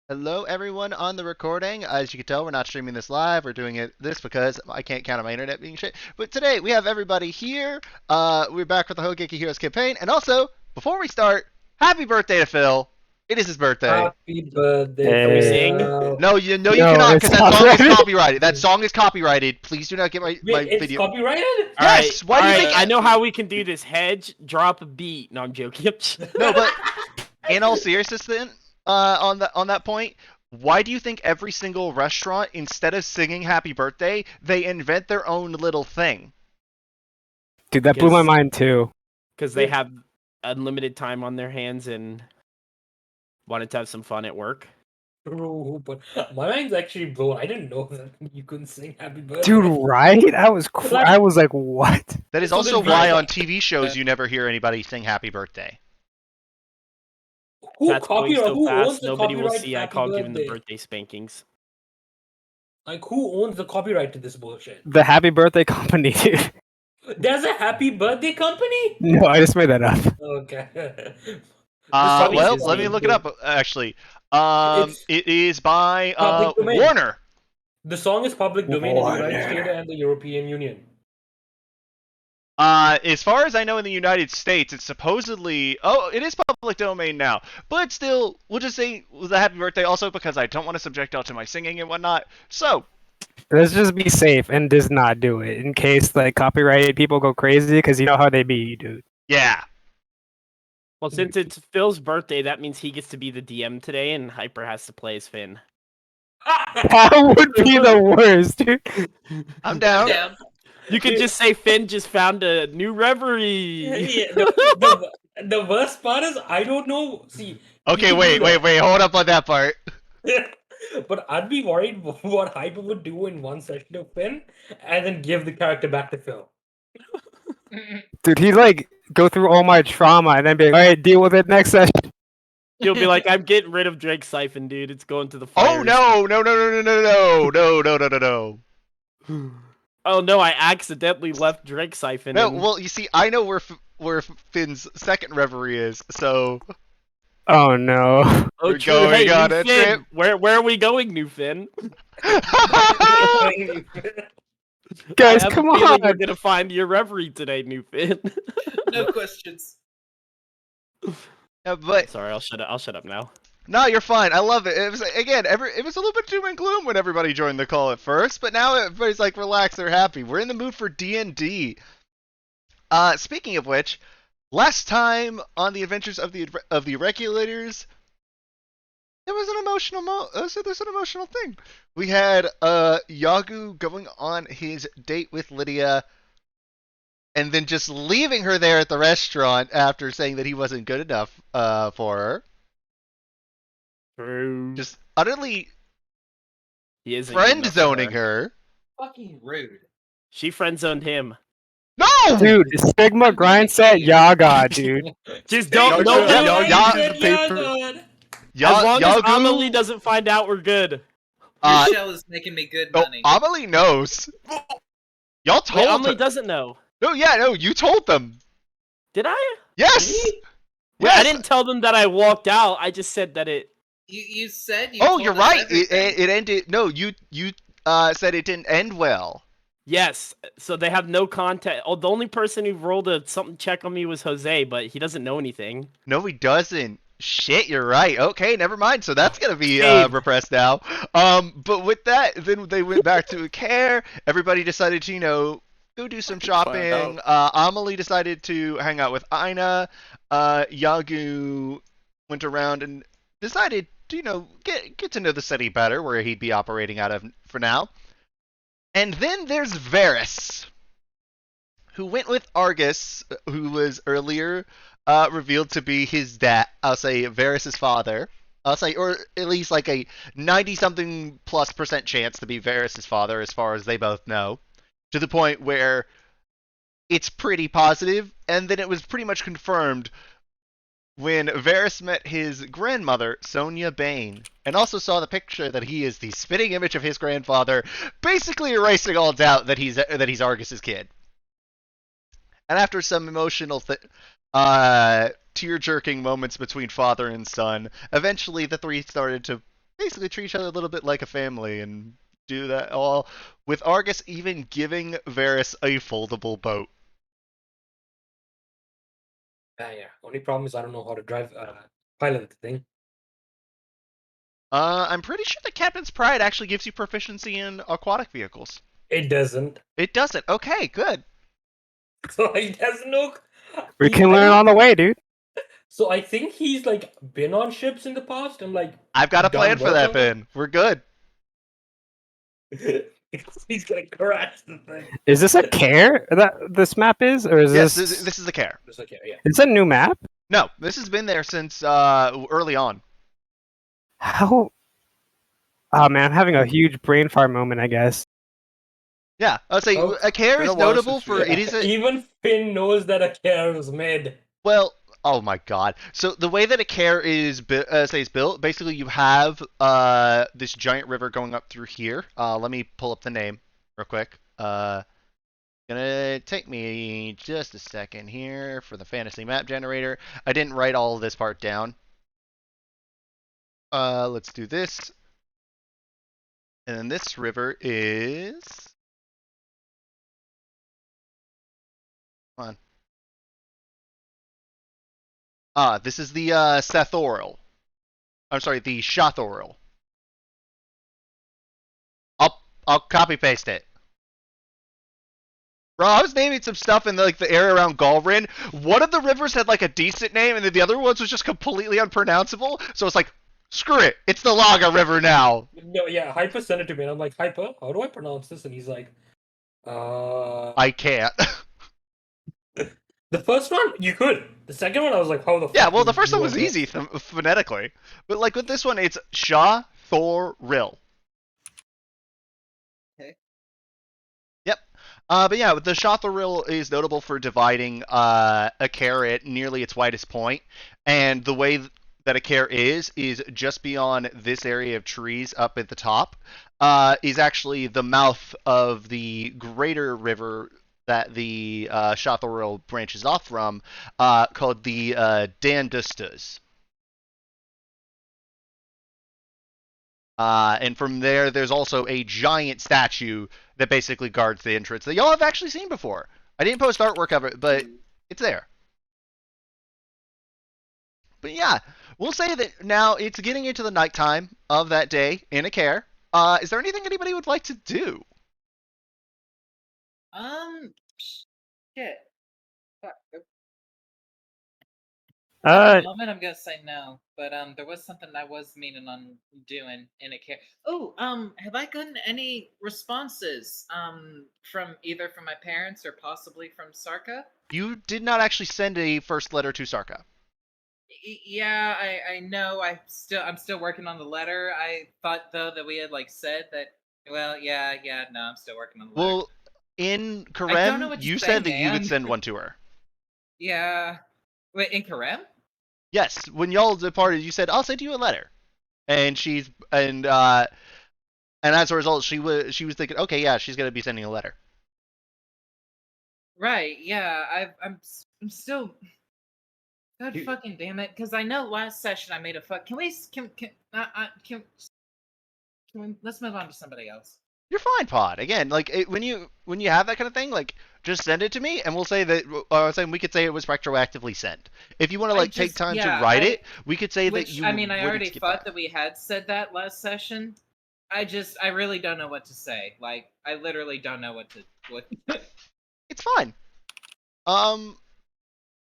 Hello, everyone on the recording. As you can tell, we're not streaming this live. We're doing this because I can't count on my internet being shit. But today we have everybody here. We're back with the Hougeki Heroes campaign, and also before we start, happy birthday to Phil. It is his birthday. Happy birthday, Can we sing? Phil. No, you No, cannot it's because that song is copyrighted. copyrighted. That song is copyrighted. Please do not get my Wait, it's video. copyrighted? Yes. Why do you think? I know how we can do this. Hedge, drop a beat. No, I'm joking. No, but in all seriousness, then on that point, why do you think every single restaurant, instead of singing happy birthday, they invent their own little thing? Dude, that blew my Because- mind too. Because they have unlimited time on their hands and wanted to have some fun at work. True, but my mind's actually blown. I didn't know that you couldn't sing happy birthday. Dude, right? I was like, what? That is So also then why we- on TV shows you never hear anybody sing happy birthday. Who That's going so who owns fast, the nobody will copyright see. I happy call giving the birthday? birthday spankings. Like, who owns the copyright to this bullshit? The Happy Birthday Company, dude. There's a happy birthday company? No, I just made that up. Okay. probably Well, is let me Disney. look it up. Actually, It's it is by public domain. Warner. The song is public domain in the United Warner. States and the European Union. As far as I know, in the United States, it's supposedly it is public domain now. But still, we'll just say the happy birthday also because I don't want to subject y'all to my singing and whatnot. So, Let's just be safe and just not do it in case like copyrighted people go crazy because you know how they be, dude. yeah. Well, since it's Phil's birthday, that means he gets to be the DM today, and Hyper has to play as Finn. That would be the worst, dude. I'm down. Yeah. You could just say Finn just found a new reverie. Yeah, the worst part is I don't know. See. Okay, you wait. do that. Hold up on that part. But I'd be worried what Hyper would do in one session of Finn, and then give the character back to Phil. Dude, he'd like go through all my trauma and then be like, all right, deal with it next session. He'll be like, "I'm getting rid of Drake Siphon, dude. It's going to the fire." Oh no! Oh no! I accidentally left Drake Siphon. No, and- well, you see, I know where Finn's second reverie is, so Oh no. oh, we're true. going Hey, on new a Finn. trip. Where are we going, new Finn? Guys, I have come a feeling on. You're gonna find your reverie today, new Finn. No questions. Yeah, but Sorry, I'll shut up. I'll shut up now. no, you're fine. I love it. It was again, it was a little bit doom and gloom when everybody joined the call at first, but now everybody's like relaxed, they're happy. We're in the mood for D&D. Speaking of which, last time on the Adventures of the Regulators, there was an emotional there's an emotional thing. We had Yagu going on his date with Lydia and then just leaving her there at the restaurant after saying that he wasn't good enough for her. True. Just utterly He isn't friend good enough for zoning her. Fucking rude. She friend zoned him. No! Dude, Sigma grind set Yaga, dude. Just don't. Yo, No, yo, no, yo, Said paper. Yaga. As long as Yagu, Amelie doesn't find out, we're good. uh, Your shell is making me good oh, money. Amelie knows. Y'all Wait, told Amelie her. doesn't know. No, yeah, no, you told them. Did I? Yes. Wait, Yes. I didn't tell them that I walked out. I just said that it. You said you Oh, told you're us right. everything. It ended. No, you said it didn't end well. Yes. So they have no contact. Oh, the only person who rolled a something check on me was Jose, but he doesn't know anything. No, he doesn't. Shit, you're right. Okay, never mind. So that's gonna be Saved. repressed now. But with that, then they went back to care. Everybody decided to, go do some shopping. Amelie decided to hang out with Ina. Yagu went around and decided to, get to know the city better, where he'd be operating out of for now. And then there's Varys, who went with Argus, who was earlier revealed to be his dad. I'll say Varys' father. I'll say, or at least like a 90-something plus % chance to be Varys' father, as far as they both know. To the point where it's pretty positive, and then it was pretty much confirmed when Varys met his grandmother, Sonya Bane, and also saw the picture that he is the spitting image of his grandfather, basically erasing all doubt that he's Argus's kid. And after some emotional tear-jerking moments between father and son, eventually the three started to basically treat each other a little bit like a family and do that all with Argus even giving Varys a foldable boat. Yeah. Only problem is I don't know how to drive pilot the thing. I'm pretty sure the Captain's Pride actually gives you proficiency in aquatic vehicles. It doesn't. It doesn't. Okay, good. So he doesn't know. We can learn on the way, dude. So I think he's like been on ships in the past and like I've got a done plan for work that, on them. Ben. We're good. He's gonna crash the thing. Is this a care that this map is, or is Yes, this? this is the care. It's like, yeah. It's a new map. No, this has been there since early on. How? Oh man, I'm having a huge brain fart moment. I guess. Yeah, I'll say Oh, a care been is a while notable since for we- it is a Even Finn knows that a care is made. well. Oh my god! So the way that a care is built, basically you have this giant river going up through here. Let me pull up the name real quick. Gonna take me just a second here for the fantasy map generator. I didn't write all of this part down. Let's do this. And then this river is. Come on. This is the Sethoril. I'm sorry, the Shothoril. I'll copy paste it. Bro, I was naming some stuff in the area around Galrin. One of the rivers had like a decent name, and then the other ones was just completely unpronounceable. So it's like, screw it, it's the Laga River now. No, yeah, Hyper sent it to me, and I'm like, Hyper, how do I pronounce this? And he's like, I can't. The first one, you could. The second one, I was like, how the fuck? Yeah, well, the do first you one was do it? easy phonetically, but like with this one, it's Shothoril. Yep. But yeah, the Shothoril is notable for dividing a care at nearly its widest point, and the way that a care is just beyond this area of trees up at the top, is actually the mouth of the greater river that the Shothoril branches off from, called the Dandustas. And from there, there's also a giant statue that basically guards the entrance that y'all have actually seen before. I didn't post artwork of it, but it's there. But yeah, we'll say that now it's getting into the nighttime of that day in a care. Is there anything anybody would like to do? Shit. Fuck. At Uh, the moment, I'm gonna say no, but there was something I was meaning on doing in a care. Oh, have I gotten any responses from either from my parents or possibly from Sarka? You did not actually send a first letter to Sarka. Yeah, I know. I'm still working on the letter. I thought though that we had like said that. Well, yeah. No, I'm still working on the letter. Well, in don't know Karem, what to you say, said that you would man. send one to her. Yeah. Wait, in Karem? Yes, when y'all departed, you said I'll send you a letter, and and as a result, she was thinking, okay, yeah, she's gonna be sending a letter. Right. Yeah. I'm still. God fucking damn it! Because I know last session I made a fuck. Can we? Can we? Let's move on to somebody else. You're fine, Pod. Again, like when you have that kind of thing, like just send it to me, and we'll say that. Saying we could say it was retroactively sent. If you want to take time to write it, we could say that you. I mean, I wouldn't already skip thought that we had said that last session. I really don't know what to say. Like, I literally don't know what. It's fine.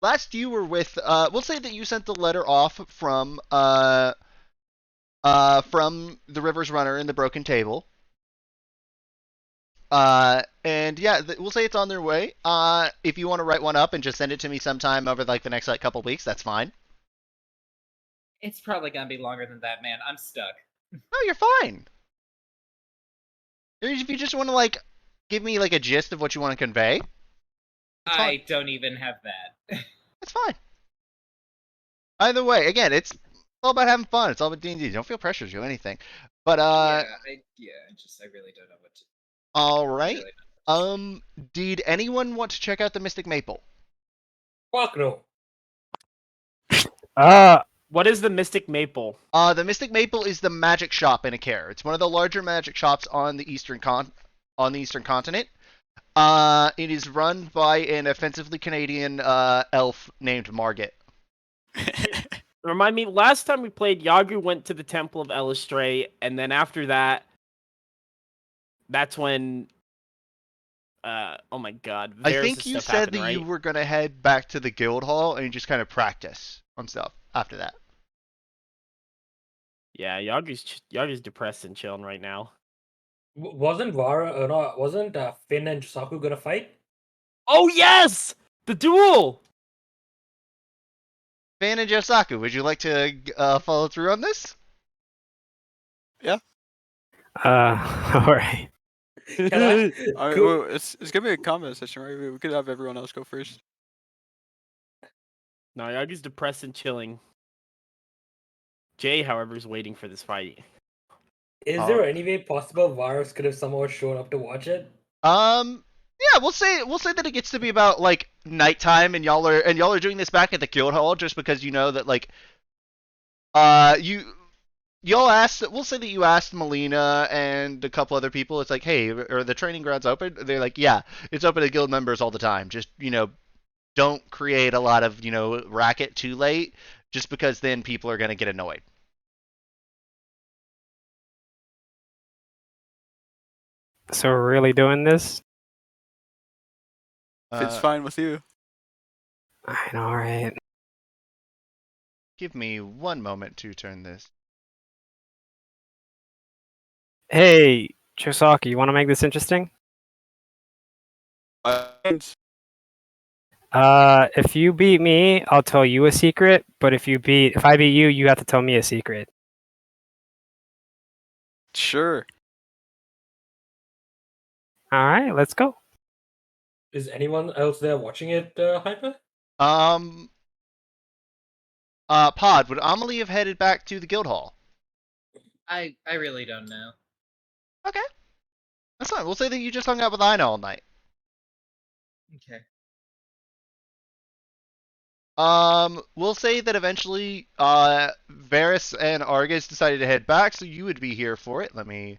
Last you were with. We'll say that you sent the letter off from the River's Runner in the Broken Table. And yeah, we'll say it's on their way. If you want to write one up and just send it to me sometime over the next couple weeks, that's fine. It's probably gonna be longer than that, man. I'm stuck. No, you're fine. If you just want to give me a gist of what you want to convey, it's fine. I don't even have that. It's fine. Either way, again, it's all about having fun. It's all about D&D. Don't feel pressure to do anything. But I really don't know what to. all right. Really Did anyone want to check out the Mystic Maple? Fuck no. What is the Mystic Maple? The Mystic Maple is the magic shop in Akare. It's one of the larger magic shops on the eastern continent. It is run by an offensively Canadian elf named Margit. Remind me, last time we played, Yagu went to the Temple of Elistray, and then after that, that's when. Oh my God! I Varys' think you stuff said happened, that right? you were gonna head back to the guild hall and just kind of practice on stuff after that. Yeah, Yagu's depressed and chilling right now. Wasn't Finn and Saku gonna fight? Oh yes, the duel. Fan and Josaku, would you like to follow through on this? All right. Can I? All right, Cool. well, it's gonna be a combat session, right? We could have everyone else go first. No, Yagu's depressed and chilling. Jay, however, is waiting for this fight. Is there any way possible Varus could have somehow shown up to watch it? Yeah, we'll say that it gets to be about like nighttime, and y'all are doing this back at the guild hall just because you know that like y'all asked. We'll say that you asked Melina and a couple other people. It's like, hey, are the training grounds open? They're like, yeah, it's open to guild members all the time. Just don't create a lot of racket too late, just because then people are gonna get annoyed. So we're really doing this? If it's fine with you. I know, all right. Give me one moment to turn this. Hey, Chisaki, you want to make this interesting? If you beat me, I'll tell you a secret. But if I beat you, you have to tell me a secret. Sure. All right, let's go. Is anyone else there watching it, Hyper? Pod, would Amelie have headed back to the guild hall? I really don't know. Okay, that's fine. We'll say that you just hung out with Ina all night. Okay. We'll say that eventually, Varys and Argus decided to head back, so you would be here for it. Let me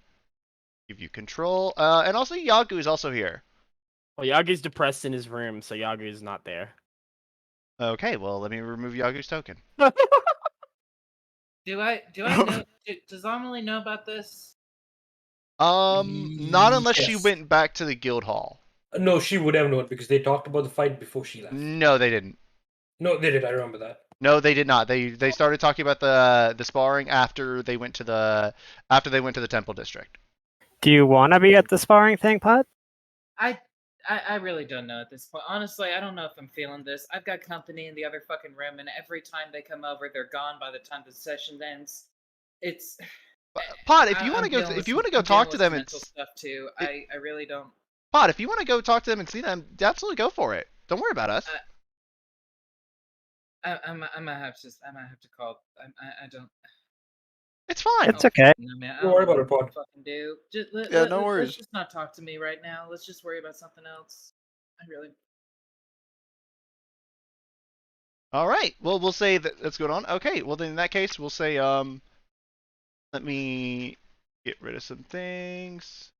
give you control. And also Yagu is also here. Well, Yagu's depressed in his room, so Yagu is not there. Okay, well, let me remove Yagu's token. Do I know? Does Amelie know about this? Not unless she Yes. went back to the guild hall. No, she would have known because they talked about the fight before she left. No, they didn't. No, they did. I remember that. No, they did not. They started talking about the sparring after they went to the temple district. Do you want to be at the sparring thing, Pod? I really don't know at this point. Honestly, I don't know if I'm feeling this. I've got company in the other fucking room, and every time they come over, they're gone by the time the session ends. It's Pod, if you I'm want to go, dealing if with you some- want to go I'm talk dealing to with them some and mental stuff too. I really don't. Pod, if you want to go talk to them and see them, absolutely go for it. Don't worry about us. I'm gonna have to call. I don't. It's fine. It's okay. No, man, I Don't worry know about it, what Pod. to fucking do. Just, Yeah, no let's worries. just not talk to me right now. Let's just worry about something else. I really. All right. Well, we'll say that that's going on. Okay. Well, then in that case, we'll say let me get rid of some things.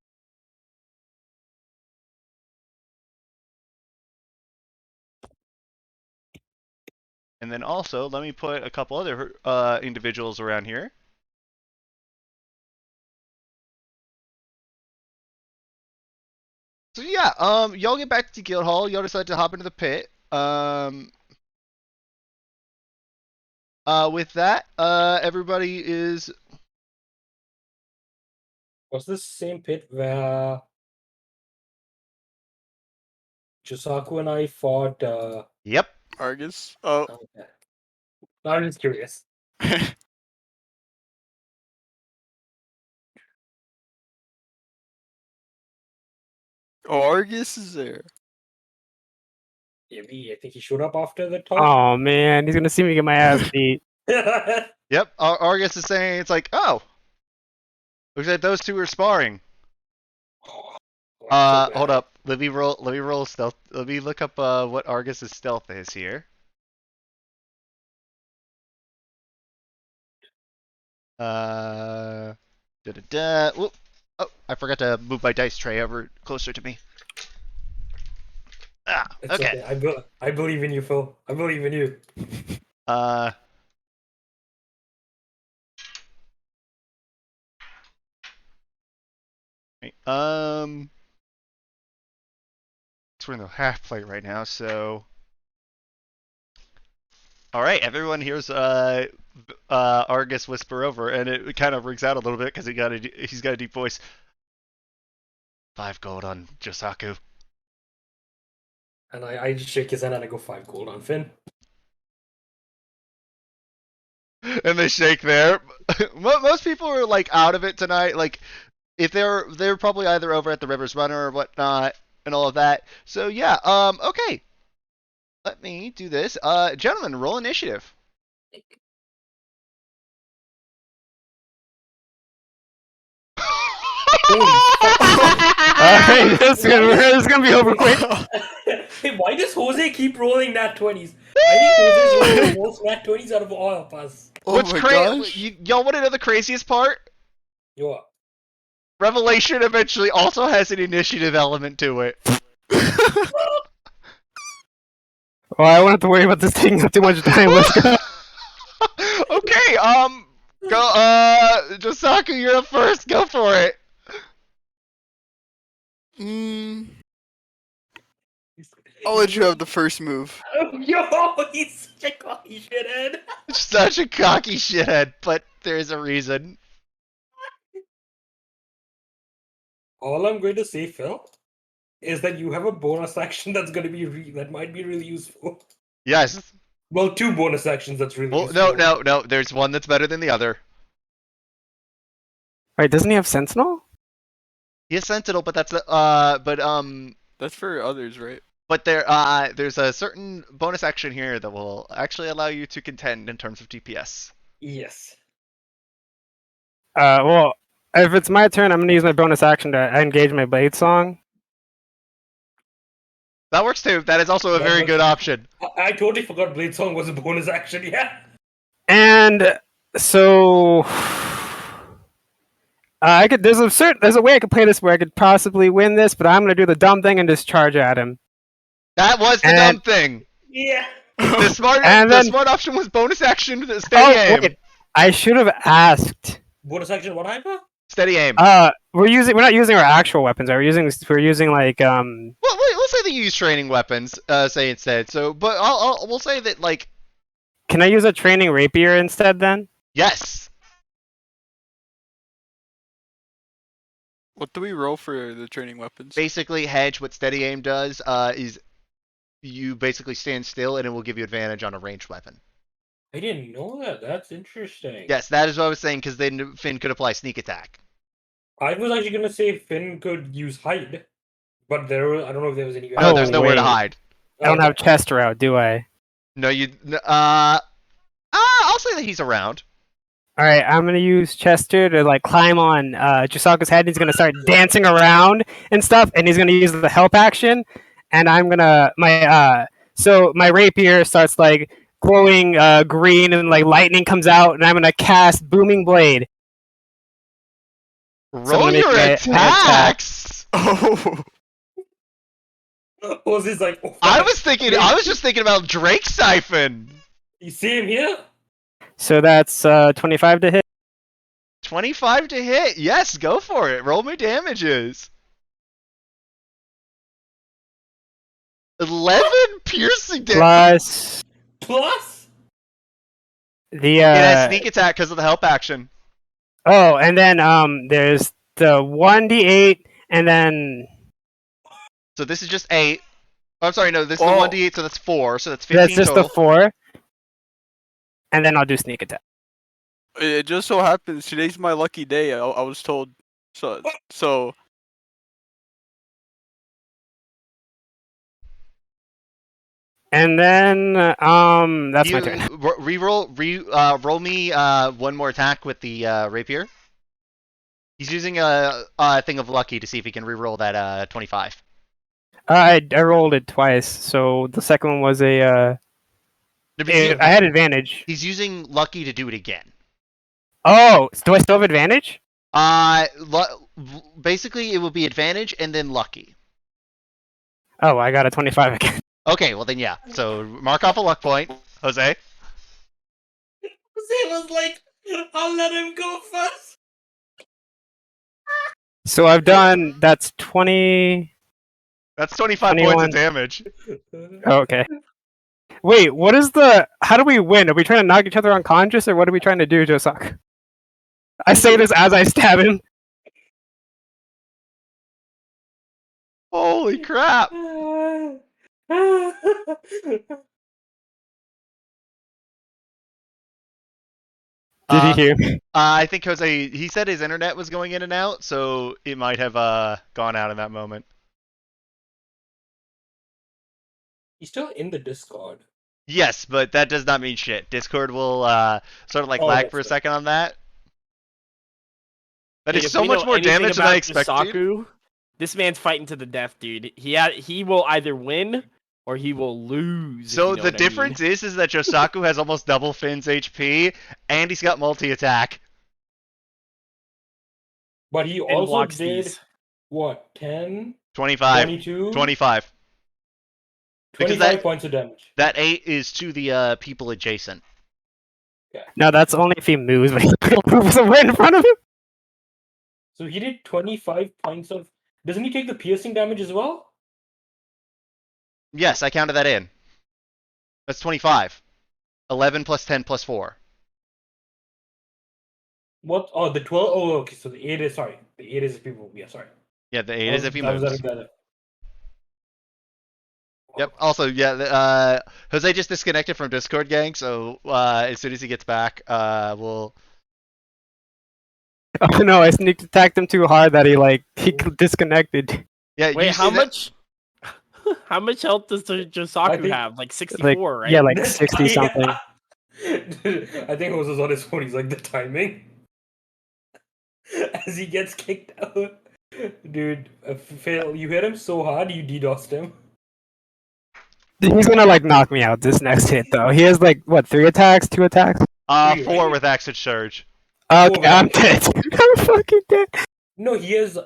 And then also, let me put a couple other individuals around here. So yeah, y'all get back to guild hall. Y'all decide to hop into the pit. With that, everybody is. Was this same pit where Josaku and I fought? Yep. Argus. Oh. Okay. I'm just curious. Oh, Argus is there. I think he showed up after the talk. Oh man, he's gonna see me get my ass beat. Yep. Argus is saying it's like, oh, looks like those two are sparring. Hold up. Let me roll stealth. Let me look up what Argus's stealth is here. Whoop. Oh, I forgot to move my dice tray over closer to me. Ah, It's okay. I believe in you, Phil. I believe in you. Uh. Right, we're in the half plate right now, so. All right, everyone here's Argus whisper over, and it kind of rings out a little bit because he's got a deep voice. 5 gold on Josaku. And I just shake his hand and I go 5 gold on Finn. And they shake there. Most people are like out of it tonight. Like if they're probably either over at the Rivers Runner or whatnot and all of that. So yeah, okay. Let me do this. Gentlemen, roll initiative. Alright, this is gonna be over quick. Hey, why does Jose keep rolling nat 20s? I think Jose's rolling the most nat 20s out of all of us. Oh What's my crazy? gosh. Y'all want to know the craziest part? Yo, Revelation eventually also has an initiative element to it. Well, I won't have to worry about this taking up too much time. Let's go. Okay, go, Josaku, you're up first. Go for it. I'll let you have the first move. yo, he's such a cocky shithead. Such a cocky shithead, but there's a reason. All I'm going to say, Phil, is that you have a bonus action that's going to be that might be really useful. Yes. Well, 2 bonus actions that's really Well, useful. no. There's one that's better than the other. Wait, doesn't he have Sentinel? He has Sentinel, but that's That's for others, right? but there's a certain bonus action here that will actually allow you to contend in terms of DPS. Yes. Well, if it's my turn, I'm gonna use my bonus action to engage my Blade Song. That works too. That is also a That very works. good option. I totally forgot Blade Song was a bonus action, yeah. And so there's a way I could play this where I could possibly win this, but I'm gonna do the dumb thing and just charge at him. That was the dumb thing. Yeah. The smart option was bonus action, steady aim. Wait, I should have asked. Bonus action, what hyper? Steady aim. We're not using our actual weapons. We're using like Well, we'll say that you use training weapons. Say instead. So, but we'll say that like. Can I use a training rapier instead then? Yes. What do we roll for the training weapons? Basically, hedge. What steady aim does is you basically stand still and it will give you advantage on a ranged weapon. I didn't know that. That's interesting. Yes, that is what I was saying because then Finn could apply sneak attack. I was actually gonna say Finn could use hide, but I don't know if there was any. No, there's nowhere to wait. hide. I don't have chest route, do I? No, I'll say that he's around. All right, I'm gonna use Chester to like climb on Chisako's head. He's gonna start dancing around and stuff, and he's gonna use the help action. And I'm gonna so my rapier starts like glowing green, and like lightning comes out, and I'm gonna cast Booming Blade. Roll gonna your make my attacks. Oh. Was this like? Oh, I was just thinking about Drake Siphon. You see him here? So that's 25 to hit. 25 to hit. Yes, go for it. Roll me damages. 11 piercing damage. Plus? The It has sneak attack because of the help action. Oh, and then there's the 1d8, and then So this is just 8. Oh, I'm sorry, no, this is the 1d8, so that's 4, so that's 15 that's just total. the 4. And then I'll do sneak attack. It just so happens today's my lucky day. I was told. So. And then that's my turn. Roll me one more attack with the rapier. He's using a thing of lucky to see if he can reroll that 25. I rolled it twice, so the second one was I had advantage. He's using lucky to do it again. Oh, do I still have advantage? Basically, it will be advantage and then lucky. Oh, I got a 25 again. Okay, well then yeah. So mark off a luck point, Jose. Jose was like, I'll let him go first. So I've done, that's 20. That's 25 points 21. of damage. Oh, okay. Wait, what is the? How do we win? Are we trying to knock each other unconscious, or what are we trying to do, Josak? I say this as I stab him. Holy crap! Did he hear me? I think Jose, he said his internet was going in and out, so it might have gone out in that moment. He's still in the Discord. Yes, but that does not mean shit. Discord will sort of like Oh, lag that's for a good. second on that. That Dude, is if so we much know more anything damage than I about expected. Josaku, this man's fighting to the death, dude. He will either win or he will lose. So if you know the what I difference mean. is that Josaku has almost double Finn's HP, and he's got multi-attack. But he Finn also blocks did, these. what, 10, 25. 22, 25. Because 25 points of damage. That 8 is to the people adjacent. No, that's only if he moves, but he's gonna move away in front of him. So he did 25 points of... Doesn't he take the piercing damage as well? Yes, I counted that in. That's 25. 11 plus 10 plus 4. What? Oh, the 12? Oh, okay, so the 8 is... Sorry. The 8 is if people... Yeah, sorry. Yeah, the 8 is if he I was moves. adding that up. Yep. Also, Jose just disconnected from Discord, gang. So as soon as he gets back, we'll. Oh no, I sneak attacked him too hard that he disconnected. Yeah. Wait, you how see that? much? How much health does the I Josaku think- have? Like 64, right? Yeah, like 60 something. Yeah. I think Jose's on his phone. He's like, the timing. As he gets kicked out. Dude, Phil, you hit him so hard, you DDoSed him. He's gonna knock me out this next hit though. He has 3 attacks, 2 attacks. 4 with Axid Surge. Okay, I'm dead. I'm fucking dead. No, he has...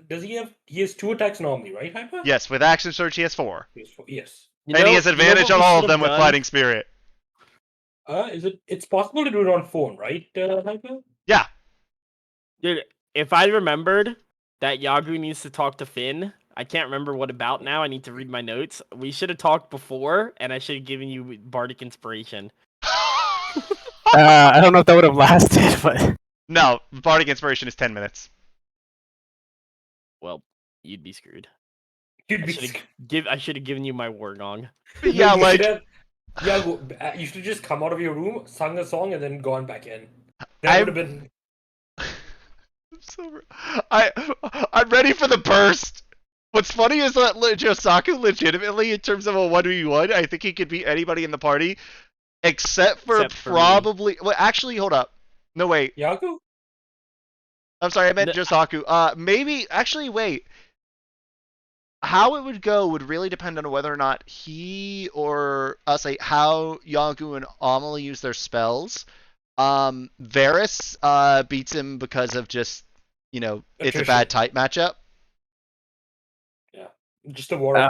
Does he have... He has 2 attacks normally, right, Hyper? Yes, with Action Surge he has 4. Yes. And he has advantage on all of them with Fighting Spirit. It's possible to do it on phone, right, Hyper? Yeah. Dude, if I remembered that Yagu needs to talk to Finn, I can't remember what about now. I need to read my notes. We should have talked before, and I should have given you Bardic Inspiration. I don't know if that would have lasted, but No, Bardic Inspiration is 10 minutes. Well, you'd be screwed. You'd I be... should have given you my Wargong. Yeah, you like. should have... Yeah, you should just come out of your room, sung a song, and then gone back in. That I- would have been... I'm ready for the burst. What's funny is that Josaku legitimately, in terms of a 1v1, I think he could beat anybody in the party, except for probably. Well, actually, hold up. No, wait. Yagu? I'm sorry, I meant Josaku. Maybe. Actually, wait. How it would go would really depend on whether or not he or how Yagu and Amelie use their spells. Varys beats him because of just, it's a bad type matchup. Yeah, just a war.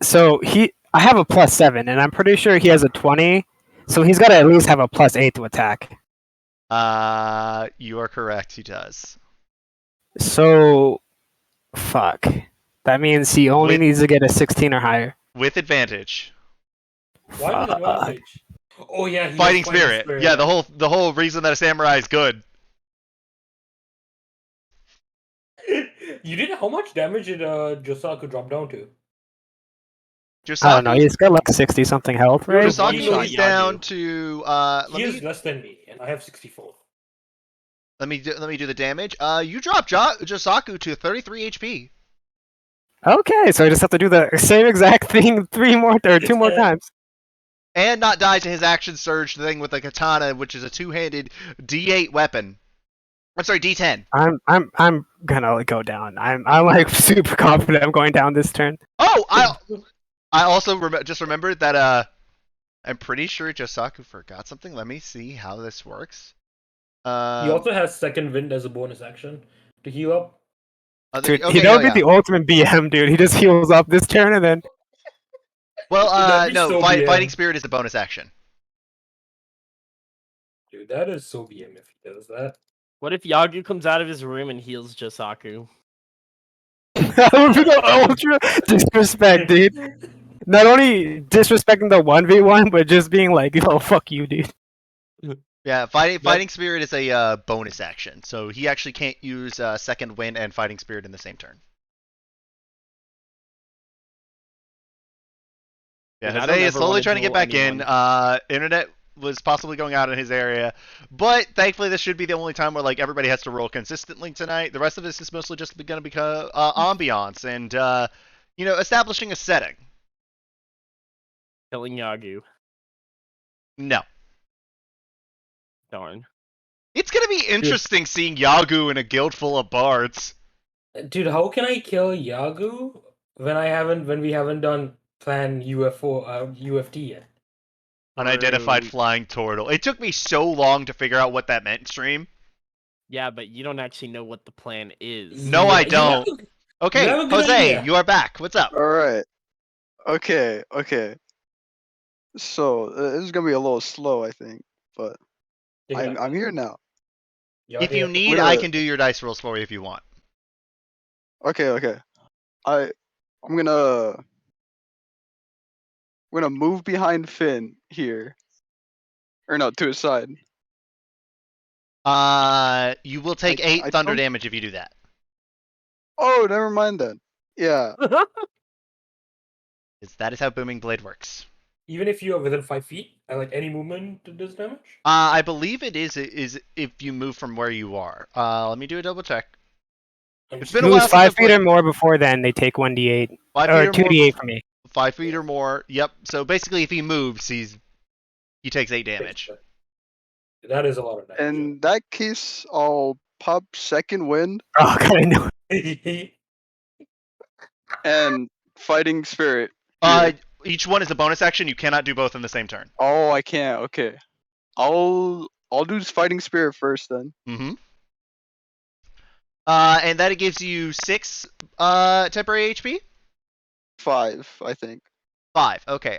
So I have a +7, and I'm pretty sure he has a 20. So he's got to at least have a +8 to attack. You are correct. He does. So, fuck. That means he only needs to get a 16 or higher. With advantage. Why with advantage? Oh yeah, Fighting Spirit. Yeah, the whole reason that a samurai is good. You did how much damage did Josaku drop down to? I don't know. He's got 60 something health, right? Josaku is down to. He is less than me, and I have 64. Let me do the damage. You dropped Josaku to 33 HP. Okay, so I just have to do the same exact thing 2 more times. And not die to his action surge thing with the katana, which is a 2-handed D8 weapon. I'm sorry, D10. I'm gonna go down. I'm super confident I'm going down this turn. Oh, I also just remembered that I'm pretty sure Josaku forgot something. Let me see how this works. He also has second wind as a bonus action to heal up. Dude, okay, that would be the ultimate BM, dude. He just heals up this turn and then. Well, That'd be no, so BM. Fighting Spirit is a bonus action. Dude, that is so BM if he does that. What if Yagu comes out of his room and heals Josaku? That would be the ultra disrespect, dude. Not only disrespecting the 1v1, but just being like, oh, fuck you, dude. Yeah, Fighting Spirit is a bonus action, so he actually can't use Second Wind and Fighting Spirit in the same turn. Yeah, Dude, I Jose don't is ever slowly wanna trying to get duel back anyone. in. Internet was possibly going out in his area, but thankfully this should be the only time where like everybody has to roll consistently tonight. The rest of this is mostly just going to become ambiance and establishing a setting. Killing Yagu. No. Darn. It's gonna be interesting seeing Yagu in a guild full of bards. Dude, how can I kill Yagu when we haven't done plan UFT yet? Unidentified True. flying turtle. It took me so long to figure out what that meant, stream. Yeah, but you don't actually know what the plan is. No, Yeah, I you have don't. a- Okay, you have a good Jose, idea. you are back. What's up? All right. Okay. So this is gonna be a little slow, I think, but I'm here now. If you need, We're I gonna- can do your dice rolls for you if you want. Okay. I'm gonna move behind Finn here, or no, to his side. You will take 8 I thunder don't- damage if you do that. Oh, never mind then. Yeah. That is how Booming Blade works. Even if you are within 5 feet, and like any movement does damage? I believe it is if you move from where you are. Let me do a double check. I'm It's just- been a Moves while since 5 I've feet played. or more before then, they take 1d8. 5 Or feet or more. 2d8 for me. 5 feet or more. Yep. So basically, if he moves, he takes 8 damage. That is a lot of damage. In that case, I'll pop second wind Oh, god, I know. and fighting spirit. Each one is a bonus action. You cannot do both in the same turn. Oh, I can't. Okay. I'll do fighting spirit first then. Mm-hmm. And that gives you 6 temporary HP. 5, I think. 5. Okay.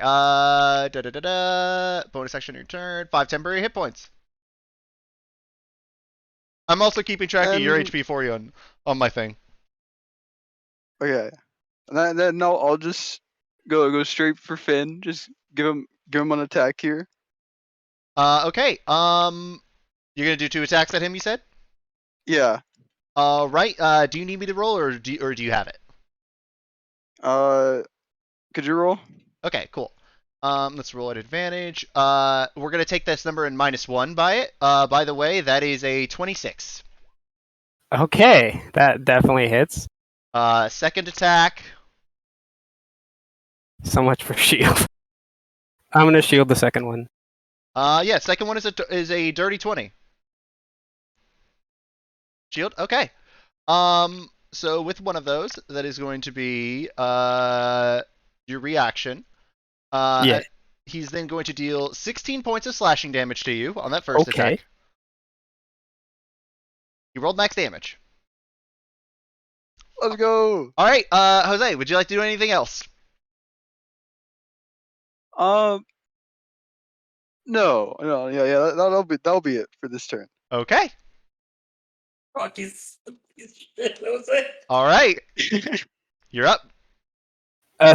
Bonus action on your turn. 5 temporary hit points. I'm also keeping track of your And- HP for you on my thing. Okay. And then no, I'll just go straight for Finn. Just give him an attack here. Okay. You're gonna do 2 attacks at him. You said. Yeah. Right. Do you need me to roll, or do you have it? Could you roll? Okay. Cool. Let's roll at advantage. We're gonna take this number and -1 by it. By the way, that is a 26. Okay, that definitely hits. Second attack. So much for shield. I'm gonna shield the second one. Yeah. Second one is a dirty 20. Shield. Okay. So with one of those, that is going to be your reaction. Yeah. He's then going to deal 16 points of slashing damage to you on that first Okay. attack. You rolled max damage. Let's go. All right, Jose, would you like to do anything else? No, yeah. That'll be it for this turn. Okay. Fuck, he's shit, that was it. All right. You're up.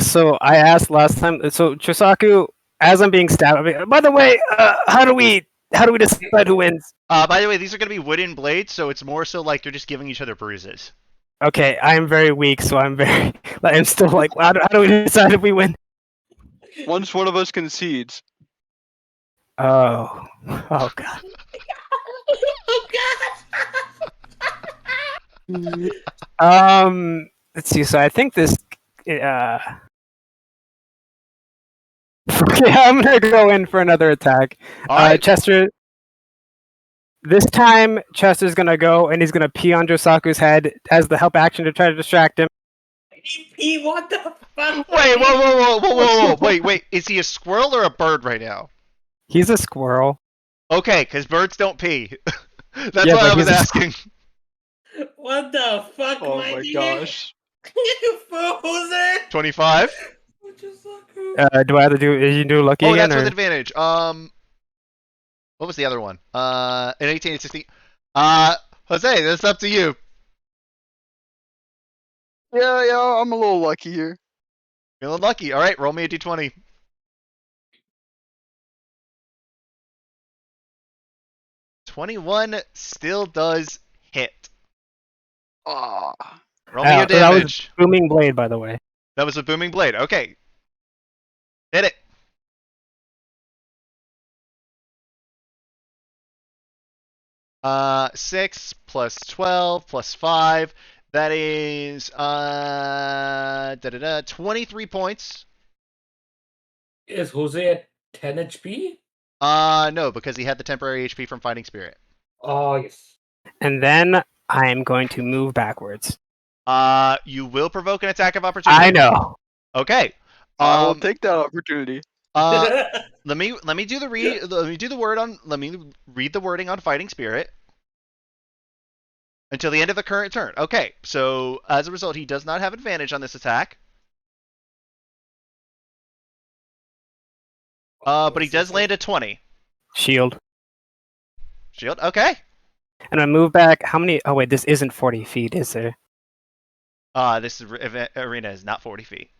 So I asked last time. So Chisaku, as I'm being stabbed. I mean, by the way, how do we decide who wins? By the way, these are going to be wooden blades, so it's more so like you're just giving each other bruises. Okay, I'm very weak, so I'm very. I'm still like, how do we decide if we win? Once one of us concedes. Oh god. Let's see. So I think this. Okay, I'm gonna go in for another attack. All right. Chester. This time, Chester's gonna go and he's gonna pee on Josaku's head as the help action to try to distract him. He what the fuck? Wait, whoa. Wait. Is he a squirrel or a bird right now? He's a squirrel. Okay, because birds don't pee. That's Yeah, why but I was he's- asking. What the fuck, Oh my Mikey? gosh. You Jose! 25. Do I have to do? Is you do lucky Oh, again that's with or? advantage. What was the other one? An 18 and 16. Jose, that's up to you. Yeah, I'm a little lucky here. Feeling lucky. All right, roll me a d20. 21 still does hit. Ah. Roll me your That was damage. booming blade, by the way. That was a booming blade. Okay. Hit it. Six plus 12 plus 5. That is 23 points. Is Jose at 10 HP? No, because he had the temporary HP from Fighting Spirit. Oh, yes. And then I am going to move backwards. You will provoke an attack of opportunity. I know. Okay. I will take that opportunity. Let me do the let me read the wording on Fighting Spirit until the end of the current turn. Okay, so as a result, he does not have advantage on this attack. But he does land a 20. Shield. Shield. Okay. And I move back. How many? Oh wait, this isn't 40 feet, is there? This arena is not 40 feet.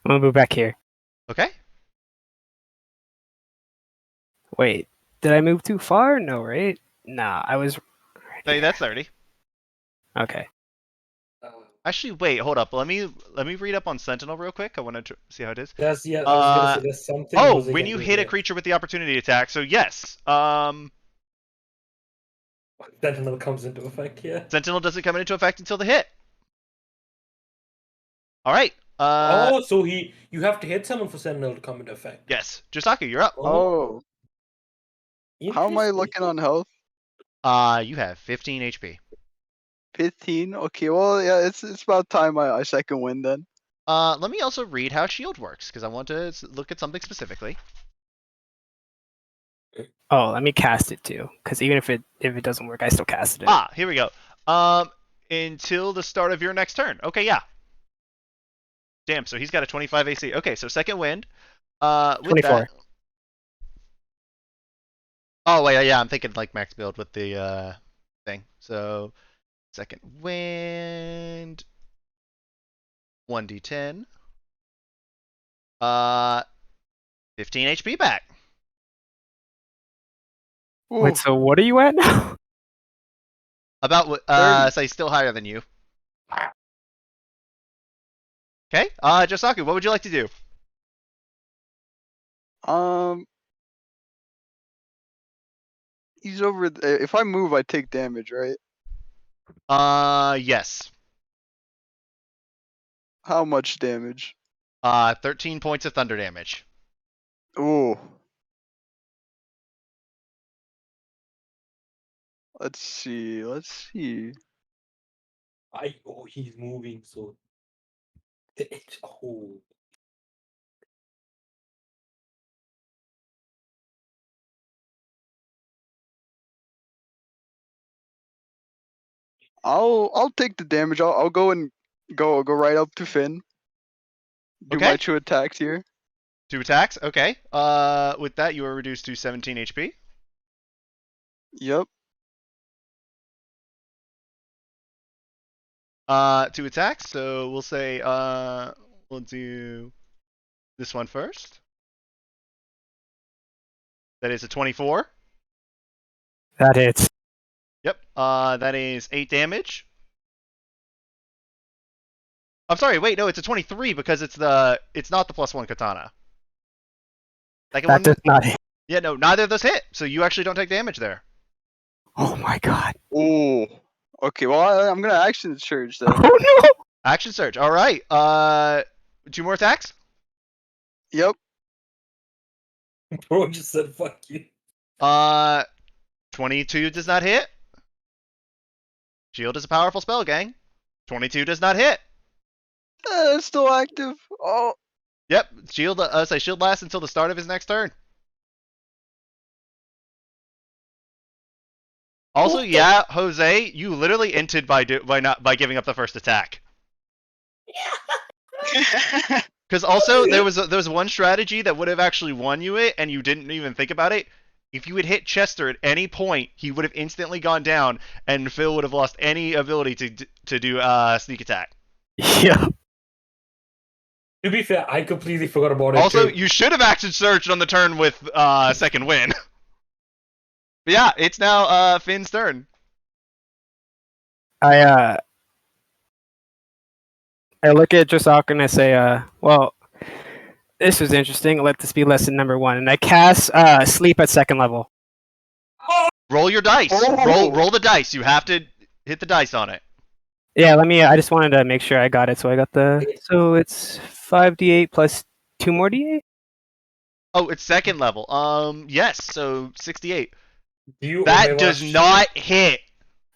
I'm gonna move back here. Okay. Wait, did I move too far? No, right? Nah, I was. Hey, that's 30. Okay. Actually, wait, hold up. Let me read up on Sentinel real quick. I want to see how it is. I was gonna say there's something. Oh, Jose when can you do hit a there. creature with the opportunity attack. So yes. Sentinel comes into effect here. Sentinel doesn't come into effect until the hit. All right. So you have to hit someone for Sentinel to come into effect. Yes. Josaka, you're up. Oh. How am I Interesting. looking on health? You have 15 HP. 15? Okay, well, yeah, it's about time I second win then. Let me also read how shield works because I want to look at something specifically. Oh, let me cast it too, because even if it doesn't work, I still casted it. Here we go. Until the start of your next turn. Okay, yeah. Damn, so he's got a 25 AC. Okay, so second wind. With 24. that. Oh wait, yeah, I'm thinking like max build with the thing. So second wind. 1d10. 15 HP back. Wait, so what are you at now? About what? 30. So he's still higher than you. Okay. Josaku, what would you like to do? He's over. If I move, I take damage, right? Yes. How much damage? 13 points of thunder damage. Ooh. Let's see. He's moving so. Oh. I'll take the damage. I'll go and go right up to Finn. Do Okay. my 2 attacks here. 2 attacks. Okay. With that, you are reduced to 17 HP. Yep. 2 attacks. So we'll say we'll do this one first. That is a 24. That hits. Yep. That is 8 damage. I'm sorry. Wait, no, it's a 23 because it's not the +1 katana. Second That one. does not hit. Yeah, no, neither of those hit. So you actually don't take damage there. Oh my god. Ooh. Okay. Well, I'm gonna action surge then. Oh no. Action surge. All right. 2 more attacks. Yep. Bro just said fuck you. 22 does not hit. Shield is a powerful spell, gang. 22 does not hit. It's still active. Oh. Yep, shield lasts until the start of his next turn. Also, yeah, Jose, you literally inted by giving up the first attack. Because also there was one strategy that would have actually won you it, and you didn't even think about it. If you had hit Chester at any point, he would have instantly gone down, and Phil would have lost any ability to do sneak attack. Yeah. To be fair, I completely forgot about it Also, too. you should have action surged on the turn with second win. But yeah, it's now Finn's turn. I look at Josaku and I say, well, this was interesting. Let this be lesson number 1. And I cast sleep at 2nd level. Roll your dice. Oh. Roll the dice. You have to hit the dice on it. Yeah, I just wanted to make sure I got it. So I got so it's 5d8 plus 2 more d8? Oh, it's 2nd level. Yes, so 68. You That Omega does shit. not hit.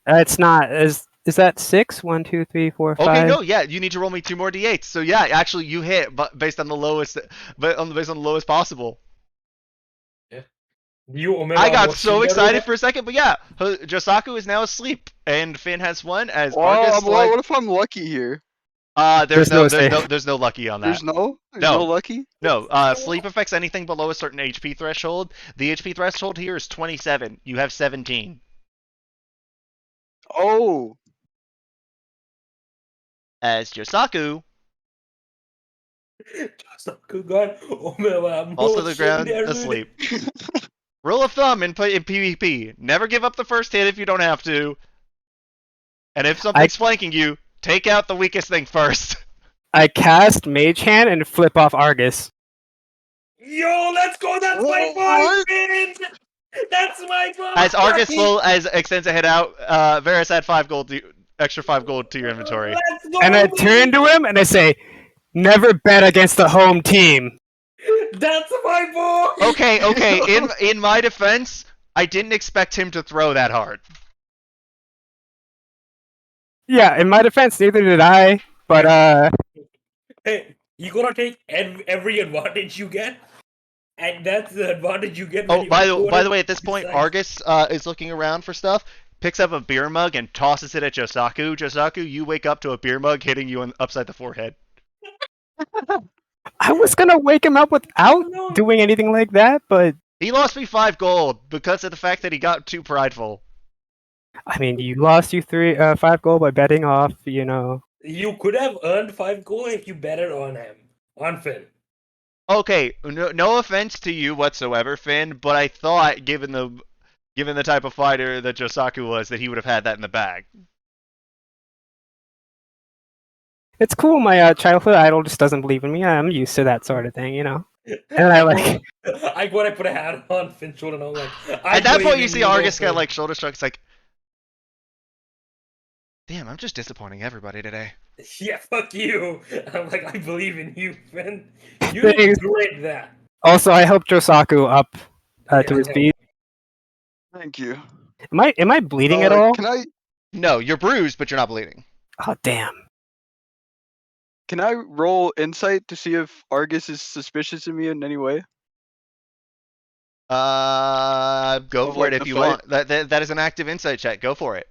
It's not. Is that 6? 1, 2, 3, 4, 5? Okay, no, yeah, you need to roll me 2 more d8s. So yeah, actually you hit, but based on the lowest, based on the lowest possible. You Omega I got more so shit excited there. for a second, but yeah, Josaku is now asleep, and Finn has won as Well, Argus. what if I'm lucky here? There's no save. There's no lucky on that. There's no No. lucky. No, sleep affects anything below a certain HP threshold. The HP threshold here is 27. You have 17. Oh, As Josaku, Josaku got Omega more also the shit ground there, asleep. Rule of thumb in PvP: never give up the first hit if you don't have to. And if something's flanking you, take out the weakest thing first. I cast Mage Hand and flip off Argus. Yo, let's go! That's my What? boy, Finn! That's my boy! As Argus extends a head out, Varus add 5 gold, extra 5 gold to your inventory. Let's go! And I turn to him and I say, never bet against the home team. That's my boy! Okay. In my defense, I didn't expect him to throw that hard. Yeah, in my defense, neither did I. But Hey, you gotta take every advantage you get, and that's the advantage you get. Oh, by the way, at this point, Argus is looking around for stuff, picks up a beer mug and tosses it at Josaku. Josaku, you wake up to a beer mug hitting you upside the forehead. I was gonna wake him up without doing anything like that, but He lost me 5 gold because of the fact that he got too prideful. I mean, you lost 5 gold by betting off, You could have earned 5 gold if you betted on him, on Finn. Okay, no offense to you whatsoever, Finn, but I thought, given the type of fighter that Josaku was, that he would have had that in the bag. It's cool. My childhood idol just doesn't believe in me. I'm used to that sort of thing, And I like. I when I put a hat on Finn's shoulder, and I'm like, At that point, you see Argus got like shoulder strokes, like, damn, I'm just disappointing everybody today. Yeah, fuck you. I'm like, I believe in you, Finn. You Thanks. did great at that. Also, I helped Josaku up to his feet. thank you. Am I bleeding at all? Can I No, you're bruised, but you're not bleeding. Oh damn! roll insight to see if Argus is suspicious of me in any way? Go Of, for like, it the if you fight? want. That is an active insight check. Go for it.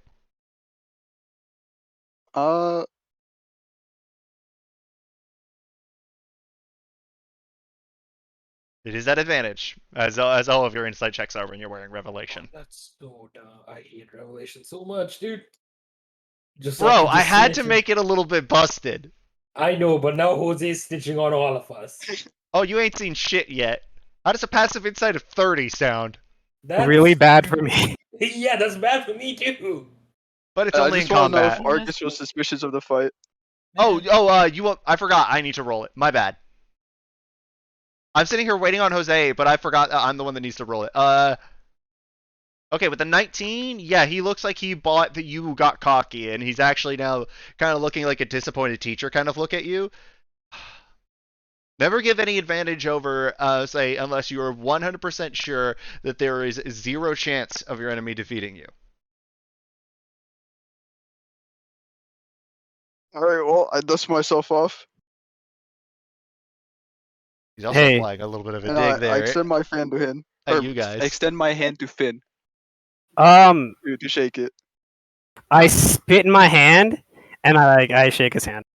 It is at advantage, as all of your insight checks are when you're wearing Revelation. That's so dumb. I hate Revelation so much, dude. Just Bro, like I had to snitching. make it a little bit busted. I know, but now Jose's snitching on all of us. Oh, you ain't seen shit yet. How does a passive insight of 30 sound? That's Really bad for me. Yeah, that's bad for me too. But it's I only in just want to know combat. if Argus was suspicious of the fight. I forgot. I need to roll it. My bad. I'm sitting here waiting on Jose, but I forgot I'm the one that needs to roll it. Okay, with the 19, yeah, he looks like he bought that you got cocky, and he's actually now kind of looking like a disappointed teacher kind of look at you. Never give any advantage over, say, unless you are 100% sure that there is 0 chance of your enemy defeating you. Alright, well, I dust myself off. He's also Hey. applying a little bit of a And dig I there extend my hand to him. at Or you guys. I extend my hand to Finn to shake it. I spit in my hand, and I shake his hand.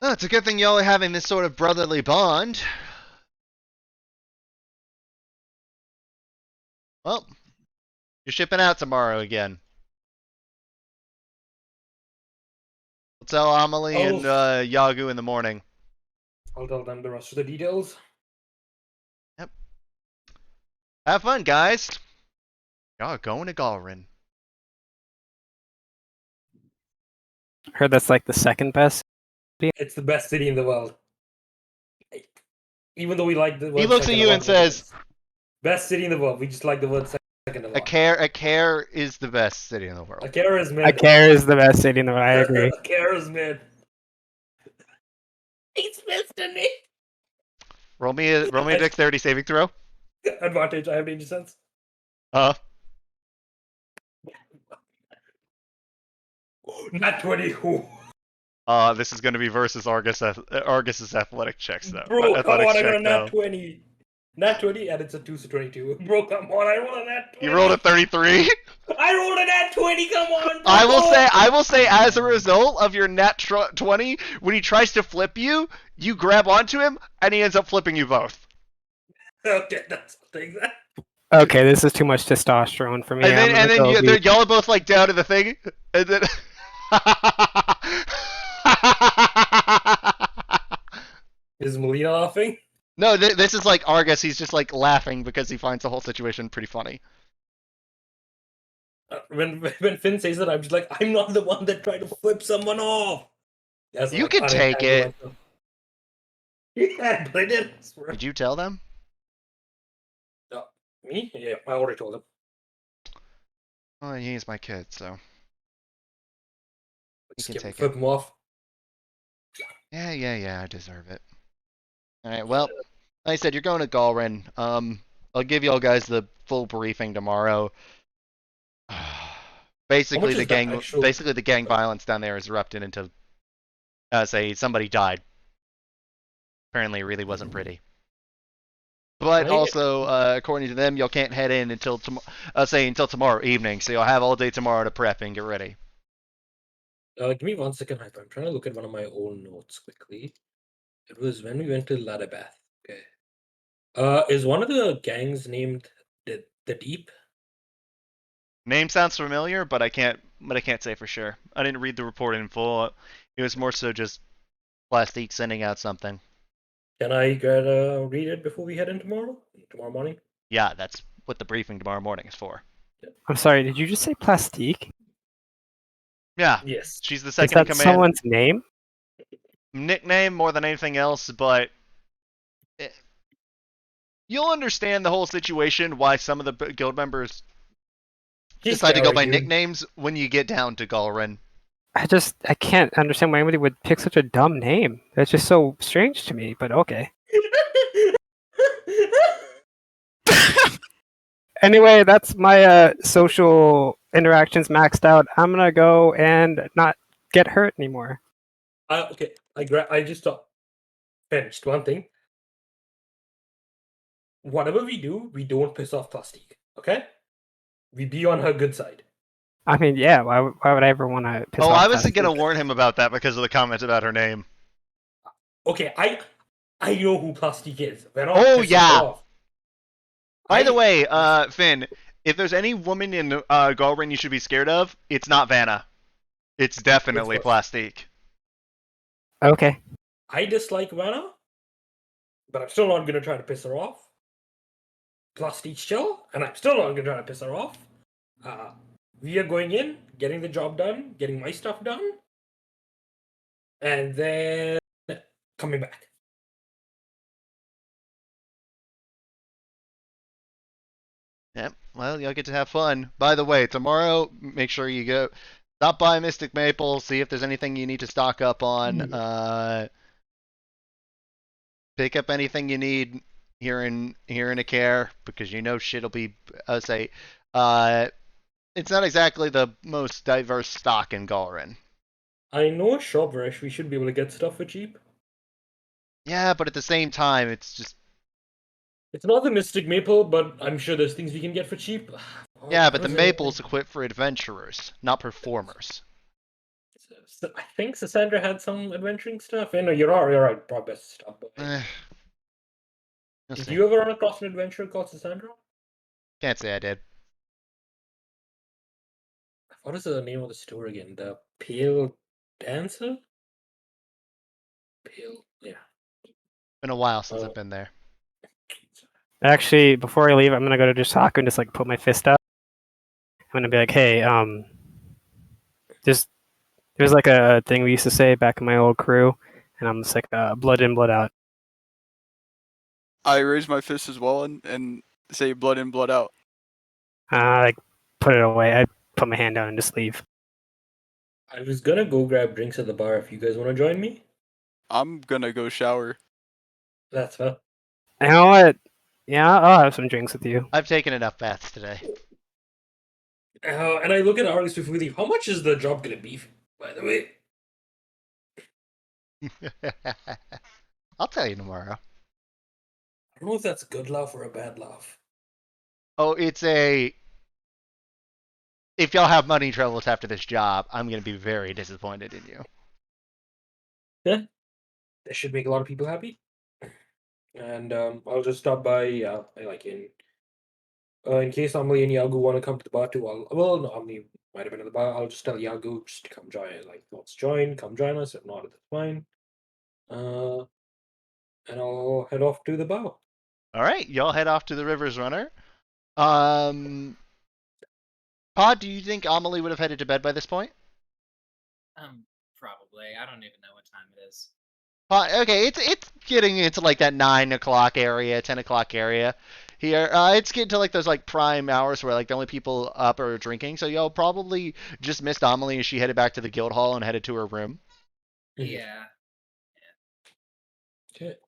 Oh, it's a good thing y'all are having this sort of brotherly bond. Well, you're shipping out tomorrow again. We'll tell Amelie and Yagu in the morning. I'll tell them the rest of the details. Yep. Have fun, guys. Y'all are going to Galrin. Heard that's like the second best. It's the best city in the world. Even though we like the word He looks at second you a and lot more than says, this. Best city in the world. We just like the word second a lot. Akare is the best city in the world. Akara is mid. Akara is the best city in the world. I agree. Akara is mid. He's missing me. Roll me a dexterity saving throw. Advantage. I have 80 cents. Not 20. This is going to be versus Argus's athletic checks though. Bro, come on, I got a check, nat though. 20. Nat 20 and it's a 2 to 22. Bro, come on, I rolled a nat 20. You rolled a 33. I rolled a nat 20, come on, bro. I will say, as a result of your nat 20, when he tries to flip you, you grab onto him, and he ends up flipping you both. Okay, that's I'll take that. Okay, this is too much testosterone for me. And then y'all are both like down to the thing, and then. Is Melina laughing? No, this is like Argus. He's just like laughing because he finds the whole situation pretty funny. When Finn says that, I'm just like, I'm not the one that tried to flip someone off. That's You like, can take it. Yeah, but I did. Did you tell them? No. Me? Yeah, I already told him. Oh, he's my kid, so he can take Flip it. him off. Yeah, I deserve it. Alright, well, like I said, you're going to Galrin. I'll give y'all guys the full briefing tomorrow. Basically, the gang violence down there is erupted into, say, somebody died. Apparently, it really wasn't pretty. But also, according to them, y'all can't head in until tomorrow evening. So you'll have all day tomorrow to prep and get ready. Give me 1 second, Hyper. I'm trying to look at one of my old notes quickly. It was when we went to Ladabath. Okay. Is one of the gangs named the Deep? Name sounds familiar, but I can't say for sure. I didn't read the report in full. It was more so just Plastique sending out something. Can I read it before we head in tomorrow morning? Yeah, that's what the briefing tomorrow morning is for. I'm sorry, did you just say Plastique? Yeah. Yes. She's the Is second that in command. someone's name? Nickname more than anything else, but you'll understand the whole situation why some of the guild members decide to go by nicknames when you get down to Galrin. I can't understand why anybody would pick such a dumb name. That's just so strange to me, but okay. Anyway, that's my social interactions maxed out. I'm gonna go and not get hurt anymore. Okay, I just finished one thing. Whatever we do, we don't piss off Plastique. Okay? We be on her good side. I mean, yeah. Why would I ever want to piss off? I wasn't gonna warn him about that because of the comments about her name. Okay, I know who Plastique is. Oh yeah. By the way, Finn, if there's any woman in Galrin you should be scared of, it's not Vanna. It's definitely Plastique. Okay. I dislike Vanna, but I'm still not gonna try to piss her off. Plastique's chill, and I'm still not gonna try to piss her off. We are going in, getting the job done, getting my stuff done, and then coming back. Yep. Well, you'll get to have fun. By the way, tomorrow, make sure you stop by Mystic Maple, see if there's anything you need to stock up on. Pick up anything you need here in Akare, because you know shit'll be it's not exactly the most diverse stock in Galrin. I know a shop where we should be able to get stuff for cheap. Yeah, but at the same time, it's just It's not the Mystic Maple, but I'm sure there's things we can get for cheap. yeah, but the Maple's equipped for adventurers, not performers. I think Cassandra had some adventuring stuff. No, you're right. Probably best stuff. But We'll did see. you ever run across an adventurer called Cassandra? Can't say I did. What is the name of the store again? The Pale Dancer? Pale, yeah. Been a while since Oh. I've been there. Actually, before I leave, I'm gonna go to Jisaku and just like put my fist up. I'm gonna be like, hey, there's like a thing we used to say back in my old crew, and I'm just like, blood in, blood out. I raise my fist as well and say blood in, blood out. Like, put it away. I put my hand down and just leave. I was gonna go grab drinks at the bar if you guys want to join me. I'm gonna go shower. That's fine. You know what? Yeah, I'll have some drinks with you. I've taken enough baths today. And I look at Argus before we leave. How much is the job gonna be, by the way? I'll tell you tomorrow. I don't know if that's a good laugh or a bad laugh. Oh, it's a. If y'all have money troubles after this job, I'm gonna be very disappointed in you. Yeah, that should make a lot of people happy. And I'll just stop by, like in case Amelie and Yagu want to come to the bar too. Well, no, Amelie might have been at the bar. I'll just tell Yagu just to come join. Like, let's join, come join us. If not, that's fine. And I'll head off to the bar. All right, y'all head off to the Rivers Runner. Pod, do you think Amelie would have headed to bed by this point? Probably. I don't even know what time it is. Okay, it's getting into like that 9 o'clock area, 10 o'clock area. Here, it's getting to like those like prime hours where like the only people up are drinking. So y'all probably just missed Amelie as she headed back to the guild hall and headed to her room. Yeah. Okay.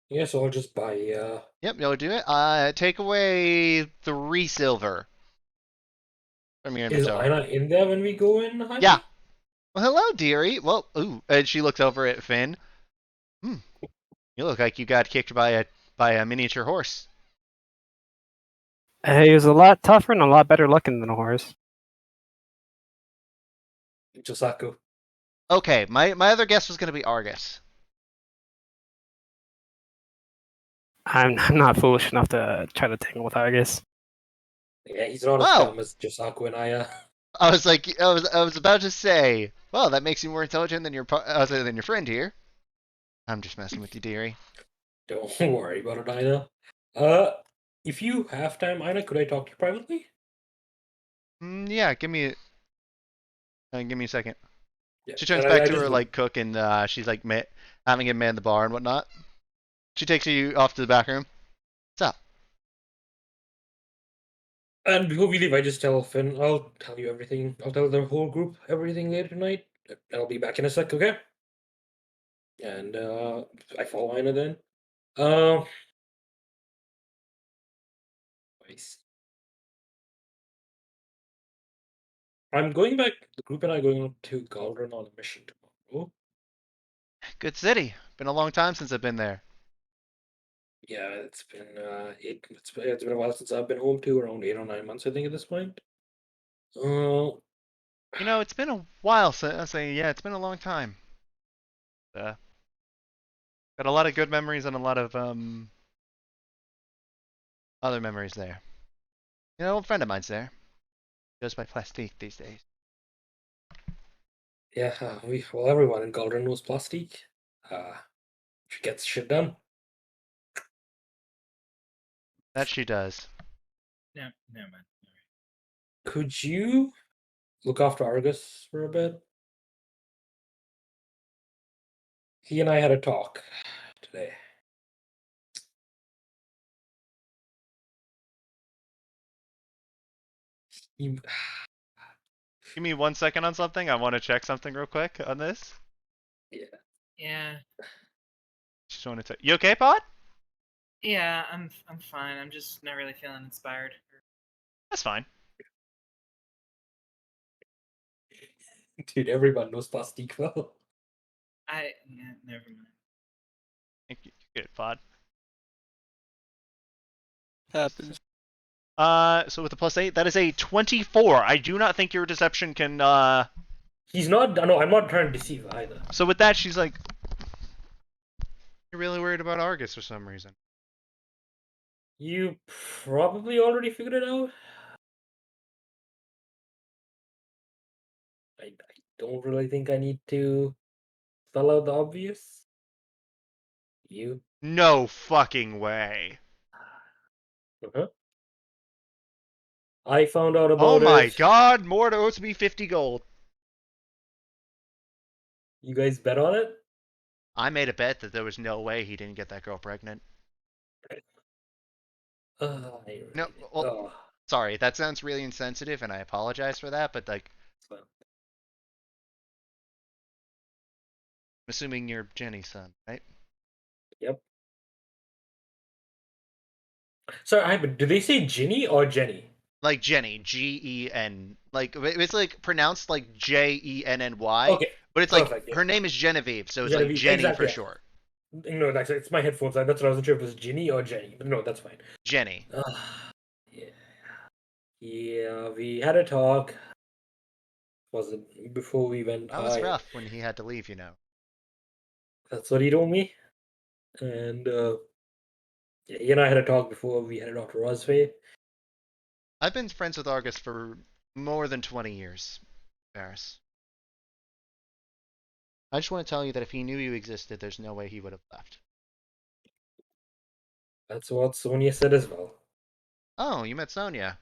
Yeah, so I'll just buy. Yep, y'all do it. Take away 3 silver from your Is inventory. Ina in there when we go in? Honey? Yeah. Well, hello, dearie. Well, ooh, and she looks over at Finn. You look like you got kicked by a miniature horse. He was a lot tougher and a lot better looking than a horse. Josaku. Okay, my other guess was gonna be Argus. I'm not foolish enough to try to tangle with Argus. Yeah, he's not as Oh. dumb as Josaku and Aya. I was about to say, well, that makes you more intelligent than your friend here. I'm just messing with you, dearie. Don't worry about it, Ina. If you have time, Ina, could I talk to you privately? Yeah, give me a second. Yeah. She turns and back I to just her like cook and she's like having him man the bar and whatnot. She takes you off to the back room. What's up? And before we leave, I just tell Finn, I'll tell you everything. I'll tell the whole group everything later tonight. I'll be back in a sec, okay? And I follow Ina then. Nice. I'm going back. The group and I are going to Galdron on a mission tomorrow. Good city. Been a long time since I've been there. Yeah, it's been it's been a while since I've been home too, around 8 or 9 months, I think, at this point. You know, it's been a while since it's been a long time. Got a lot of good memories and a lot of other memories there. You know, an old friend of mine's there. Goes by Plastique these days. Yeah, everyone in Galdron knows Plastique. She gets shit done. That she does. No, never mind. Could you look after Argus for a bit? He and I had a talk today. He, Give me 1 second on something. I want to check something real quick on this. Yeah. Just want to. You okay, Pod? Yeah, I'm fine. I'm just not really feeling inspired. That's fine. dude, everyone knows Plastique well. Yeah, never mind. Good pod. Happens. So with the +8, that is a 24. I do not think your deception can. He's not. No, I'm not trying to deceive either. So with that, she's like, "You're really worried about Argus for some reason." You probably already figured it out. I don't really think I need to spell out the obvious. You. No fucking way. Uh-huh. I found out Oh about my it. god, Mort owes me 50 gold. You guys bet on it? I made a bet that there was no way he didn't get that girl pregnant. No, well, sorry, that sounds really insensitive, and I apologize for that, but like, I'm assuming you're Jenny's son, right? Yep. Sorry, do they say Ginny or Jenny? Like Jenny, Gen, like it's like pronounced like Jenny, Okay, but it's perfect, like yeah. her name is Genevieve, so it's like Genevieve, Jenny exactly, for yeah. short. No, that's it's my headphones. That's what I wasn't sure if it was Ginny or Jenny, but no, that's fine. Jenny. Yeah. Yeah, we had a talk. Was it before we went That was high? rough when he had to leave, you know. That's what he told me. And yeah, he and I had a talk before we headed off to Rosway. I've been friends with Argus for more than 20 years, Paris. I just want to tell you that if he knew you existed, there's no way he would have left. That's what Sonia said as well. Oh, you met Sonia.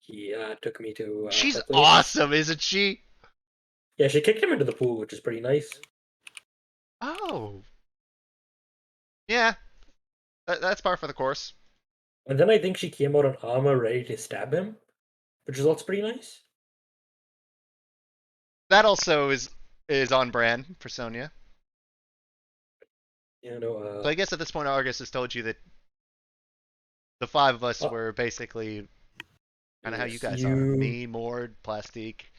He took me to She's her place. awesome, isn't she? Yeah, she kicked him into the pool, which is pretty nice. Oh. Yeah, that's par for the course. And then I think she came out in armor ready to stab him, which is also pretty nice. That also is on brand for Sonya. You know, So I guess at this point, Argus has told you that the five of us were basically kind of how you guys are. Me, Mord, Plastique,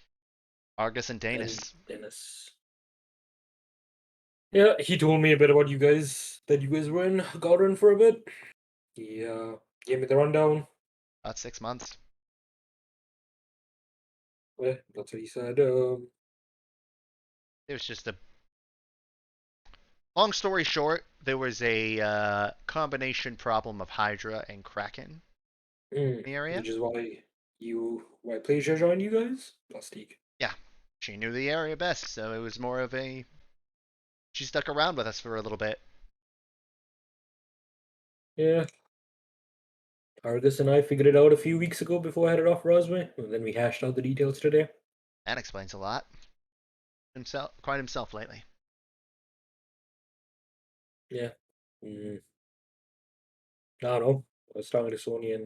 Argus, and Danis. Dennis. Yeah, he told me a bit about you guys, that you guys were in Galdron for a bit. He gave me the rundown. About 6 months. Yeah, that's what he said. It was just a long story short. There was a combination problem of Hydra and Kraken in the area. Which is why Pleasure joined you guys? Plastique. Yeah, she knew the area best, so it was more of a. She stuck around with us for a little bit. Yeah. Argus and I figured it out a few weeks ago before I headed off Rosway, and then we hashed out the details today. That explains a lot. Quite himself lately. Yeah. I don't know. I was talking to Sonya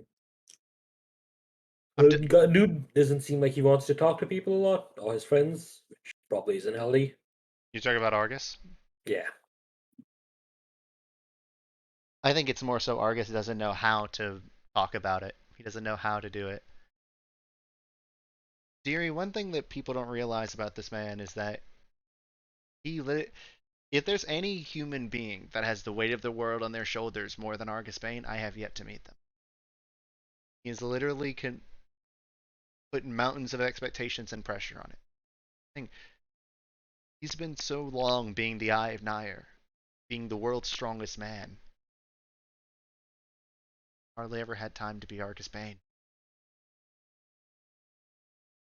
and dude doesn't seem like he wants to talk to people a lot, or his friends, which probably isn't healthy. You talking about Argus? Yeah. I think it's more so Argus doesn't know how to talk about it. He doesn't know how to do it. Deary, one thing that people don't realize about this man is that if there's any human being that has the weight of the world on their shoulders more than Argus Bane, I have yet to meet them. He is literally putting mountains of expectations and pressure on it. He's been so long being the Eye of Nair, being the world's strongest man. Hardly ever had time to be Argus Bane.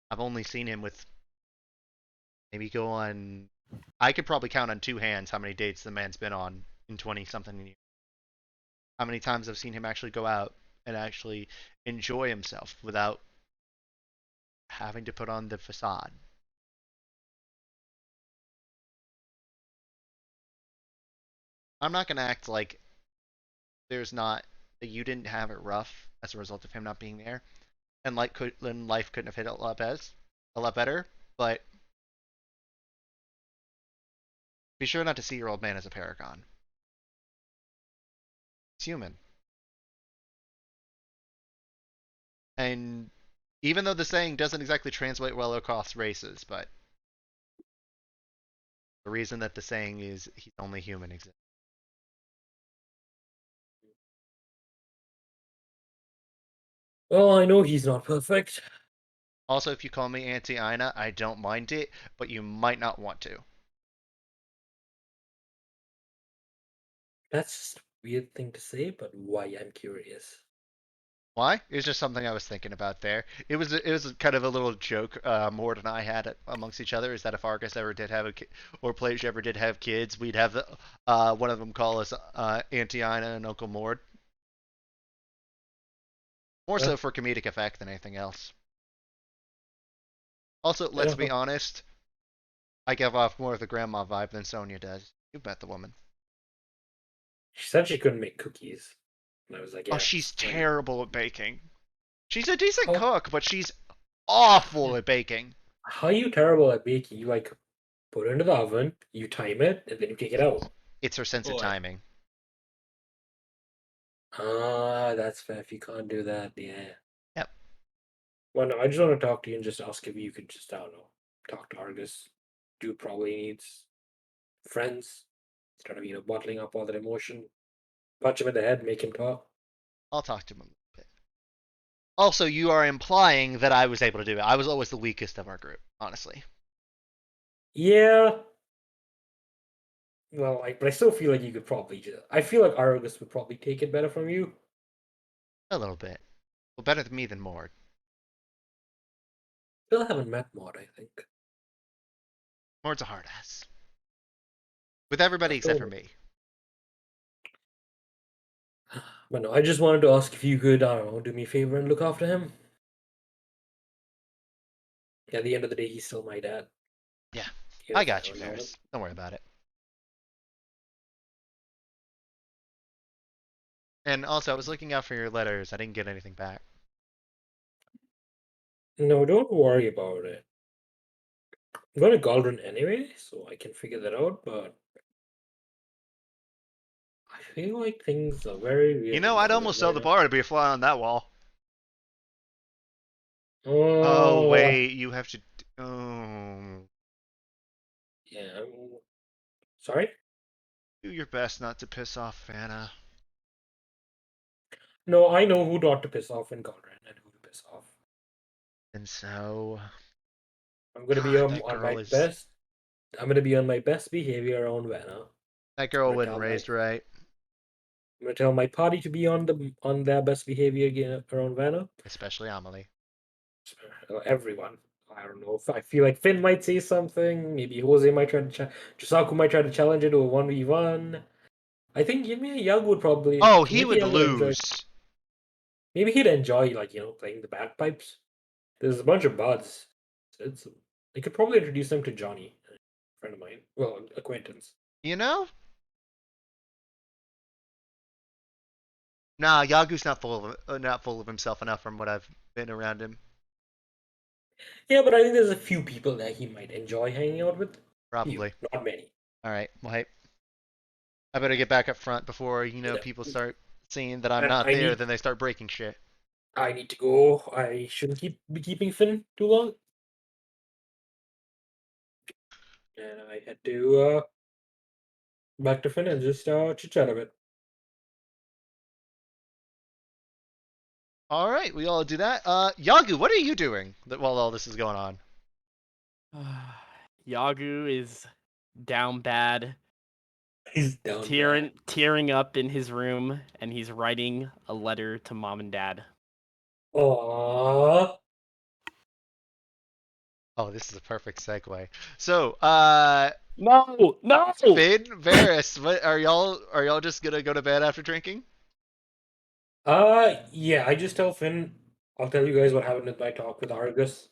I've only seen him with maybe go on. I could probably count on two hands how many dates the man's been on in 20 something years. How many times I've seen him actually go out and actually enjoy himself without having to put on the facade. I'm not going to act like there's not that you didn't have it rough as a result of him not being there, and life couldn't have hit a lot better. But be sure not to see your old man as a paragon. He's human, and even though the saying doesn't exactly translate well across races, but the reason that the saying is he's only human exists. Well, I know he's not perfect. Also, if you call me Auntie Ina, I don't mind it, but you might not want to. That's a weird thing to say, but why? I'm curious. Why? It was just something I was thinking about there. It was kind of a little joke Mord and I had amongst each other. Is that if Argus ever did have a kid, or Plage ever did have kids, we'd have one of them call us Auntie Ina and Uncle Mord. More Yeah. so for comedic effect than anything else. Also, Yeah, let's be honest, I give off more of the grandma vibe than Sonia does. You bet the woman. she said she couldn't make cookies. And I was like, Oh, yeah, she's it's fine. terrible at baking. She's a decent How, cook, but she's awful at baking. how are you terrible at baking? You like put it into the oven, you time it, and then you take it out. It's her sense of Boy. timing. Ah, that's fair. If you can't do that, yeah. Yep. Well, no, I just want to talk to you and just ask if you could just, I don't know, talk to Argus. Dude probably needs friends instead of, bottling up all that emotion. Punch him in the head, make him talk. I'll talk to him a little bit. Also, you are implying that I was able to do it. I was always the weakest of our group, honestly. Yeah. Well, but I still feel like you could probably just. I feel like Argus would probably take it better from you. A little bit. Well, better than me than Mord. Still haven't met Maud, I think. Mord's a hard ass. With everybody except for me. But no, I just wanted to ask if you could, I don't know, do me a favor and look after him. At the end of the day, he's still my dad. Yeah. Even I if got you, don't know him. Ferris. Don't worry about it. And also, I was looking out for your letters. I didn't get anything back. No, don't worry about it. I'm going to Galdron anyway, so I can figure that out, but I feel like things are very weird. You know, in I'd Galdron almost sell right the now. bar to be a fly on that wall. Oh, Oh, wait. You have to... Oh. yeah. Sorry? Do your best not to piss off Vanna. No, I know who not to piss off in Galdron and who to piss off. And so... I'm going to be God, that on girl my is... best. I'm going to be on my best behavior around Vanna. That girl I'm gonna wasn't tell raised right. I'm gonna tell my party to be on their best behavior again around Vanna. Especially Amelie. Everyone. I don't know if I feel like Finn might say something. Maybe Jose might try to Chisaku might try to challenge it to a 1v1. I think Yag would probably. Oh, he Maybe would Yag would enjoy. lose. Maybe he'd enjoy playing the bagpipes. There's a bunch of buds. They could probably introduce them to Johnny, a friend of mine. Well, acquaintance. You know? Nah, Yagu's not full of himself enough from what I've been around him. Yeah, but I think there's a few people that he might enjoy hanging out with. Probably. Few, not many. All right. Well, hey, I better get back up front before Yeah. people start seeing that I'm And not there. Then they start breaking shit. I need to go. I shouldn't be keeping Finn too long. And I had to back to Finn and just chit chat a bit. All right, we all do that. Yagu, what are you doing while all this is going on? Yagu is down bad, He's down. tearing up in his room, and he's writing a letter to mom and dad. Aww. Oh, this is a perfect segue. So, No. Finn, Varys, what are y'all just gonna go to bed after drinking? Yeah. I just tell Finn. I'll tell you guys what happened with my talk with Argus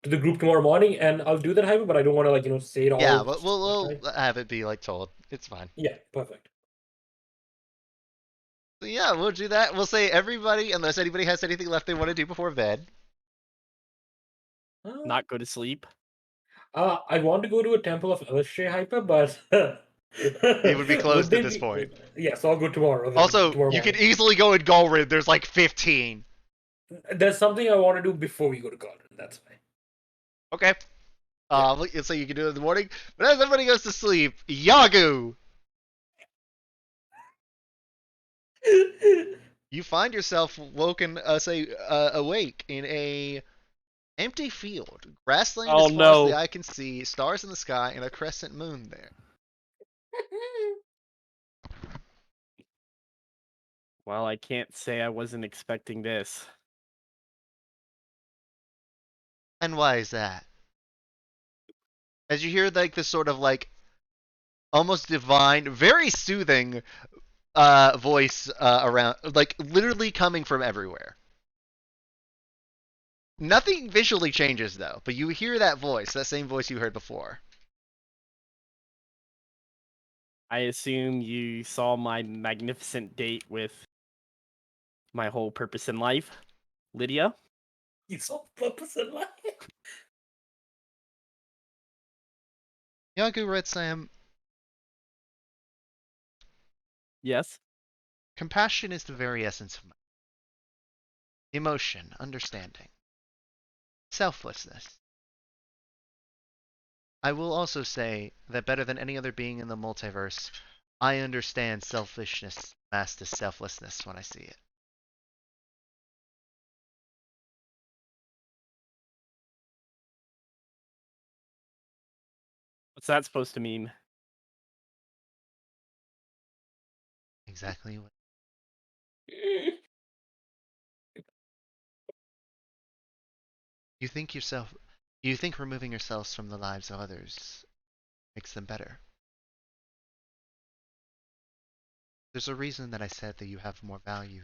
to the group tomorrow morning, and I'll do that, Hyper. But I don't want to say it all. Yeah, but we'll have it be told. It's fine. Yeah, perfect. So yeah, we'll do that. We'll say everybody, unless anybody has anything left they want to do before bed. Not go to sleep. I want to go to a temple of Illustrator Hyper, but It would be closed at this point. Yes, I'll go tomorrow. Also, tomorrow you could morning. easily go in Galrid. There's like 15. There's something I want to do before we go to Galdron. That's fine. Okay. So you can do it in the morning. But as everybody goes to sleep, Yagu. you find yourself awake in a empty field. Grassland Oh as far as the no. eye can see, stars in the sky, and a crescent moon there. Well, I can't say I wasn't expecting this. And why is that? As you hear like this sort of like almost divine, very soothing voice around, like literally coming from everywhere. Nothing visually changes though, but you hear that voice, that same voice you heard before. I assume you saw my magnificent date with my whole purpose in life, Lydia. You saw purpose in life. Yagu Red Sam, Yes. compassion is the very essence of emotion, understanding, selflessness. I will also say that better than any other being in the multiverse, I understand selfishness masked as selflessness when I see it. What's that supposed to mean? Exactly what. You think removing yourselves from the lives of others makes them better. There's a reason that I said that you have more value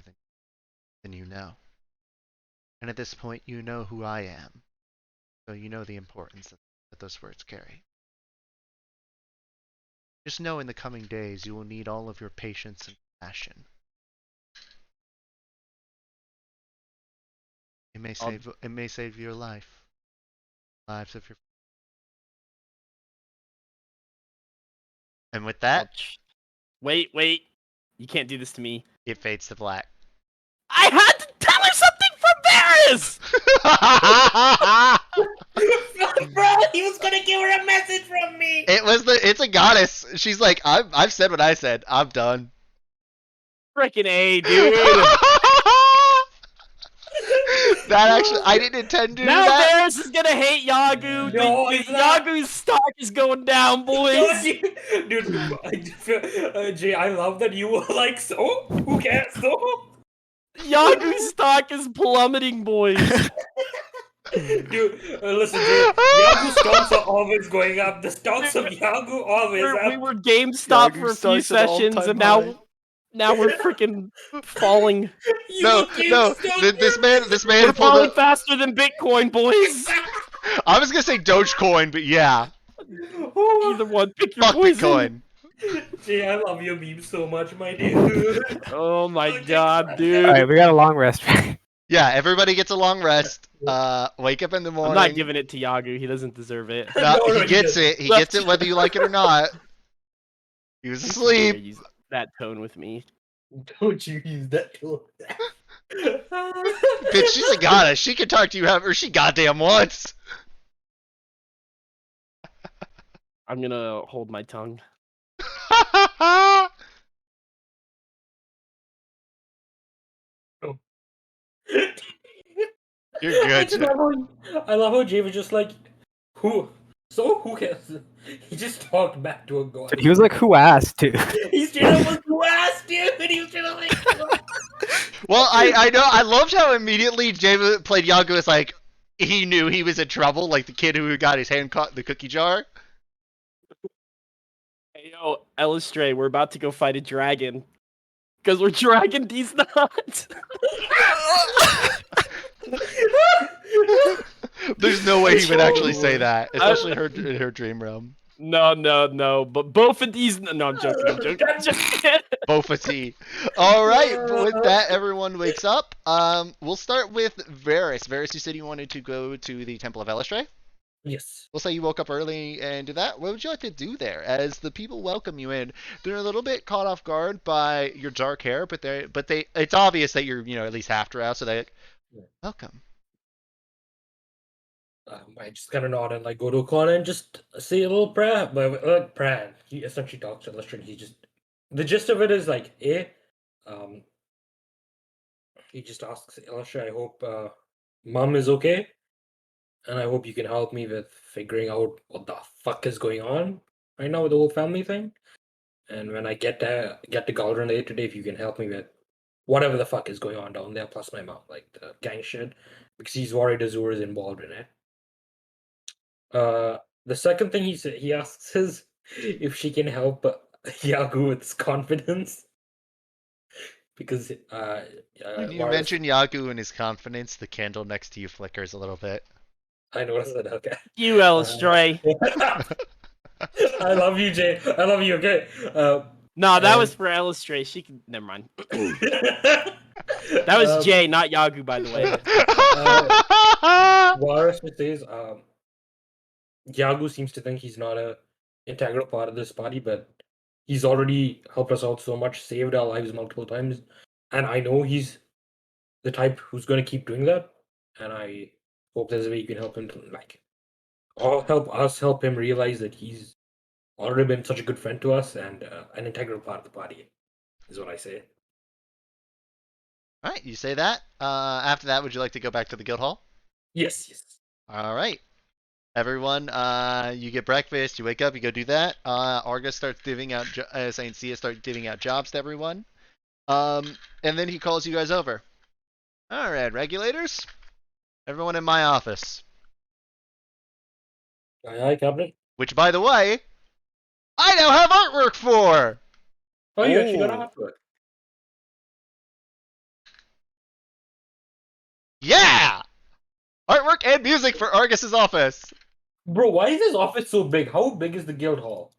than you know. And at this point, you know who I am, so you know the importance that those words carry. Just know in the coming days you will need all of your patience and compassion. It may save your life, lives of your. And with that, Wait. You can't do this to me. it fades to black. I had to tell her something from Varys! Bro, he was gonna give her a message from me. It's a goddess. She's like, I've said what I said. I'm done. Frickin' A, dude. That actually, I didn't intend to do Now that. Varys is gonna hate Yagu. No, he's not. Yagu's stock is going down, boys. Dude, Jay, I love that you were like, so? Who cares, so? Yagu's stock is plummeting, boys. Dude, listen, Jay, Yagu stocks are always going up. The stocks of Yagu always We up. were GameStop Yagu for a few stocks at all-time sessions, and high. now we're freaking falling. No, this man We're pulled falling up. faster than Bitcoin, boys. I was gonna say Dogecoin, but yeah, Either one, pick your fuck poison. Bitcoin. Jay, I love your meme so much, my dude. Oh my Okay. god, dude. All right, we got a long rest. Yeah, everybody gets a long rest. Wake up in the morning. I'm not giving it to Yagu. He doesn't deserve it. No, No, he he gets doesn't. it. He gets it whether you like it or not. He was Dare asleep. use that tone with me. Don't you use that tool. Bitch, she's a goddess. She can talk to you however she goddamn wants. I'm gonna hold my tongue. You're good, Jay. I love how Jay was just like, who? So who cares? He just talked back to a god. He was like, "Who asked?" Too. He's straight up like, who asked, dude? He was straight up like, Well, I know. I loved how immediately Jay played Yagu as like he knew he was in trouble, like the kid who got his hand caught in the cookie jar. Hey, yo, Elistray, we're about to go fight a dragon. Because we're dragging these nuts. There's no way he would actually say that, especially in her dream realm. No. But both of these. No, I'm joking. Both a T. All right. With that, everyone wakes up. We'll start with Varys. Varys, you said you wanted to go to the Temple of Elistray. yes. We'll say you woke up early and did that. What would you like to do there? As the people welcome you in, they're a little bit caught off guard by your dark hair, but it's obvious that you're at least half dressed, so they welcome. I just kind of nod and like go to a corner and just say a little prayer. But prayer. He essentially talks to Lestrin. He just the gist of it is like, he just asks Elisha, I hope Mom is okay, and I hope you can help me with figuring out what the fuck is going on right now with the whole family thing. And when I get to Galdron later today, if you can help me with whatever the fuck is going on down there, plus my mom, like the gang shit, because he's worried Azur is involved in it. The second thing he asks is if she can help Yagu with his confidence, because When you Varus, mention Yagu and his confidence, the candle next to you flickers a little bit. I noticed that. Okay. You, Elistray. I love you, Jay. I love you. Okay. No, that and- was for Elistray. She can. Never mind. That was Jay, not Yagu, by the way. Varus says, Yagu seems to think he's not a integral part of this party, but he's already helped us out so much, saved our lives multiple times, and I know he's the type who's going to keep doing that. And I hope there's a way you can help him to or help us help him realize that he's already been such a good friend to us and an integral part of the party. Is what I say. All right, you say that. After that, would you like to go back to the guild hall? Yes. All right. Everyone, you get breakfast, you wake up, you go do that. Argus starts divvying out, Saint Sia starts divvying out jobs to everyone. And then he calls you guys over. All right, regulators. Everyone in my office. Aye, Captain. Which, by the way, I now have artwork for! Oh, you actually got Ooh. artwork. Yeah! Artwork and music for Argus's office. Bro, why is this office so big? How big is the guild hall?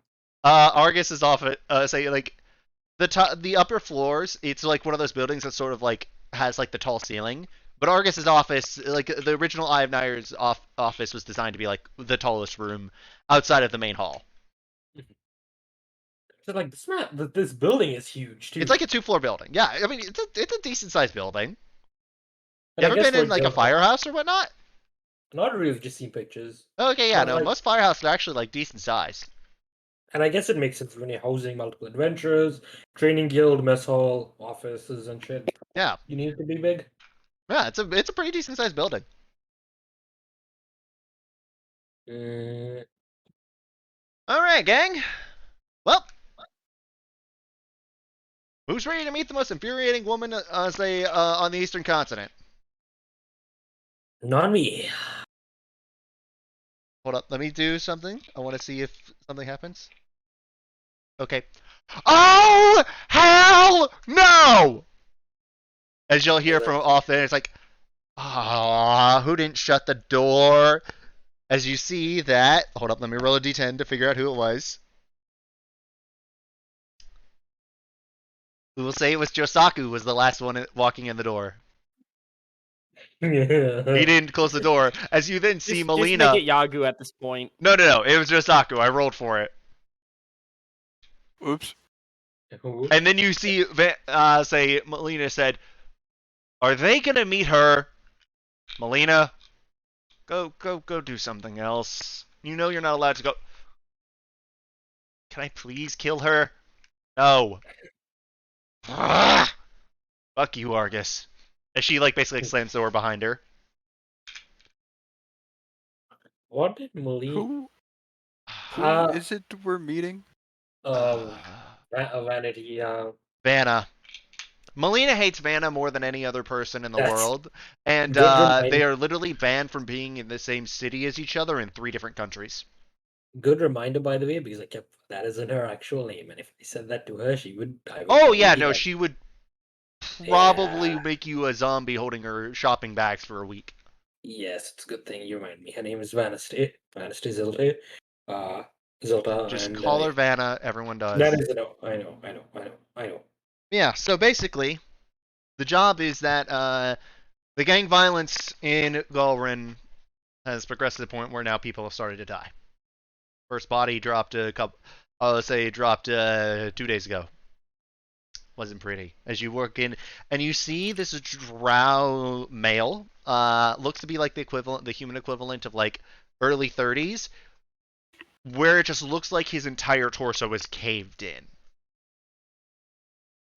Argus's office, the upper floors, it's like one of those buildings that sort of like has like the tall ceiling. But Argus's office, like the original Eye of Nair's office, was designed to be like the tallest room outside of the main hall. So like this building is huge too. It's like a 2-floor building. Yeah, I mean it's a decent sized building. And You I ever guess been in for like a guild hall- firehouse or whatnot? Not really, I've just seen pictures. Okay, yeah, But, no, like- most firehouses are actually like decent size. And I guess it makes sense when you're housing multiple adventurers, training guild, mess hall, offices, and shit. Yeah, You need it to be big. yeah, it's a pretty decent sized building. Mm, All right, gang. Well, who's ready to meet the most infuriating woman, on the Eastern Continent? not me. Hold up, let me do something. I want to see if something happens. Okay. Oh, hell no! As you'll hear from off there, it's like, ah, who didn't shut the door? As you see that, hold up, let me roll a d10 to figure out who it was. We will say it was Josaku was the last one walking in the door. He didn't close the door. As you then see Just Melina. make it Yagu at this point. No, it was Josaku. I rolled for it. Oops. And then you see, say, Melina said, "Are they gonna meet her, Melina? Go do something else. You know you're not allowed to go. Can I please kill her? No. Fuck you, Argus." As she like basically slams the door behind her. What did Molly? Who Uh, is it we're meeting? Vanity. Vanna. Melina hates Vanna more than any other person in the That's world, and good reminder. they are literally banned from being in the same city as each other in 3 different countries. Good reminder, by the way, because that isn't her actual name, and if I said that to her, I would Oh yeah, be no, like, she would probably Yeah. make you a zombie holding her shopping bags for a week. Yes, it's a good thing you remind me. Her name is Vanity. Vanity Zilte. Zilta. Just and, call her Vanna. Everyone does. That is I know. Yeah. So basically, the job is that the gang violence in Galrin has progressed to the point where now people have started to die. First body dropped dropped 2 days ago. Wasn't pretty. As you work in, and you see this drow male, looks to be like the human equivalent of like early 30s, where it just looks like his entire torso is caved in.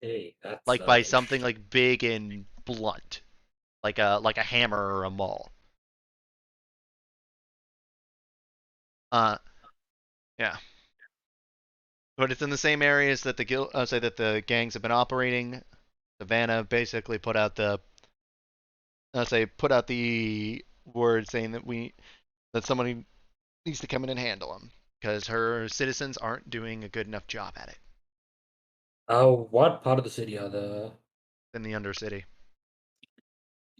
Hey, that's like by something like big and blunt, like a hammer or a maul. Yeah. But it's in the same areas that the say that the gangs have been operating. Savannah basically put out the word saying that somebody needs to come in and handle them because her citizens aren't doing a good enough job at it what part of the city are the in the Undercity.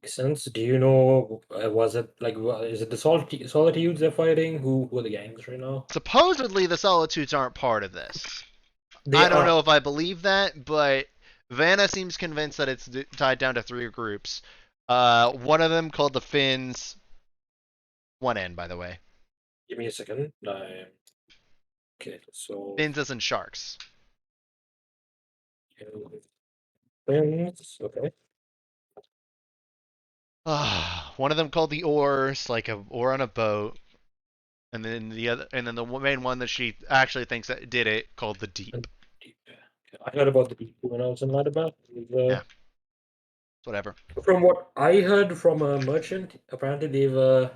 makes sense? Do you know? Was it like? Is it the Solitudes they're fighting? Who are the gangs right now? Supposedly the Solitudes aren't part of this. They I don't are. know if I believe that, but Vanna seems convinced that it's tied down to 3 groups. One of them called the Finns. 1N, by the way. Give me a second. Okay, so Finns as in sharks. Finns. Okay. One of them called the Oars, like a oar on a boat, and then the main one that she actually thinks that did it called the Deep. Deep. I heard about the deep when I was in Ladybird. Yeah. Whatever. From what I heard from a merchant, apparently they were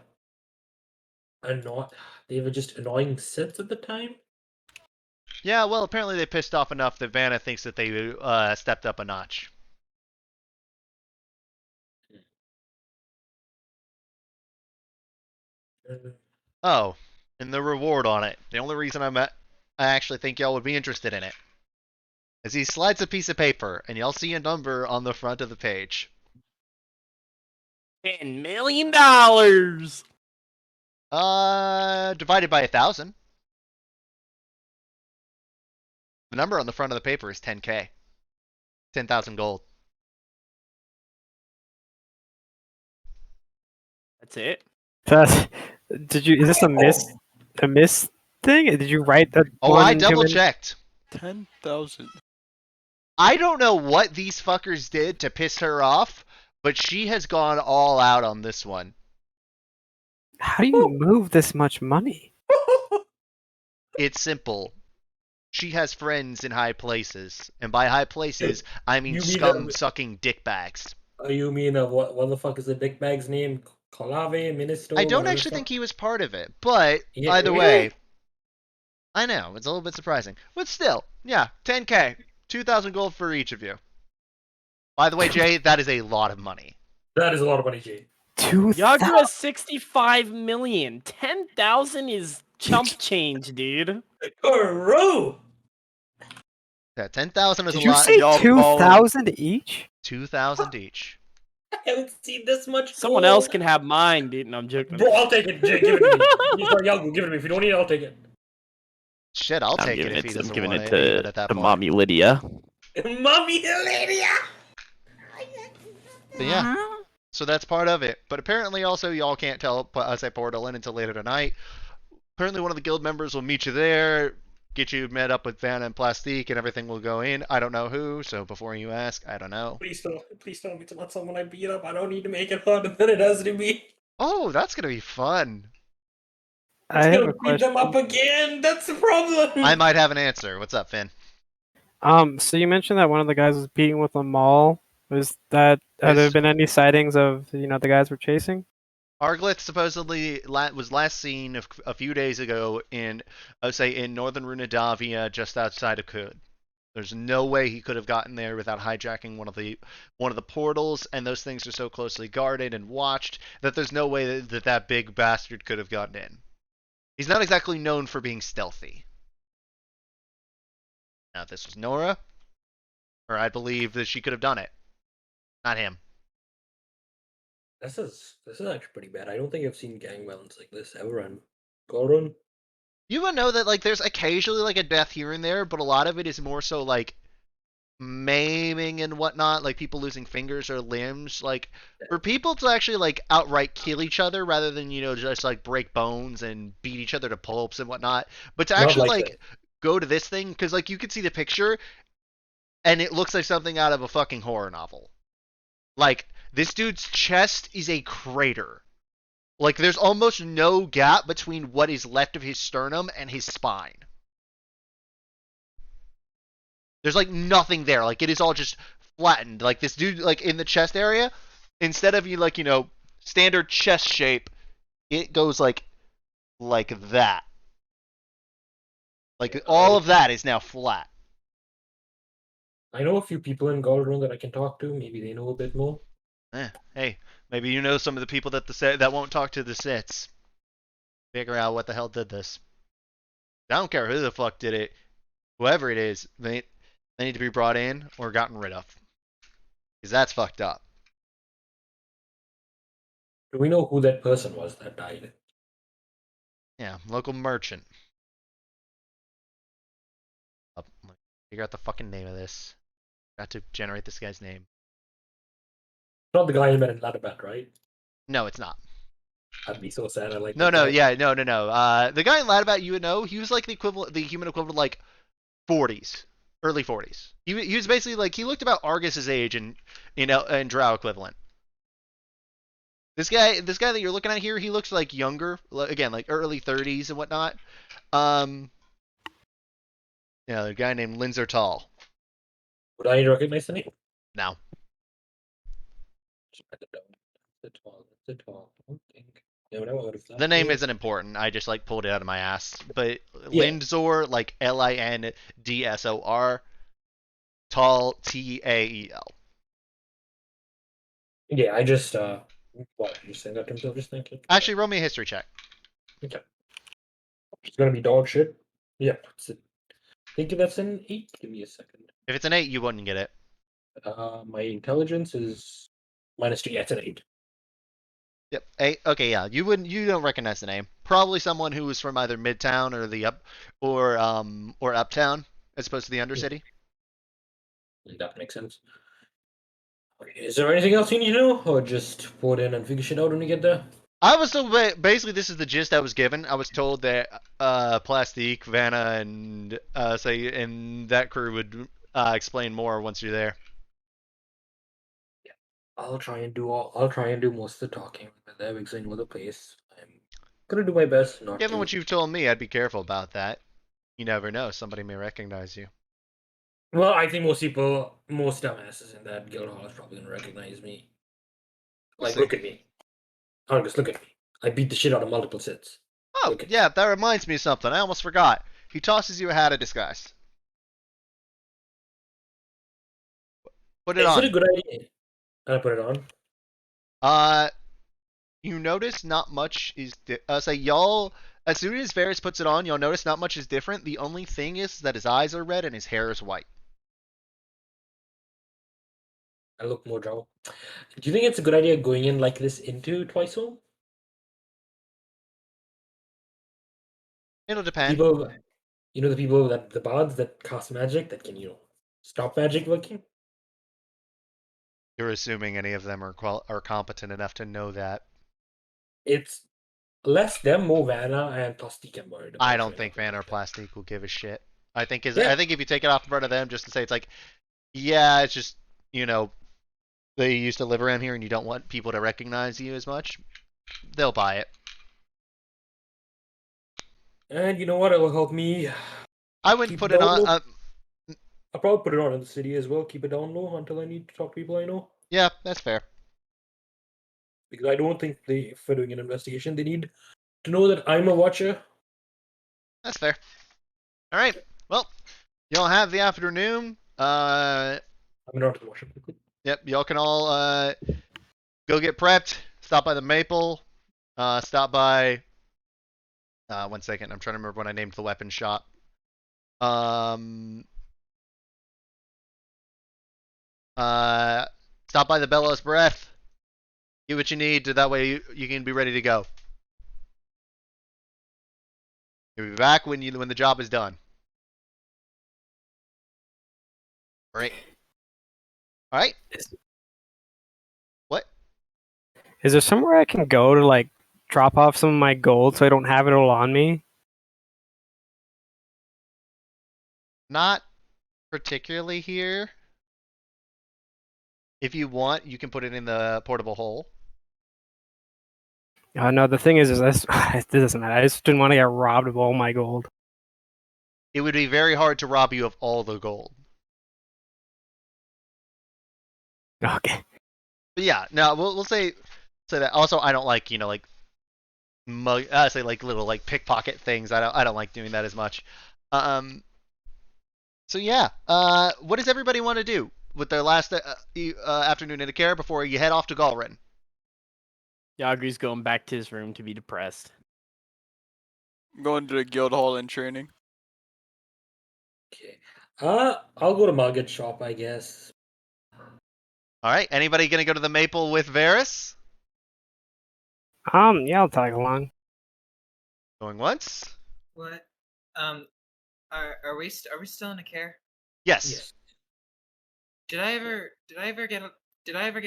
just annoying Siths at the time. Yeah, well, apparently they pissed off enough that Vanna thinks that they stepped up a notch. Oh, and the reward on it. The only reason I actually think y'all would be interested in it is he slides a piece of paper, and y'all see a number on the front of the page. $10 million. Divided by 1,000. The number on the front of the paper is 10K. 10,000 gold. That's it. Is this a miss thing? Did you write that? Oh, I double checked. 10,000. I don't know what these fuckers did to piss her off, but she has gone all out on this one. How do you move this much money? It's simple. She has friends in high places, and by high places, I mean scum-sucking dickbags. You mean what the fuck is the dickbag's name? Kalave, Ministo? I don't actually think he was part of it, but Yeah, either really? way, I know it's a little bit surprising, but still, yeah, 10K, 2,000 gold for each of you. By the way, Jay, that is a lot of money. That is a lot of money, Jay. Yagu has 65 million. 10,000 is chump change, dude. Hurrah! Yeah, 10,000 is Did a you lot. say Y'all 2,000 each? 2,000 each. I haven't seen this much. Someone gold. else can have mine, dude. No, I'm joking. Bro, I'll take it. Jay, give it to me. Sorry, Yagu, give it to me. If you don't need it, I'll take it. Shit, I'll take it if he doesn't want it. Even at that point. Mommy Lydia. Mommy Lydia! But yeah, so that's part of it. But apparently, also, y'all can't tell us at Portal in until later tonight. Apparently, one of the guild members will meet you there, get you met up with Vanna and Plastique, and everything will go in. I don't know who, so before you ask, I don't know. Please tell me to let someone I beat up. I don't need to make it harder than it has to be. Oh, that's gonna be fun. I have a Beat them up question. again. That's the problem. I might have an answer. What's up, Finn? So you mentioned that one of the guys was beaten with a maul. Have there been any sightings of the guys we're chasing? Arglith supposedly was last seen a few days ago in, I would say, in northern Runadavia, just outside of Kud. There's no way he could have gotten there without hijacking one of the portals, and those things are so closely guarded and watched that there's no way that big bastard could have gotten in. He's not exactly known for being stealthy. Now, if this was Nora, or I believe that she could have done it. Not him. This is actually pretty bad. I don't think I've seen gang violence like this ever on Goron. You would know that there's occasionally a death here and there, but a lot of it is more so maiming and whatnot, like people losing fingers or limbs. For people to actually outright kill each other rather than just break bones and beat each other to pulps and whatnot, but to Not actually like go to this thing, because you can see the picture and it looks like something out of a fucking horror novel. This dude's chest is a crater. There's almost no gap between what is left of his sternum and his spine. There's like nothing there. Like it is all just flattened. Like this dude, like in the chest area, instead of you like standard chest shape, it goes like that. Like all of that is now flat. I know a few people in Galdron that I can talk to. Maybe they know a bit more. Hey, maybe you know some of the people that won't talk to the Sits. Figure out what the hell did this. I don't care who the fuck did it. Whoever it is, they need to be brought in or gotten rid of. Because that's fucked up. Do we know who that person was that died? Yeah, local merchant. Figure out the fucking name of this. Got to generate this guy's name. Not the guy you met in Ladabat, right? No, it's not. I'd be so sad. I like. No, that guy. yeah, no. The guy in Ladabat you would know, he was like the human equivalent, like 40s, early 40s. He was basically like he looked about Argus's age and and Drow equivalent. This guy that you're looking at here, he looks like younger, again, like early 30s and whatnot. The guy named Linzer Tall. Would I recognize the name? No. The tall. I don't think. Yeah, never heard of that. The name isn't important. I just like pulled it out of my ass. But Yeah. Lindzor, like Lindsor, Tall, Tael. Yeah, I just what? You saying that to himself? Just thinking. Actually, roll me a history check. Okay. It's gonna be dog shit. Yeah. Think that's an 8. Give me a second. If it's an 8, you wouldn't get it. My intelligence is -2. Yeah, it's an 8. Yep. 8. Okay, yeah. You don't recognize the name. Probably someone who was from either Midtown or Uptown, as opposed to the Undercity. That makes sense. Okay, is there anything else you need to know, or just put in and figure shit out when we get there? I was so basically this is the gist I was given. I was told that Plastique, Vanna, and that crew would explain more once you're there. I'll try and do most of the talking with there because I know the place. I'm gonna do my best not Given to. what you've told me, I'd be careful about that. You never know; somebody may recognize you. Well, I think most dumbasses in that guild hall is probably gonna recognize me. We'll Like, see. look at me. August, look at me. I beat the shit out of multiple Siths. Oh, yeah, that reminds me of something. I almost forgot. He tosses you a hat of disguise. Put it Is on. it a good idea? I put it on. You notice not much is. Say y'all. As soon as Varys puts it on, you'll notice not much is different. The only thing is that his eyes are red and his hair is white. I look more drow. Do you think it's a good idea going in like this into Twice Home? It'll depend. People, the people the bards that cast magic that can stop magic working. You're assuming any of them are competent enough to know that. It's less them, more Vanna and Plastique I'm worried about. I don't think Vanna or Plastique will give a shit. I think if you take it off in front of them just to say it's like, yeah, it's just they used to live around here and you don't want people to recognize you as much, they'll buy it. And you know what? It will help me. I wouldn't put it on. I'll probably put it on in the city as well. Keep it down low until I need to talk to people I know. Yeah, that's fair. Because I don't think if they're doing an investigation, they need to know that I'm a watcher. That's fair. All right. Well, y'all have the afternoon. I'm gonna to the watcher quickly. Yep. Y'all can all go get prepped. Stop by the Maple. Stop by. 1 second. I'm trying to remember when I named the weapon shop. Stop by the Bellows Breath. Get what you need, that way you can be ready to go. You'll be back when the job is done. All right. All right. What? Is there somewhere I can go to like drop off some of my gold so I don't have it all on me? Not particularly here. If you want, you can put it in the portable hole. No, the thing is this, it doesn't matter. I just didn't want to get robbed of all my gold. It would be very hard to rob you of all the gold. Okay. But yeah, no, we'll say that. Also, I don't like like say like little like pickpocket things. I don't like doing that as much. Um. So yeah. What does everybody want to do with their last afternoon in the care before you head off to Galrin? Yagu's going back to his room to be depressed. I'm going to the guild hall in training. Okay. I'll go to Market Shop, I guess. All right. Anybody gonna go to the Maple with Varys? Yeah, I'll tag along. Going once? What? Are we still in a care? Yes. Yes. Did I ever get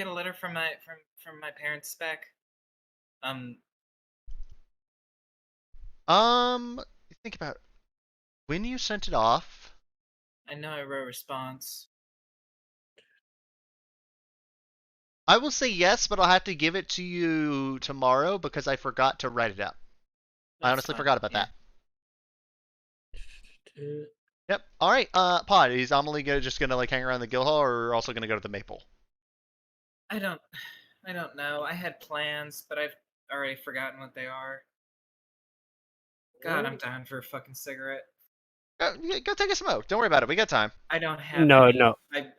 a letter from my parents back? Think about it. When you sent it off. I know I wrote a response. I will say yes, but I'll have to give it to you tomorrow because I forgot to write it up. I That's honestly fine, forgot about yeah. that. Yep. All right. Pod, is Amelie just gonna like hang around the guild hall, or also gonna go to the Maple? I don't know. I had plans, but I've already forgotten what they are. God, I'm down for a fucking cigarette. Go take a smoke. Don't worry about it. We got time. I don't have No, any. no. I'm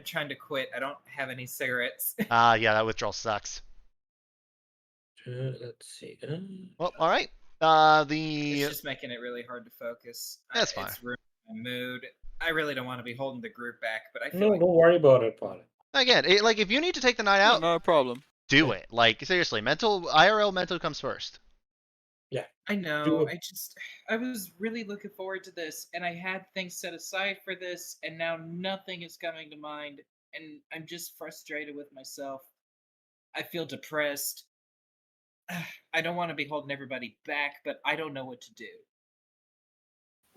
trying to quit. I don't have any cigarettes. Yeah, that withdrawal sucks. Let's see. Well, all right. It's just making it really hard to focus. That's fine. It's ruining my mood. I really don't want to be holding the group back, but I feel No, like don't worry about it, Pod. Again, like if you need to take the night Yeah, out, not a problem. do it. Like seriously, IRL mental comes first. I know. Do I was really looking forward to this, and I had things set aside for this, and now nothing is coming to mind, and I'm just frustrated with myself. I feel depressed. I don't want to be holding everybody back, but I don't know what to do.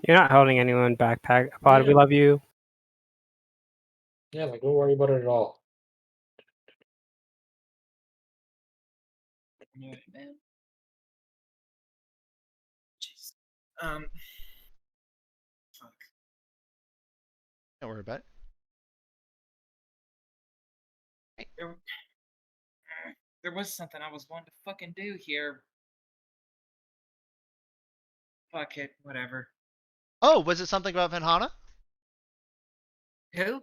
You're not holding anyone back, Pod. Yeah. We love you. Yeah, like don't worry about it at all. Alright, man. Jeez. Fuck. Don't worry about it. There was something I was wanting to fucking do here. Fuck it, whatever. Oh, was it something about Venhana? Who?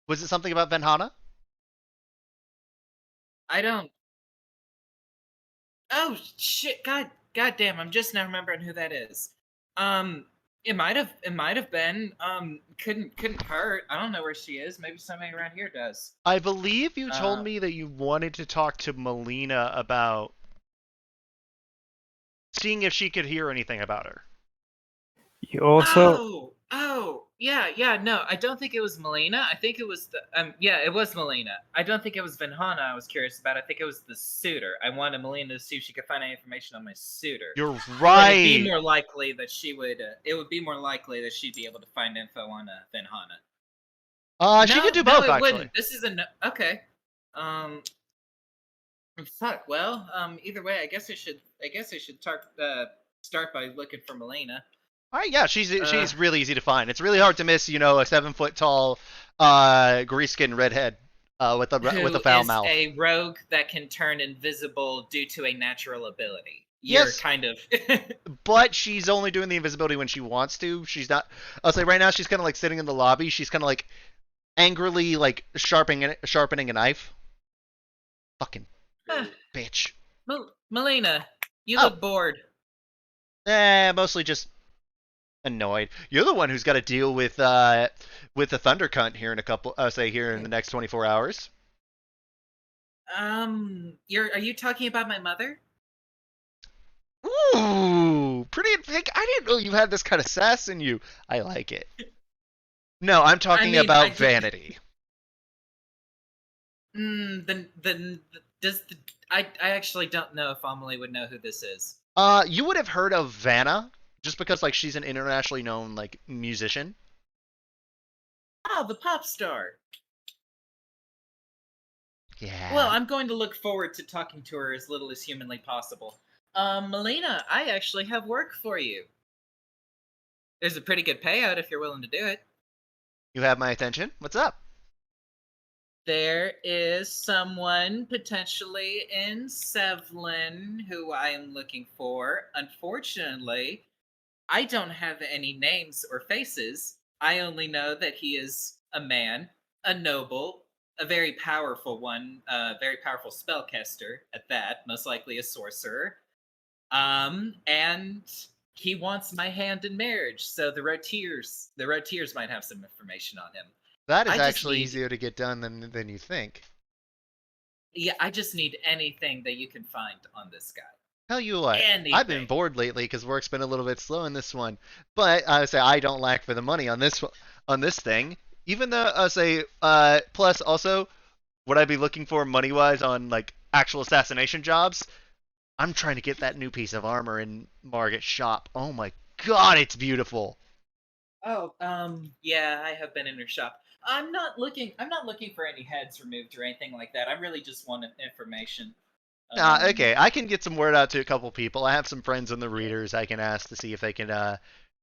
Was it something about Venhana? I don't. Oh shit! God damn! I'm just now remembering who that is. It might have been. Couldn't hurt. I don't know where she is. Maybe somebody around here does. I believe you told me that you wanted to talk to Melina about seeing if she could hear anything about her. You also. Yeah. No, I don't think it was Melina. I think it was yeah, it was Melina. I don't think it was Venhana I was curious about. I think it was the suitor. I wanted Melina to see if she could find any information on my suitor. You're But right. it'd be more likely that she would. It would be more likely that she'd be able to find info on Venhana. She could do no, both it actually. wouldn't. This is a okay. Fuck. Well, either way, I guess I should start by looking for Melina. All right, yeah, she's really easy to find. It's really hard to miss, a 7-foot tall, grease skinned redhead with a foul mouth. A rogue that can turn invisible due to a natural ability. Yes. You're kind of. But she's only doing the invisibility when she wants to. She's not. I'll say right now she's kind of like sitting in the lobby. She's kind of like angrily like sharpening a knife. Fucking bitch. Melina, you Oh. look bored. Mostly just annoyed. You're the one who's got to deal with the thunder cunt here in in the next 24 hours. Are you talking about my mother? Ooh, pretty big. I didn't know you had this kind of sass in you. I like it. No, I'm talking about vanity. Then I actually don't know if Amelie would know who this is. You would have heard of Vanna, just because like she's an internationally known like musician. Oh, the pop star. Yeah. Well, I'm going to look forward to talking to her as little as humanly possible. Melina, I actually have work for you. There's a pretty good payout if you're willing to do it. You have my attention. What's up? there is someone potentially in Sevlin who I am looking for. Unfortunately, I don't have any names or faces. I only know that he is a man, a noble, a very powerful one, a very powerful spellcaster at that, most likely a sorcerer. And he wants my hand in marriage, so the roteers might have some information on him. That is I just actually need, easier to get done than you think. yeah, I just need anything that you can find on this guy. Tell you what, I've been Anything. bored lately because work's been a little bit slow in this one. But I would say I don't lack for the money on this thing. Even though I would say plus also what I'd be looking for money wise on like actual assassination jobs. I'm trying to get that new piece of armor in Margit's shop. Oh my god, it's beautiful. Oh, yeah, I have been in her shop. I'm not looking for any heads removed or anything like that. I really just want information. Okay, I can get some word out to a couple people. I have some friends in the readers I can ask to see if they can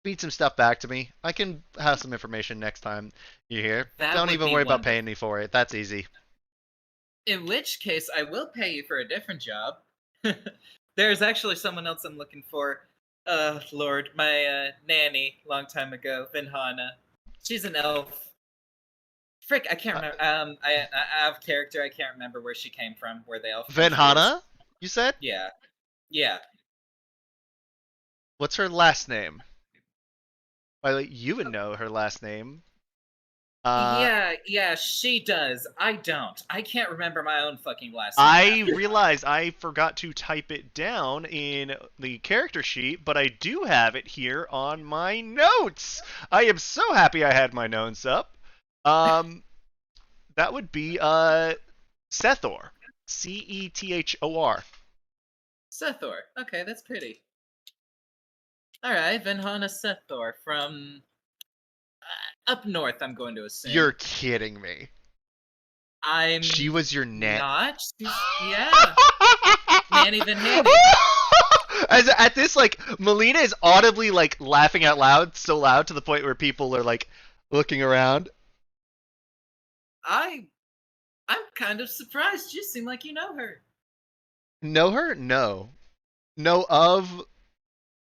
feed some stuff back to me. I can have some information next time you're here. That Don't would even be worry about wonderful. paying me for it. That's easy. In which case, I will pay you for a different job. There's actually someone else I'm looking for. Lord, my nanny, long time ago, Vinhana. She's an elf. Frick, I can't remember. I have character. I can't remember where she came from. Where the elf country is. Venhana, you said? Yeah, yeah. What's her last name? By the way, you would know her last name. Yeah, she does. I don't. I can't remember my own fucking last name. I realized I forgot to type it down in the character sheet, but I do have it here on my notes. I am so happy I had my notes up. That would be Sethor. Cethor. Sethor. Okay, that's pretty. Alright, Venhana Sethor from up north, I'm going to assume. You're kidding me. I'm She was your nanny. not. Yeah. Nanny Venhani. As at this, like, Melina is audibly like laughing out loud, so loud to the point where people are like looking around. I'm kind of surprised. You seem like you know her. Know her? No. Know of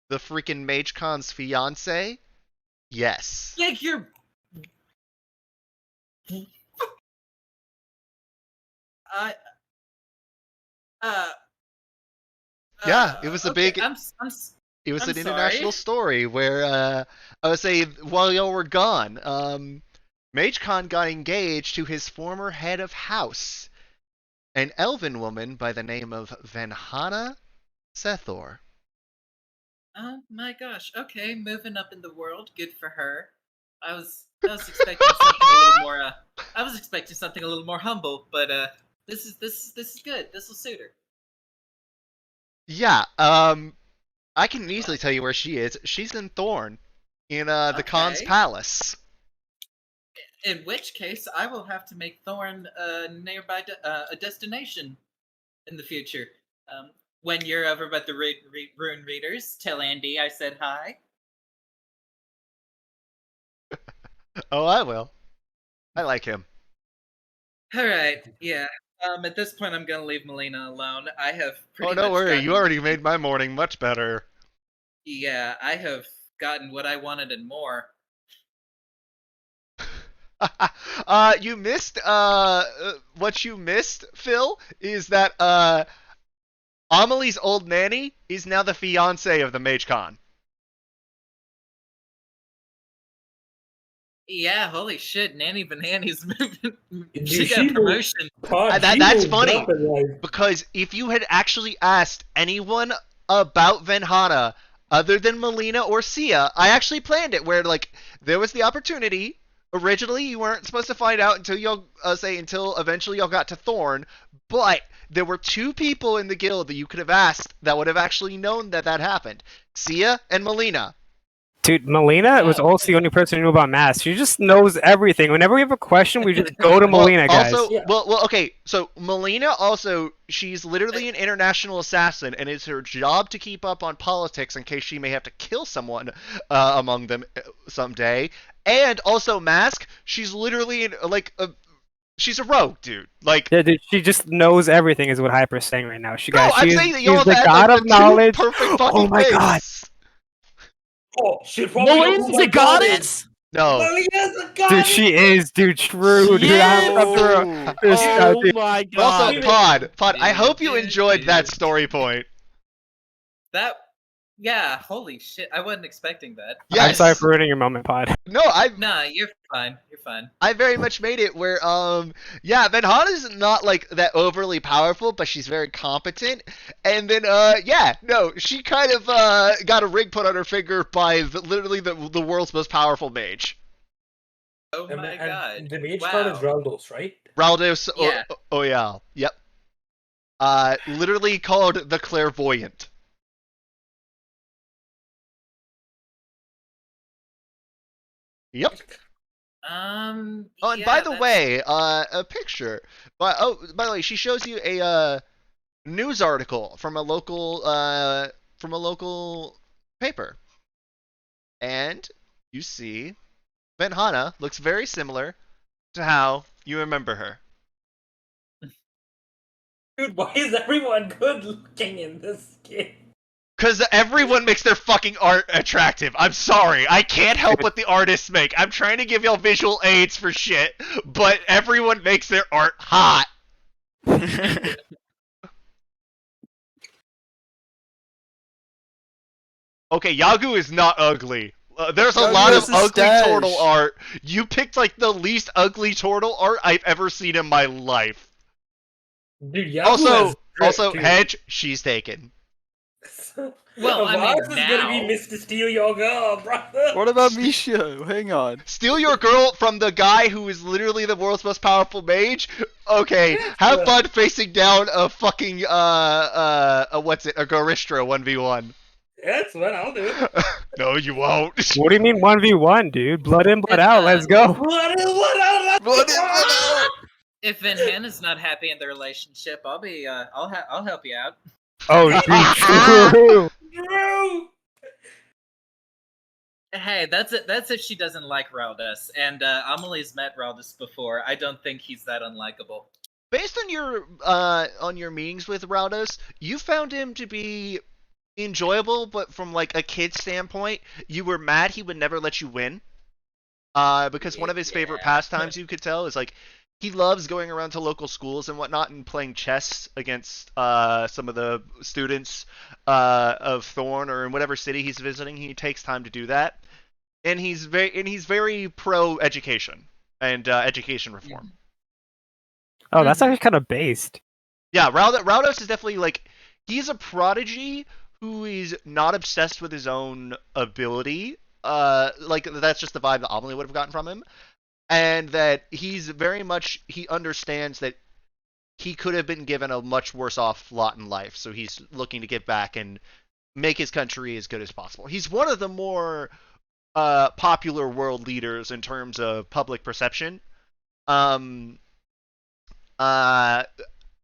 the freaking MageCon's fiance? Yes. Yeah, you're. I. Yeah, it was a okay, big. I'm It was I'm an international sorry. story where I would say while y'all were gone, MageCon got engaged to his former head of house, an elven woman by the name of Venhana Sethor. Oh my gosh. Okay, moving up in the world. Good for her. I was expecting something a little more. I was expecting something a little more humble, but this is good. This will suit her. Yeah, I can easily tell you where she is. She's in Thorn, in the Khan's Okay. palace. In which case, I will have to make Thorn a nearby a destination in the future. When you're over by the Rune Readers, tell Andy I said hi. Oh, I will. I like him. All right, yeah. At this point, I'm gonna leave Melina alone. I have pretty Oh, don't much worry. gotten. You already made my morning much better. Yeah, I have gotten what I wanted and more. You missed what you missed, Phil, is that Amelie's old nanny is now the fiance of the MageCon. Yeah, holy shit, Nanny Banani's moving. Dude, She got a promotion. God, That's moved funny. up in life. Because if you had actually asked anyone about Venhana other than Melina or Sia, I actually planned it where like there was the opportunity. Originally, you weren't supposed to find out until y'all until eventually y'all got to Thorn, but there were two people in the guild that you could have asked that would have actually known that that happened: Sia and Melina. Dude, Melina was also the only person who knew about math. She just knows everything. Whenever we have a question, we just go to Melina, guys. Also, Yeah. well, okay. So Melina also, she's literally an international assassin, and it's her job to keep up on politics in case she may have to kill someone among them someday. And also, Mask, she's literally like She's a rogue, dude. Like, Yeah, dude, she just knows everything, is what Hyper's saying right now. She no, guys, I'm she's saying that y'all she's have the had god like of the two knowledge. perfect Oh fucking my god. things. Oh, she probably knows who Lillian's my a god is. goddess. No. Lillian's a goddess. Dude, she is, dude, true, She dude. I'm is? up to her. Oh. Oh my But also, god. Pod, I hope you enjoyed that story point. That, yeah, holy shit! I wasn't expecting that. Yes. I'm sorry for ruining your moment, Pod. No, I Nah, you're fine. You're fine. very much made it where yeah, Benhana's not like that overly powerful, but she's very competent. And then yeah, no, she kind of got a ring put on her finger by literally the world's most powerful mage. Oh And, my god! and the mage Wow. card is Raldos, right? Raldos Yeah. yeah. Yep. Literally called the clairvoyant. Yep. Um. Oh, and yeah, by the that's- way, a picture. But by the way, she shows you a news article from a local paper, and you see Benhana looks very similar to how you remember her. Dude, why is everyone good looking in this game? Cause everyone makes their fucking art attractive. I'm sorry, I can't help what the artists make. I'm trying to give y'all visual aids for shit, but everyone makes their art hot. Okay, Yagu is not ugly. There's a Yagu lot has of a ugly stash. turtle art. You picked like the least ugly turtle art I've ever seen in my life. Dude, Yagu Also, has drip, too. Hedge, she's taken. Well, I mean, Mars is gonna be now- Mr. Steal Your Girl, brother. What about Misha? Hang on. Steal your girl from the guy who is literally the world's most powerful mage? Okay, have Yeah. fun facing down a fucking, what's it, a Goristra 1v1. That's what I'll do. No, you won't. What do you mean 1v1, dude? Blood in, blood out. Let's go. What is what out? Blood in, blood out. If Van Hannah's not happy in the relationship, I'll be. I'll help you out. Oh, dude, true. Bro! Hey, that's it. That's if she doesn't like Raldus. And Amelie's met Raldus before. I don't think he's that unlikable. Based on your meetings with Raudos, you found him to be enjoyable, but from like a kid's standpoint, you were mad he would never let you win. Because one of his favorite Yeah. pastimes, you could tell, is like he loves going around to local schools and whatnot and playing chess against some of the students of Thorn or in whatever city he's visiting. He takes time to do that, and he's very pro education and education reform. Oh, that's actually kind of based. Yeah, Raudos is definitely like he's a prodigy who is not obsessed with his own ability. Like that's just the vibe that Amelie would have gotten from him, and that he's very much he understands that he could have been given a much worse off lot in life, so he's looking to give back and make his country as good as possible. He's one of the more popular world leaders in terms of public perception.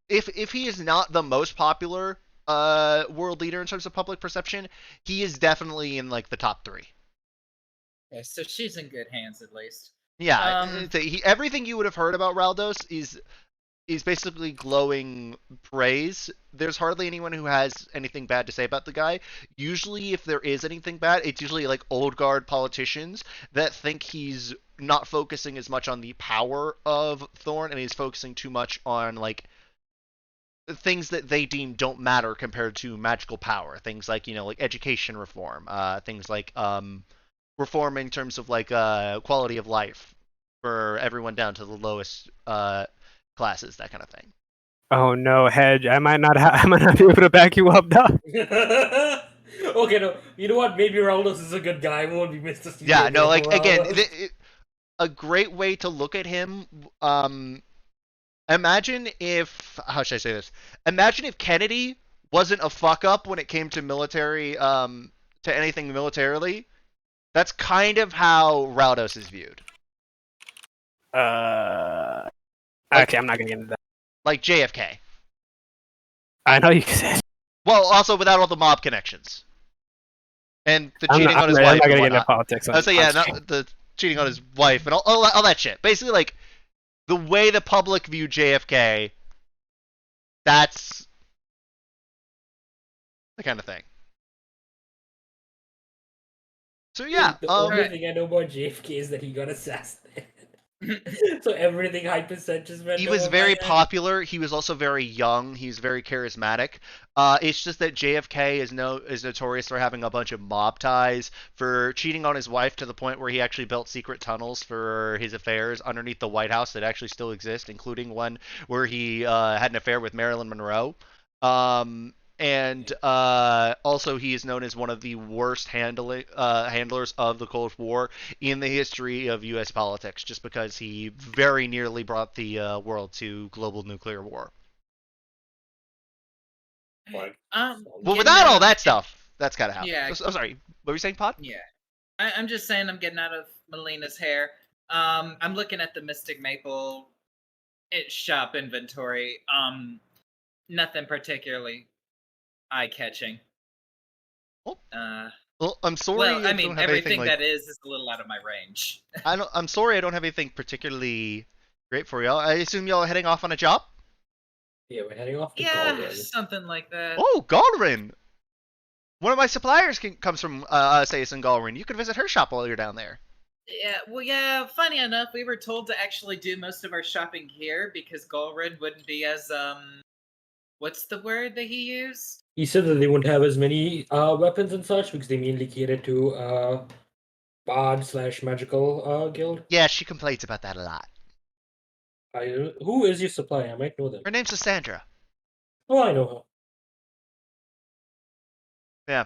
If he is not the most popular world leader in terms of public perception, he is definitely in like the top 3. Yeah, so she's in good hands at least. Yeah, everything you would have heard about Raldos is basically glowing praise. There's hardly anyone who has anything bad to say about the guy. Usually, if there is anything bad, it's usually like old guard politicians that think he's not focusing as much on the power of Thorn and he's focusing too much on like things that they deem don't matter compared to magical power. Things like, like education reform, things like reform in terms of like quality of life for everyone down to the lowest classes, that kind of thing. Oh no, Hedge. I might not be able to back you up now. Okay, no. You know what? Maybe Raldos is a good guy. We won't be Mr. Steal Yeah, Your no, Girl. like again, a great way to look at him. Imagine if how should I say this? Imagine if Kennedy wasn't a fuck up when it came to military, to anything militarily. That's kind of how Raldos is viewed. Okay, I'm not gonna get into that. Like JFK. I know you said. Well, also without all the mob connections. And the I'm cheating not, on his I'm wife not and gonna get into whatnot. politics. I was saying, yeah, not the cheating on his wife and all that shit. Basically, like, the way the public view JFK, that's the kind of thing. So yeah, The only Alright. thing I know about JFK is that he got assassinated. So everything hypercent just went he was over my very head. popular. He was also very young. He's very charismatic. It's just that JFK is notorious for having a bunch of mob ties, for cheating on his wife to the point where he actually built secret tunnels for his affairs underneath the White House that actually still exist, including one where he had an affair with Marilyn Monroe. And also, he is known as one of the worst handlers of the Cold War in the history of U.S. politics, just because he very nearly brought the world to global nuclear war. Like, Well, Well, without all that stuff, that's gotta happen. Yeah. I'm sorry. What were you saying, Pod? Yeah. I'm just saying I'm getting out of Melina's hair. I'm looking at the Mystic Maple shop inventory. Nothing particularly eye-catching. Oh. Uh, Well, I'm sorry. well, I I mean, don't have everything anything like. that is a little out of my range. I'm sorry. I don't have anything particularly great for y'all. I assume y'all are heading off on a job. yeah, we're heading off to Yeah, Galway. something like that. Oh, Galrin. One of my suppliers comes from Sayas and Galrin. You could visit her shop while you're down there. Yeah, well, yeah, funny enough, we were told to actually do most of our shopping here because Golrid wouldn't be as, what's the word that he used? He said that they wouldn't have as many weapons and such because they mainly cater to bard / magical guild. Yeah, she complains about that a lot. Who is your supplier? I might know them. Her name's Cassandra. Oh, I know her. Yeah.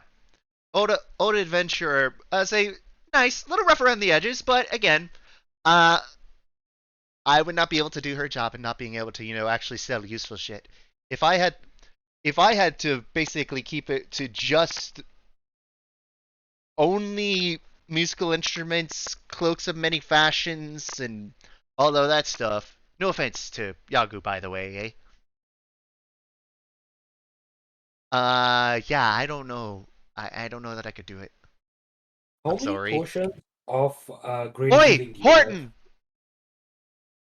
Oda Adventurer, say nice, a little rough around the edges, but again, I would not be able to do her job and not being able to, actually sell useful shit. If I had to basically keep it to just only musical instruments, cloaks of many fashions, and all of that stuff. No offense to Yagu, by the way, eh? Yeah, I don't know. I don't know that I could do it. How I'm many sorry. potions of great Oi, healing do you have? Horton!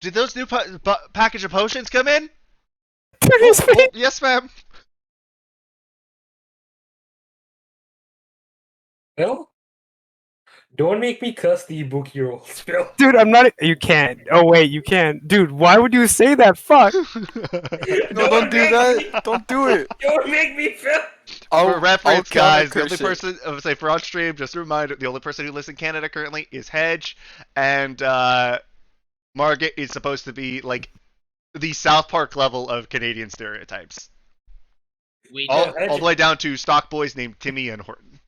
Did those new package of potions come in? Dude, his face. Oh, yes, ma'am. Phil? Don't make me curse the Ibuki rolls, Phil. Dude, I'm not. You can't. Oh wait, you can't. Dude, why would you say that? Fuck. No, don't do make that. me- Don't do it. Don't make me, Phil. For reference, guys, the only counter-curse it. person, I would say for on stream, just a reminder, the only person who lives in Canada currently is Hedge, and Margaret is supposed to be like the South Park level of Canadian stereotypes. We All, Hedge- all the way down to stock boys named Timmy and Horton.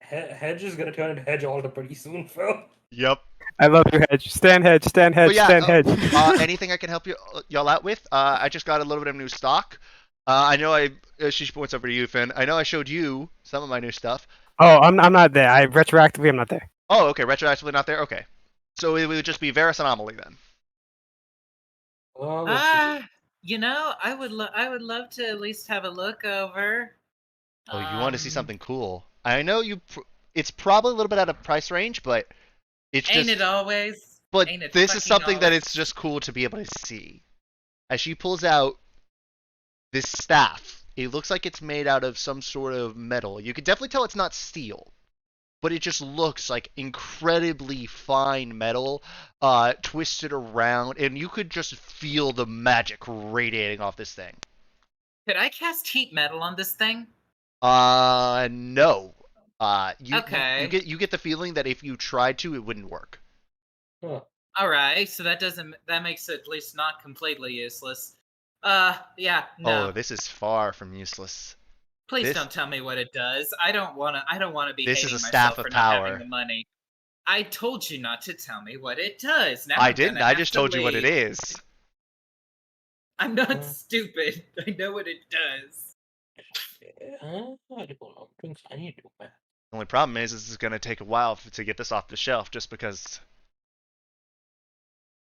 Hedge is gonna turn into Hedge Alder pretty soon, Phil. Yep. I love you, Hedge. Stand Hedge. Stand Hedge. But yeah, Stand Hedge. anything I can help y'all out with? I just got a little bit of new stock. I know she points over to you, Finn. I know I showed you some of my new stuff. Oh, I'm not there. I retroactively I'm not there. Oh, okay, retroactively not there. Okay, so it would just be Varus Anomaly then. Let's see. I would love to at least have a look over. Oh, you want to see Um, something cool? I know it's probably a little bit out of price range, but it's Ain't just. it always? But Ain't it this is fucking something that always? it's just cool to be able to see. As she pulls out this staff, it looks like it's made out of some sort of metal. You can definitely tell it's not steel, but it just looks like incredibly fine metal, twisted around, and you could just feel the magic radiating off this thing. Could I cast heat metal on this thing? No. Okay. You get the feeling that if you tried to, it wouldn't work. Huh. All right, so that makes it at least not completely useless. Yeah, no. Oh, this is far from useless. Please don't tell me what it does. I don't want to be This is hating a staff myself of for not having power. the money. I told you not to tell me what it does. Now I I'm didn't. gonna I have just to told you what it leave. is. I'm not stupid. I know what it does. I need to do math. The only problem is this is going to take a while to get this off the shelf just because.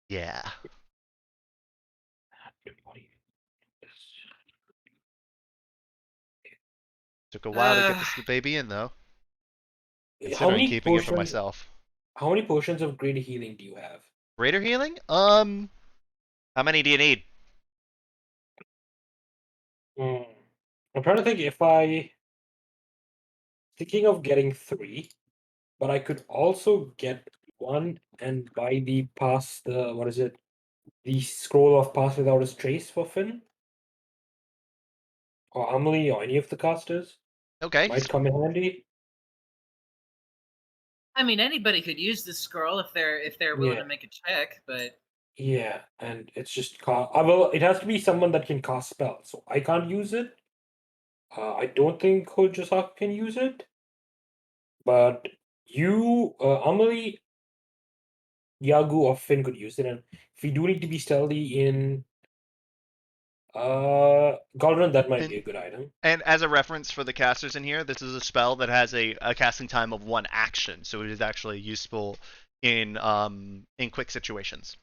Yeah. Took a while to get this baby in, though. How Considering many keeping it for potions? myself. How many potions of greater healing do you have? Greater healing? How many do you need? I'm trying to think thinking of getting 3, but I could also get 1 and buy the what is it? The scroll of pass without a trace for Finn. Or Amelie, or any of the casters. Okay. Might come in handy. I mean, anybody could use this scroll if they're willing Yeah. to make a check, but Yeah, and it's just it has to be someone that can cast spells, so I can't use it. I don't think Hougeki can use it. But you, Amelie, Yagu, or Finn could use it, and if we do need to be stealthy in Galdron, that might be a good item. And as a reference for the casters in here, this is a spell that has a casting time of 1 action, so it is actually useful in quick situations.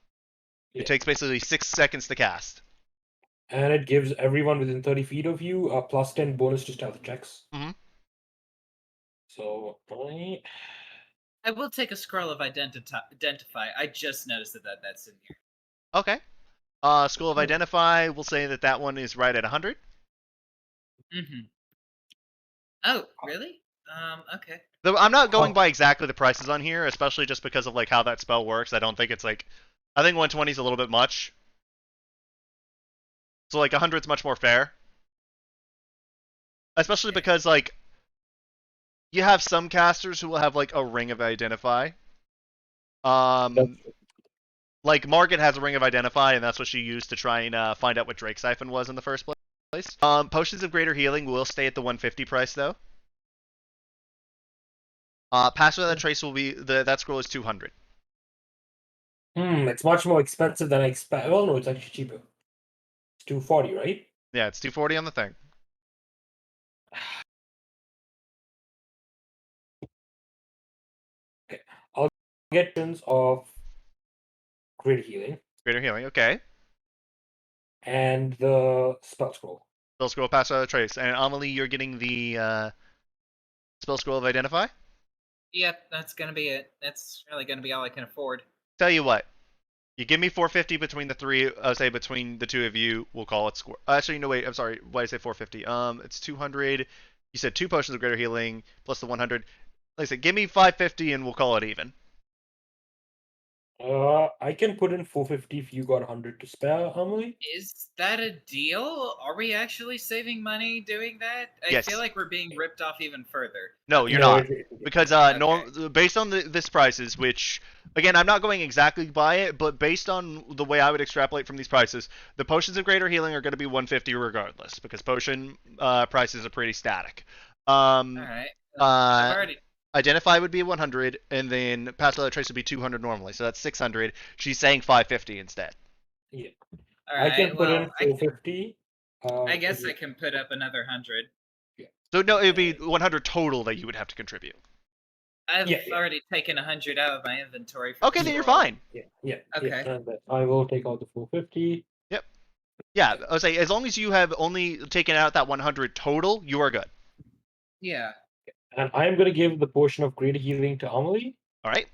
Yeah. It takes basically 6 seconds to cast. And it gives everyone within 30 feet of you a +10 bonus to stealth checks. Mhm. So I will take a scroll of identify. I just noticed that's in here. Okay. School of Identify, we'll say that one is right at 100. Mm-hmm. Oh, really? Okay. Though I'm not going by exactly the prices on here, especially just because of like how that spell works. I don't think it's like, I think 120 is a little bit much. So like 100's much more fair. Especially because like you have some casters who will have like a ring of Identify. Like Margaret has a ring of Identify, and that's what she used to try and find out what Drake Siphon was in the first place. Potions of Greater Healing will stay at the 150 price though. Pass Without a Trace will be that scroll is 200. it's much more expensive than I expect. Well, no, it's actually cheaper. It's 240, right? Yeah, it's 240 on the thing. Okay, I'll get tons of Great Healing Greater Healing, okay. and the spell scroll. Spell Scroll, Pass Without a Trace. And Amelie, you're getting the Spell Scroll of Identify? Yep, that's gonna be it. That's really gonna be all I can afford. Tell you what. You give me 450 between the three, say between the two of you, we'll call it score. Actually, no, wait, I'm sorry. Why did I say 450? It's 200. You said 2 potions of Greater Healing plus the 100. Like I said, give me 550 and we'll call it even. I can put in 450 if you got 100 to spare, Amelie. Is that a deal? Are we actually saving money doing that? I Yes. feel like we're being ripped off even further. No, you're No, not. Because based on this prices, which again I'm not going exactly by it, but based on the way I would extrapolate from these prices, the potions of Greater Healing are going to be 150 regardless, because potion prices are pretty static. All right. I've already. Identify would be 100, and then Pass Without a Trace would be 200 normally, so that's 600. She's saying 550 instead. Yeah. All right. I can put in I 450. I guess I can put up another 100. So no, it would be 100 total that you would have to contribute. I've already taken 100 out of my inventory. Okay, then you're fine. Yeah. Okay. And I will take out the 450. Yep. Yeah, I would say as long as you have only taken out that 100 total, you are good. Yeah. And I am going to give the portion of Greater Healing to Amelie. All right.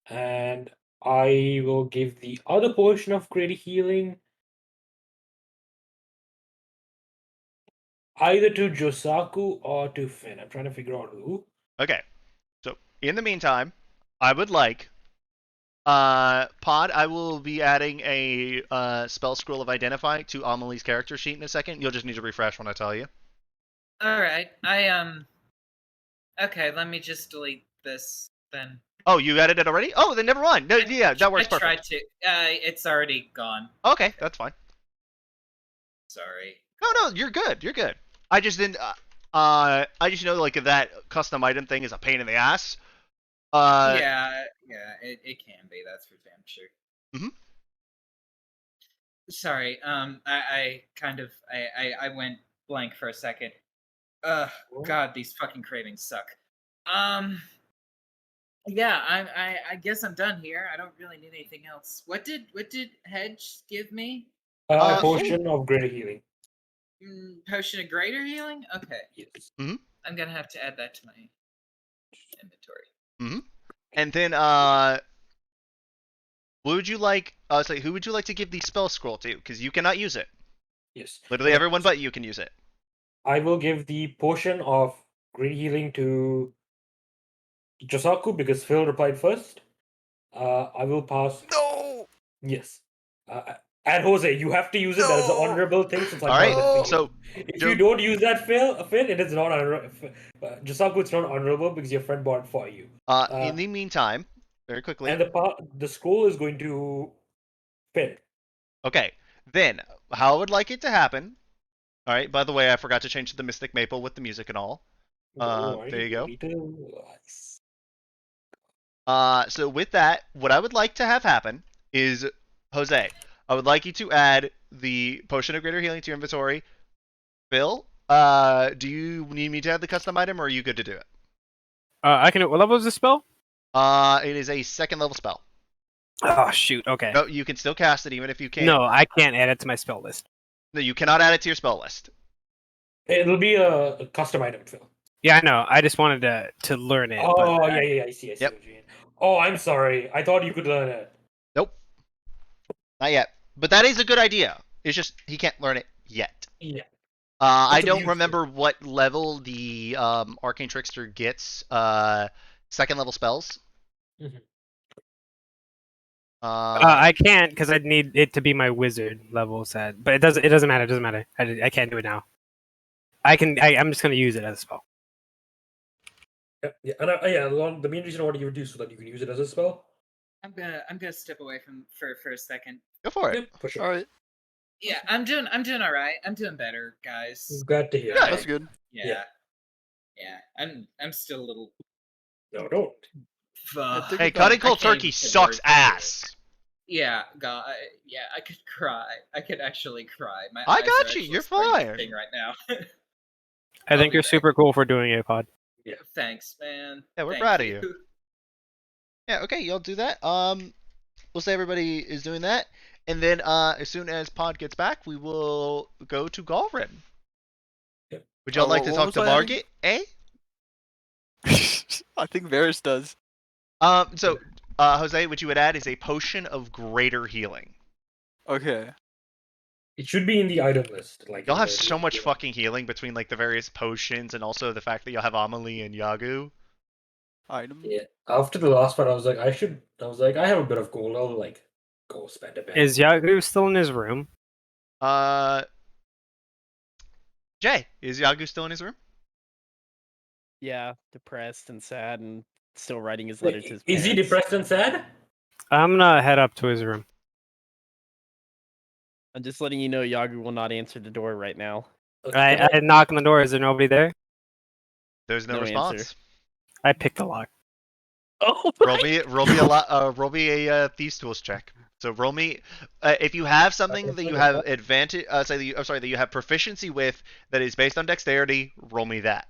And I will give the other portion of Greater Healing either to Josaku or to Finn. I'm trying to figure out who. Okay. So in the meantime, I would like Pod, I will be adding a spell scroll of Identify to Amelie's character sheet in a second. You'll just need to refresh when I tell you. All right. Okay, let me just delete this then. Oh, you added it already? Oh, then never mind. No, yeah, that works perfect. I tried to. It's already gone. Okay, that's fine. Sorry. No, you're good. You're good. I just didn't. I just know like that custom item thing is a pain in the ass. Yeah, it can be. That's for damn sure. Mm-hmm. Sorry. I kind of I went blank for a second. God, these fucking cravings suck. Yeah, I guess I'm done here. I don't really need anything else. What did Hedge give me? A potion of Greater Healing. Potion of Greater Healing? Okay. Yes. Mm-hmm. I'm gonna have to add that to my inventory. Mm-hmm. And then would you like? Who would you like to give the spell scroll to? Because you cannot use it. Yes. Literally Okay, everyone so but you can use it. I will give the potion of great healing to Josaku because Phil replied first. I will pass. No. Yes. And Jose, you have to use it. That is an No. honorable thing since I All right. bought it for you. So If you don't use that, Finn, it is not honorable. Josaku, it's not honorable because your friend bought it for you. in the meantime, very quickly. And the scroll is going to Finn. Okay. Then how I would like it to happen. All right. By the way, I forgot to change the Mystic Maple with the music and all. There you go. So with that, what I would like to have happen is, Jose, I would like you to add the Potion of Greater Healing to your inventory. Phil, do you need me to add the custom item, or are you good to do it? I can. What level is this spell? It is a 2nd level spell. Oh shoot. Okay. No, you can still cast it even if you can't. No, I can't add it to my spell list. No, you cannot add it to your spell list. It'll be a custom item, Phil. Yeah, I know. I just wanted to learn it. Oh, but, yeah, I see. Yep. What you mean. Oh, I'm sorry. I thought you could learn it. Nope. Not yet. But that is a good idea. It's just he can't learn it yet. Yeah. I It's don't amusing. remember what level the Arcane Trickster gets 2nd level spells. Mhm. I can't because I'd need it to be my wizard level set. But it doesn't. It doesn't matter. It doesn't matter. I can't do it now. I can. I'm just gonna use it as a spell. Yeah. And the main reason I want to give it to you so that you can use it as a spell. I'm gonna step away from for a second. Go for it. Yep, for sure. All right. Yeah, I'm doing all right. I'm doing better, guys. Glad to hear. Yeah, That's good. Yeah. Yeah. I'm still a little. No, don't. Fuck. Hey, cutting cold I can't turkey even get sucks words out of it. ass. Yeah, God. Yeah, I could cry. I could actually cry. My I eyes got are you, actually you're starting to fine. sting right now. I I'll think be you're back. super cool for doing it, Pod. Thanks, man. Yeah, we're Thank proud of you. Yeah, okay, y'all do that. We'll say everybody is doing that, and then as soon as Pod gets back, we will go to Galrin. Yep. Would y'all like to what talk was to I adding? Margit? Eh? I think Varys does. So Jose, what you would add is a potion of greater healing. Okay. It should be in the item list. Like Y'all in have the- so much fucking healing between like the various potions and also the fact that y'all have Amelie and Yagu. Item. Yeah. After the last part, I was like, I have a bit of gold. I'll like go spend a bit. Is Yagu still in his room? Jay, is Yagu still in his room? Yeah, depressed and sad and still writing his letter to his Is he parents. depressed and sad? I'm gonna head up to his room. I'm just letting you know Yagu will not answer the door right now. I knock on the door. Is there nobody there? There's no No response. answer. I pick the lock. Oh, Roll me a thieves tools check. So roll me if you have something that you have advantage. That you have proficiency with that is based on dexterity. Roll me that.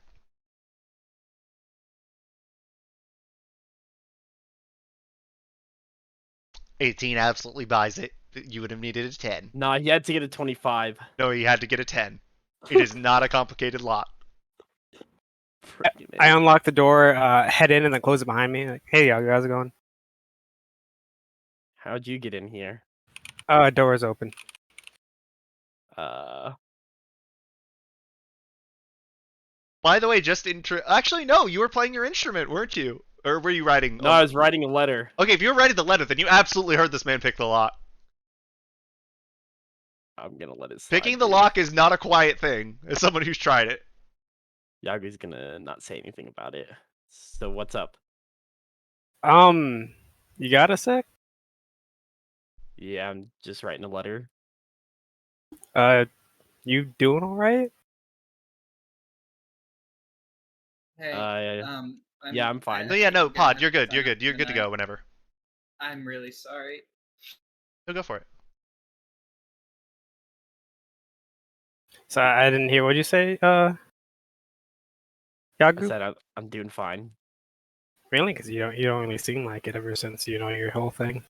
$18 absolutely buys it. You would have needed a 10. Nah, he had to get a 25. No, you had to get a 10. It is not a complicated lot. Freaking I A. unlock the door, head in, and then close it behind me. Like, hey, Yagu, how's it going? How'd you get in here? Door is open. By the way, actually no, you were playing your instrument, weren't you? Or were you writing? No, I was writing a letter. Okay, if you were writing the letter, then you absolutely heard this man pick the lock. I'm gonna let it slide. Picking the dude. lock is not a quiet thing, as someone who's tried it. Yagu's gonna not say anything about it. So what's up? You got a sec? Yeah, I'm just writing a letter. You doing all right? Hey, Yeah, I'm fine. No, yeah, no, I'm gonna Pod, have you're to good, sign you're up good, you're for good to the go night. whenever. I'm really sorry. No, go for it. So I didn't hear what you say, I Yagu. said I'm doing fine. Really? Because you don't really seem like it ever since your whole thing.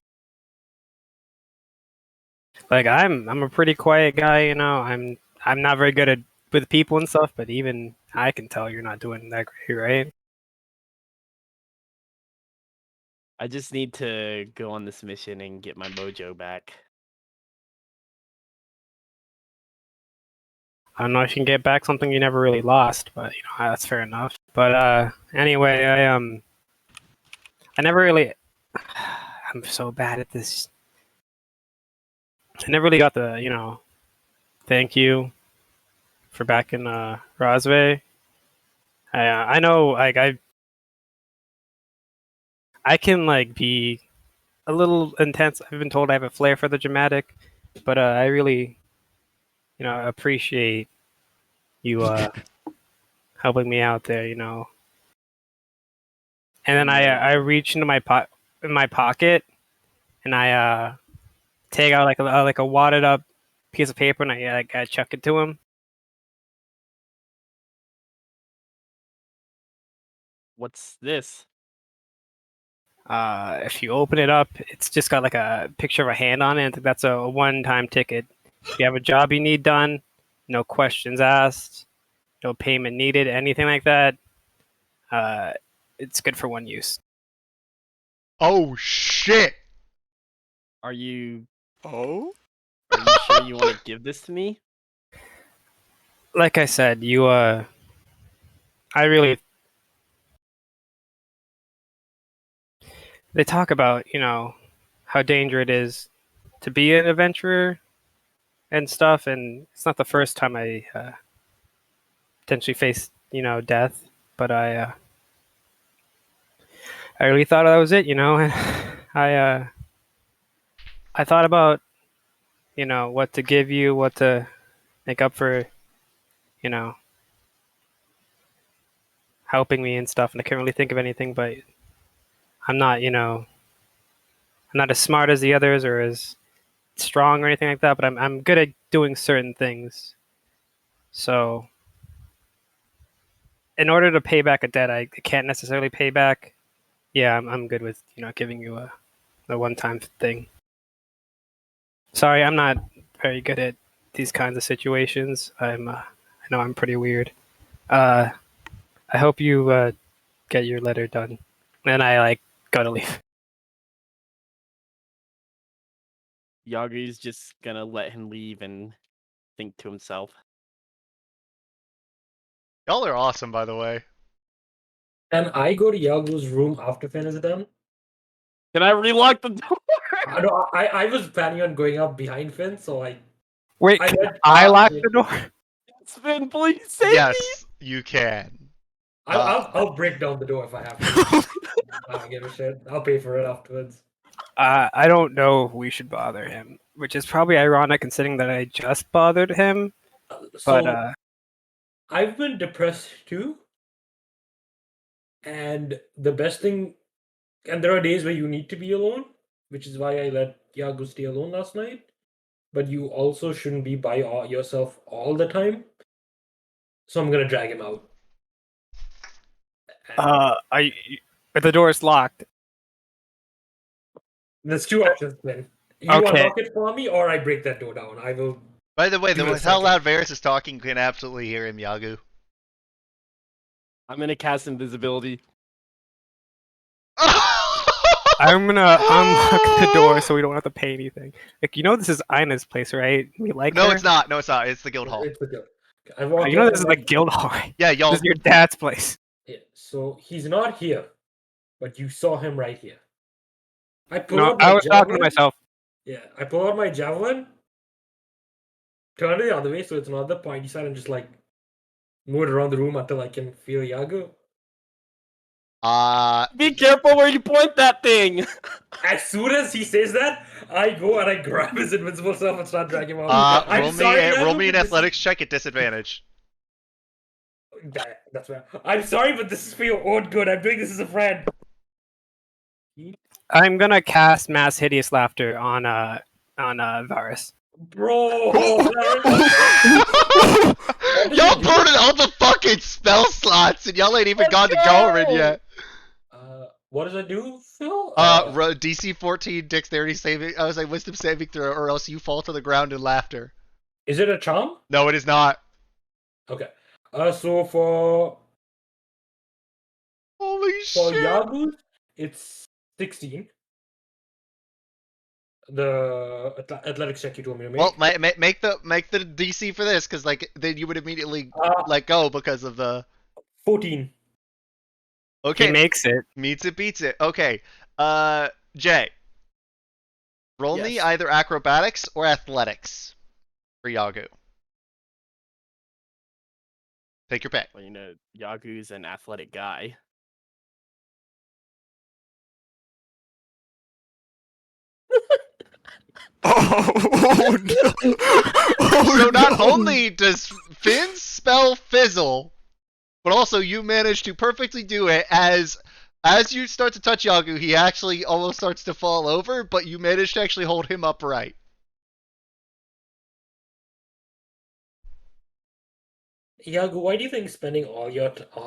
Like I'm a pretty quiet guy, you know. I'm not very good with people and stuff, but even I can tell you're not doing that great, right? I just need to go on this mission and get my mojo back. I don't know if you can get back something you never really lost, but that's fair enough. But anyway, I never really. I'm so bad at this. I never really got the thank you for back in Rosway. I know I can be a little intense. I've been told I have a flair for the dramatic, but I really appreciate you helping me out there. And then I reach into my pocket and I take out like a wadded up piece of paper and I chuck it to him. What's this? If you open it up, it's just got like a picture of a hand on it. I think that's a one-time ticket. If you have a job you need done, no questions asked, no payment needed, anything like that, it's good for one use. Oh shit! Are you Oh? sure you want to give this to me? Like I said, I really. They talk about how dangerous it is to be an adventurer and stuff, and it's not the first time I potentially faced death, but I really thought that was it, and I thought about what to give you, what to make up for you know helping me and stuff, and I couldn't really think of anything. But I'm not I'm not as smart as the others or as strong or anything like that, but I'm good at doing certain things. So in order to pay back a debt I can't necessarily pay back, yeah, I'm good with giving you a one-time thing. Sorry, I'm not very good at these kinds of situations. I know I'm pretty weird. I hope you get your letter done. And I gotta leave. Yagu's just gonna let him leave and think to himself. Y'all are awesome, by the way. Can I go to Yagu's room after Finn is done? Can I relock the door? I was planning on going up behind Finn, so Wait, I can let I lock yeah. the door? Finn, please save Yes, you can. I'll break down the door if I have to. I don't give a shit. I'll pay for it afterwards. I don't know if we should bother him, which is probably ironic considering that I just bothered him. So But I've been depressed too, and the best thing, and there are days where you need to be alone, which is why I let Yagu stay alone last night. But you also shouldn't be by yourself all the time. So I'm gonna drag him out. but the door is locked. There's two options then. You Okay. unlock it for me, or I break that door down. I will. By the way, Give it a with how second. loud Varys is talking, you can absolutely hear him, Yagu. I'm gonna cast invisibility. I'm gonna unlock the door so we don't have to pay anything. This is Ina's place, right? We like No, her. it's not. No, it's not. It's the guild hall. It's the guild. I walk You know in this is and the guild hall, right? Yeah, y'all. This is your dad's place. yeah, so he's not here, but you saw him right here. I pull No, out my I was talking to javelin. myself. Yeah, I pull out my javelin, turn it the other way so it's not the pointy side, and just move it around the room until I can feel Yago. Be careful where you point that thing. As soon as he says that, I go and I grab his invincible self and start dragging him out. roll me an athletics check at disadvantage. That's right. I'm sorry, but this is for your own good. I'm doing this as a friend. I'm gonna cast Mass Hideous Laughter on Varus. Bro! Y'all burning all the fucking spell slots and y'all ain't even gone to Gorin yet. What does it do, Phil? DC 14 dexterity saving. I was like wisdom saving throw, or else you fall to the ground in laughter. Is it a charm? No, it is not. Okay. So for Holy shit! Yagu, it's 16. The athletics check you told me to make. Well, make the DC for this, because like then you would immediately let go because of the 14. Okay, He makes it. meets it, beats it. Okay, Jay, roll me Yes. either acrobatics or athletics for Yagu. Take your pick. Well, you know, Yagu's an athletic guy. Oh no! Oh, So not no. only does Finn's spell fizzle, but also you manage to perfectly do it as you start to touch Yagu, he actually almost starts to fall over, but you manage to actually hold him upright. Yagu, why do you think spending all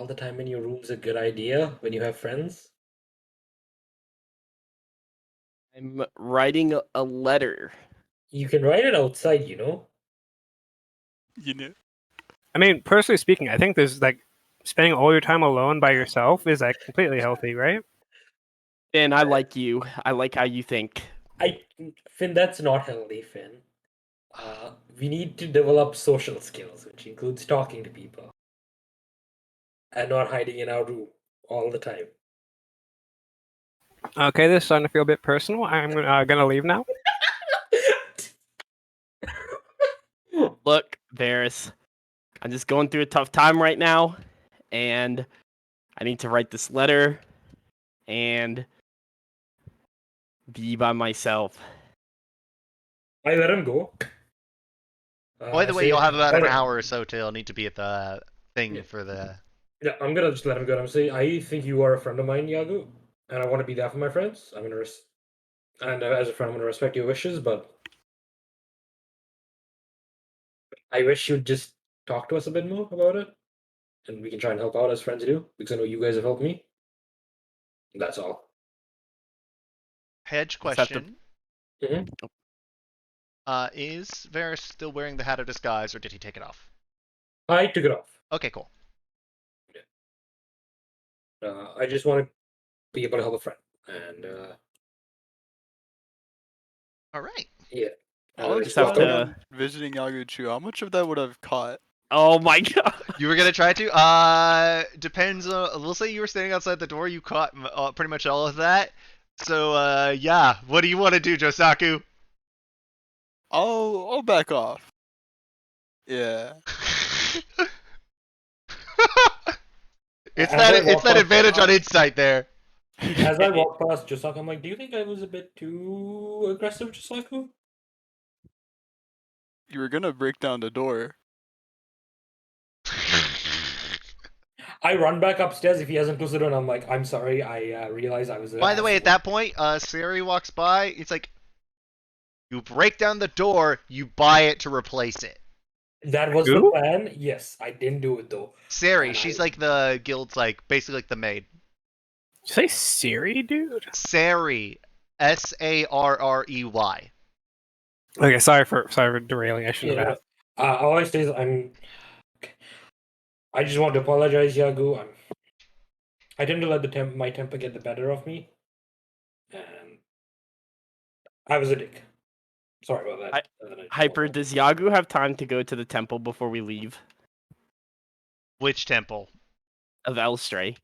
the time in your room is a good idea when you have friends? I'm writing a letter. You can write it outside, you know. You know. I mean, personally speaking, I think there's like spending all your time alone by yourself is like completely healthy, right? And I like you. I like how you think. Finn, that's not healthy, Finn. We need to develop social skills, which includes talking to people and not hiding in our room all the time. Okay, this is starting to feel a bit personal. I'm gonna leave now. Look, Varys, I'm just going through a tough time right now, and I need to write this letter and be by myself. I let him go. By the way, Say, you'll have about an "Alright." hour or so till you'll need to be at the thing Yeah. for the. Yeah, I'm gonna just let him go. I'm saying, I think you are a friend of mine, Yagu, and I want to be there for my friends. I'm gonna and as a friend, I'm gonna respect your wishes, but I wish you'd just talk to us a bit more about it, and we can try and help out as friends do, because I know you guys have helped me. That's all. Hedge Just have to- question. Mhm. Is Varys still wearing the hat of disguise, or did he take it off? I took it off. Okay, cool. I just want to be able to help a friend, and All right. yeah. I'll just have explain to- on visiting Yaguchu. How much of that would I've caught? Oh my god! You were gonna try to? Depends. We'll say you were standing outside the door. You caught pretty much all of that. So, yeah. What do you want to do, Josaku? I'll back off. Yeah. It's As I that walk past- advantage on insight there. As I walk past Josaku, I'm like, do you think I was a bit too aggressive, Josaku? You were gonna break down the door. I run back upstairs if he hasn't closed the door, and I'm like, I'm sorry, I realized I was. By the way, at that point, Siri walks by. It's like you break down the door, you buy it to replace it. That was the Who? plan. Yes, I didn't do it though. Sari, And she's I- like the guild's like basically like the maid. Did you say Siri, dude? Sari, Sarrey. Okay, sorry for derailing. I shouldn't have asked. All I say is I just want to apologize, Yagu. I tend to let my temper get the better of me, and I was a dick. Sorry about that. Hyper, does Yagu have time to go to the temple before we leave? Which temple? Of Elstray?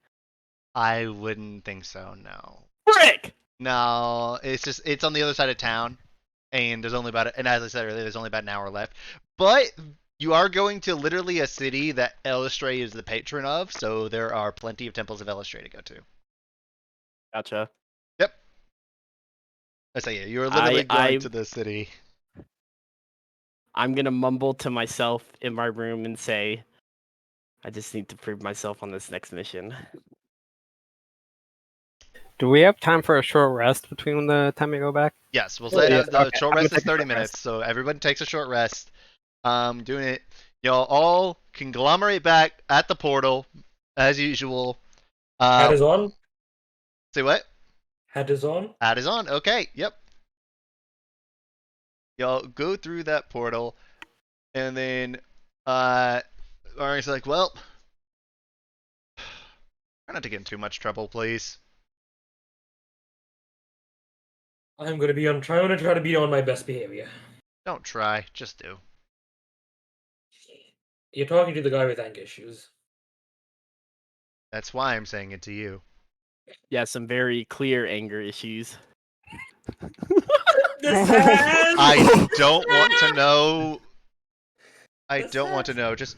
I wouldn't think so. No. Frick! No, it's on the other side of town, and there's only about and as I said earlier, there's only about an hour left. But you are going to literally a city that Elistray is the patron of, so there are plenty of temples of Elistray to go to. Gotcha. Yep. I say yeah, you're literally going I- to the city. I'm gonna mumble to myself in my room and say, I just need to prove myself on this next mission. Do we have time for a short rest between the time we go back? Yes, we'll Oh, say yeah. the Okay, short I'm rest gonna is take a 30 short minutes, rest. so everybody takes a short rest. Doing it. Y'all all conglomerate back at the portal as usual. Hat is on. Say what? Hat is on. Hat is on. Okay. Yep. Y'all go through that portal, and then Ari's like, well, try not to get in too much trouble, please. I'm gonna try to be on my best behavior. Don't try, just do. You're talking to the guy with anger issues. That's why I'm saying it to you. Yeah, some very clear anger issues. I don't want to know. I don't want to know. Just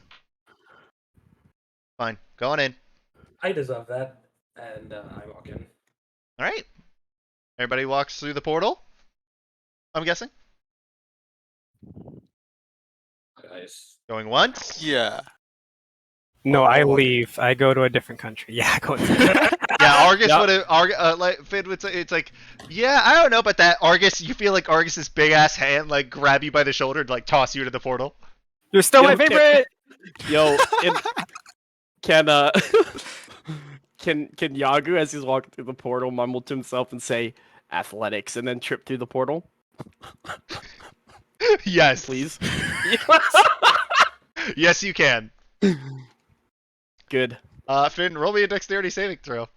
fine. Go on in. I deserve that, and I walk in. All right. Everybody walks through the portal. I'm guessing. Guys, Going once. Yeah. No, Oh, I okay. leave. I go to a different country. Yeah, I go. Yeah, Argus Yep. would have. Like Finn would say, it's like, yeah, I don't know, but that Argus, you feel like Argus's big ass hand like grab you by the shoulder and like toss you to the portal. You're still my Yo, favorite. Yo, can can Yagu, as he's walking through the portal, mumble to himself and say athletics and then trip through the portal, Yes, please? Yes, you can. Good. Finn, roll me a dexterity saving throw.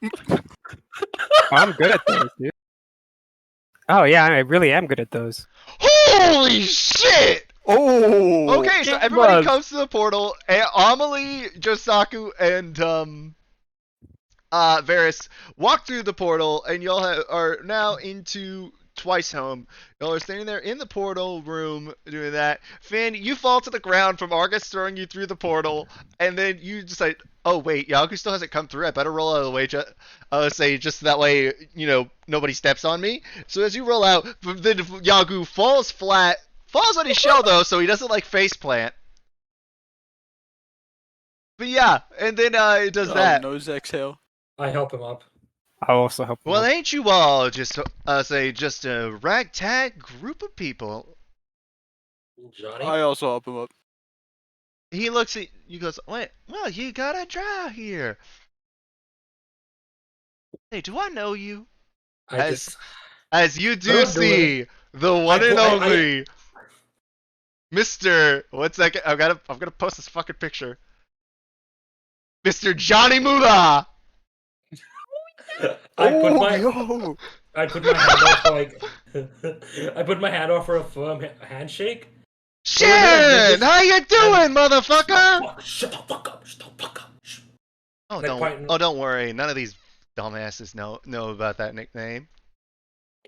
Oh, I'm good at those, dude. Oh yeah, I really am good at those. Holy shit! Oh. Okay, so it everybody was. comes to the portal. Amelie, Josaku, and Varys walk through the portal, and y'all are now into Twice Home. Y'all are standing there in the portal room doing that. Finn, you fall to the ground from Argus throwing you through the portal, and then you decide, oh wait, Yagu still hasn't come through. I better roll out of the way. Say just that way, nobody steps on me. So as you roll out, then Yagu falls flat, falls on his shell though, so he doesn't like face plant. But yeah, and then it does that. Nose exhale. I help him up. I'll also help. Well, ain't you all just just a ragtag group of people? Johnny, I also help him up. He looks at you, goes, wait, well, you gotta try here. Hey, do I know you? I just As you do Don't do see the one and I- only Mr. One second, I'm gonna post this fucking picture. Mr. Johnny Moolah. I put my yo. I put my hand off for like I put my hand off for a firm handshake. Shin, how you doing, motherfucker? Shut the fuck up! Shut the fuck up! Oh, Like, don't worry. None of these dumbasses know about that nickname.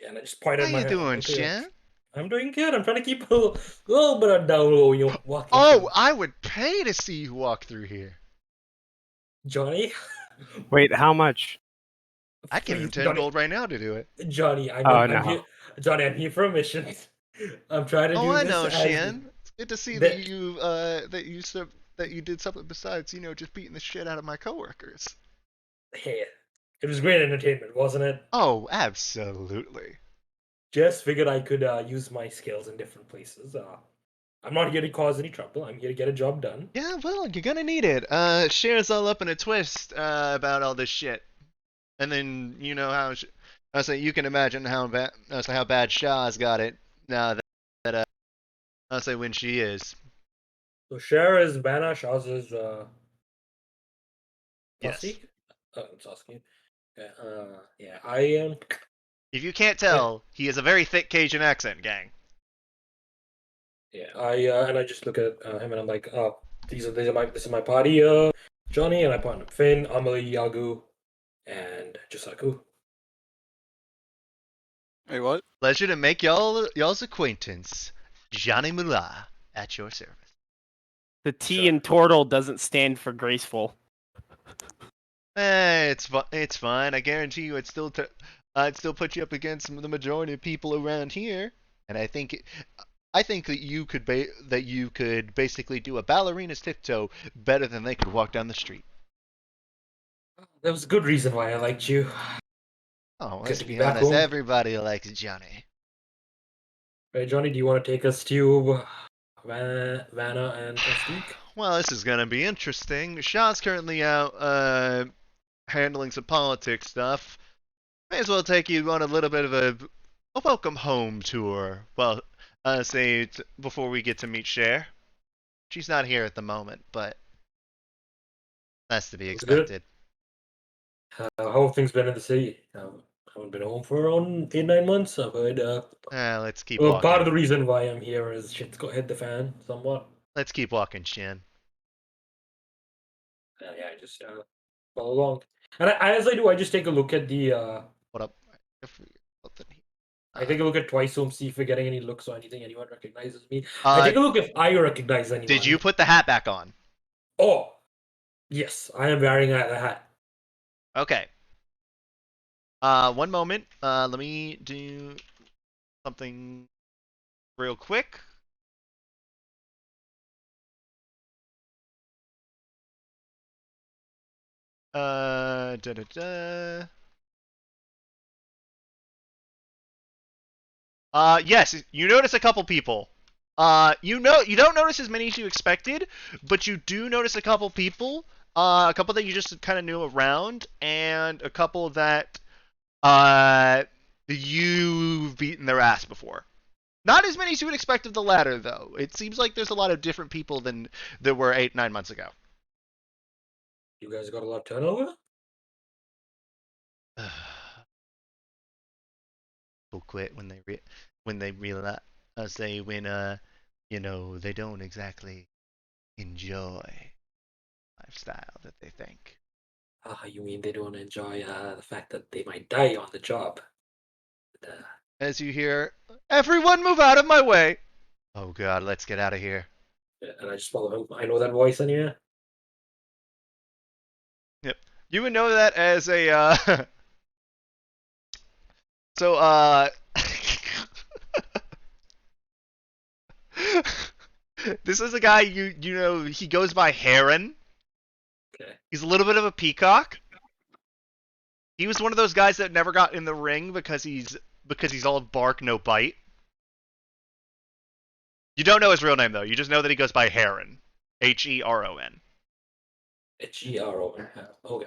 And I just point How at my you hand. doing, Okay, Shin? I'm doing good. I'm trying to keep a little bit of down low. You walking. Oh, I would pay to see you walk through here. Johnny. Wait, how much? I'd give him Please, 10 Johnny, gold right now to do it. Johnny, Oh, no. here. Johnny, I'm here for a mission. I'm trying to do Oh, I this know, as Shin. It's good to see the- that you did something besides, just beating the shit out of my coworkers. Hey, it was great entertainment, wasn't it? Oh, absolutely. Just figured I could use my skills in different places. I'm not here to cause any trouble. I'm here to get a job done. Yeah, well, you're gonna need it. Cher's all up in a twist about all this shit, and then you know how I say you can imagine how bad Shah's got it now that I'll say when she is. So Cher is Vanna, Shaz is Yes. Tusky? Tusky. Yeah, yeah, I am. If you can't tell, he has a very thick Cajun accent, gang. Yeah, and I just look at him and I'm like, oh, this is my party, Johnny, and I point at Finn, Amelie, Yagu, and Josaku. Wait, what? Pleasure to make y'all's acquaintance, Johnny Mullah, at your service. The T Sure. in turtle doesn't stand for graceful. It's fine. I guarantee you, I'd still put you up against the majority of people around here, and I think that you could basically do a ballerina's tiptoe better than they could walk down the street. That was a good reason why I liked you. Oh, Good let's to be be back honest, home. everybody likes Johnny. Right, Johnny, do you want to take us to Vanna and Mystique? Well, this is gonna be interesting. Shah's currently out handling some politics stuff. May as well take you on a little bit of a welcome home tour. Well, before we get to meet Cher. She's not here at the moment, but that's to be That's good. expected. How have things been in the city? haven't been home for around 8-9 months. I've heard. Let's keep Well, part of the walking. reason why I'm here is shit's got hit the fan somewhat. Let's keep walking, Shin. Yeah, I just follow along. And as I do, I just take a look at the. What up? Something here. I take a look at Twice Home, see if we're getting any looks or anything. Anyone recognizes me. I Uh, take a look if I recognize anyone. Did you put the hat back on? Oh, yes, I am wearing a hat. Okay. One moment. Let me do something real quick. Da da da. Yes, you notice a couple people. You don't notice as many as you expected, but you do notice a couple people. A couple that you just kind of knew around, and a couple that you've beaten their ass before. Not as many as you would expect of the latter, though. It seems like there's a lot of different people than there were 8-9 months ago. You guys got a lot of turnover? People quit when they realize they don't exactly enjoy lifestyle that they think. You mean they don't enjoy the fact that they might die on the job? As you hear, everyone move out of my way. Oh God, let's get out of here. And I just follow him. I know that voice in here. Yep. You would know that as a so this is a guy you know, he goes by Heron. Okay. He's a little bit of a peacock. He was one of those guys that never got in the ring because he's all bark, no bite. You don't know his real name though. You just know that he goes by Heron. Heron. H-E-R-O-N. Okay.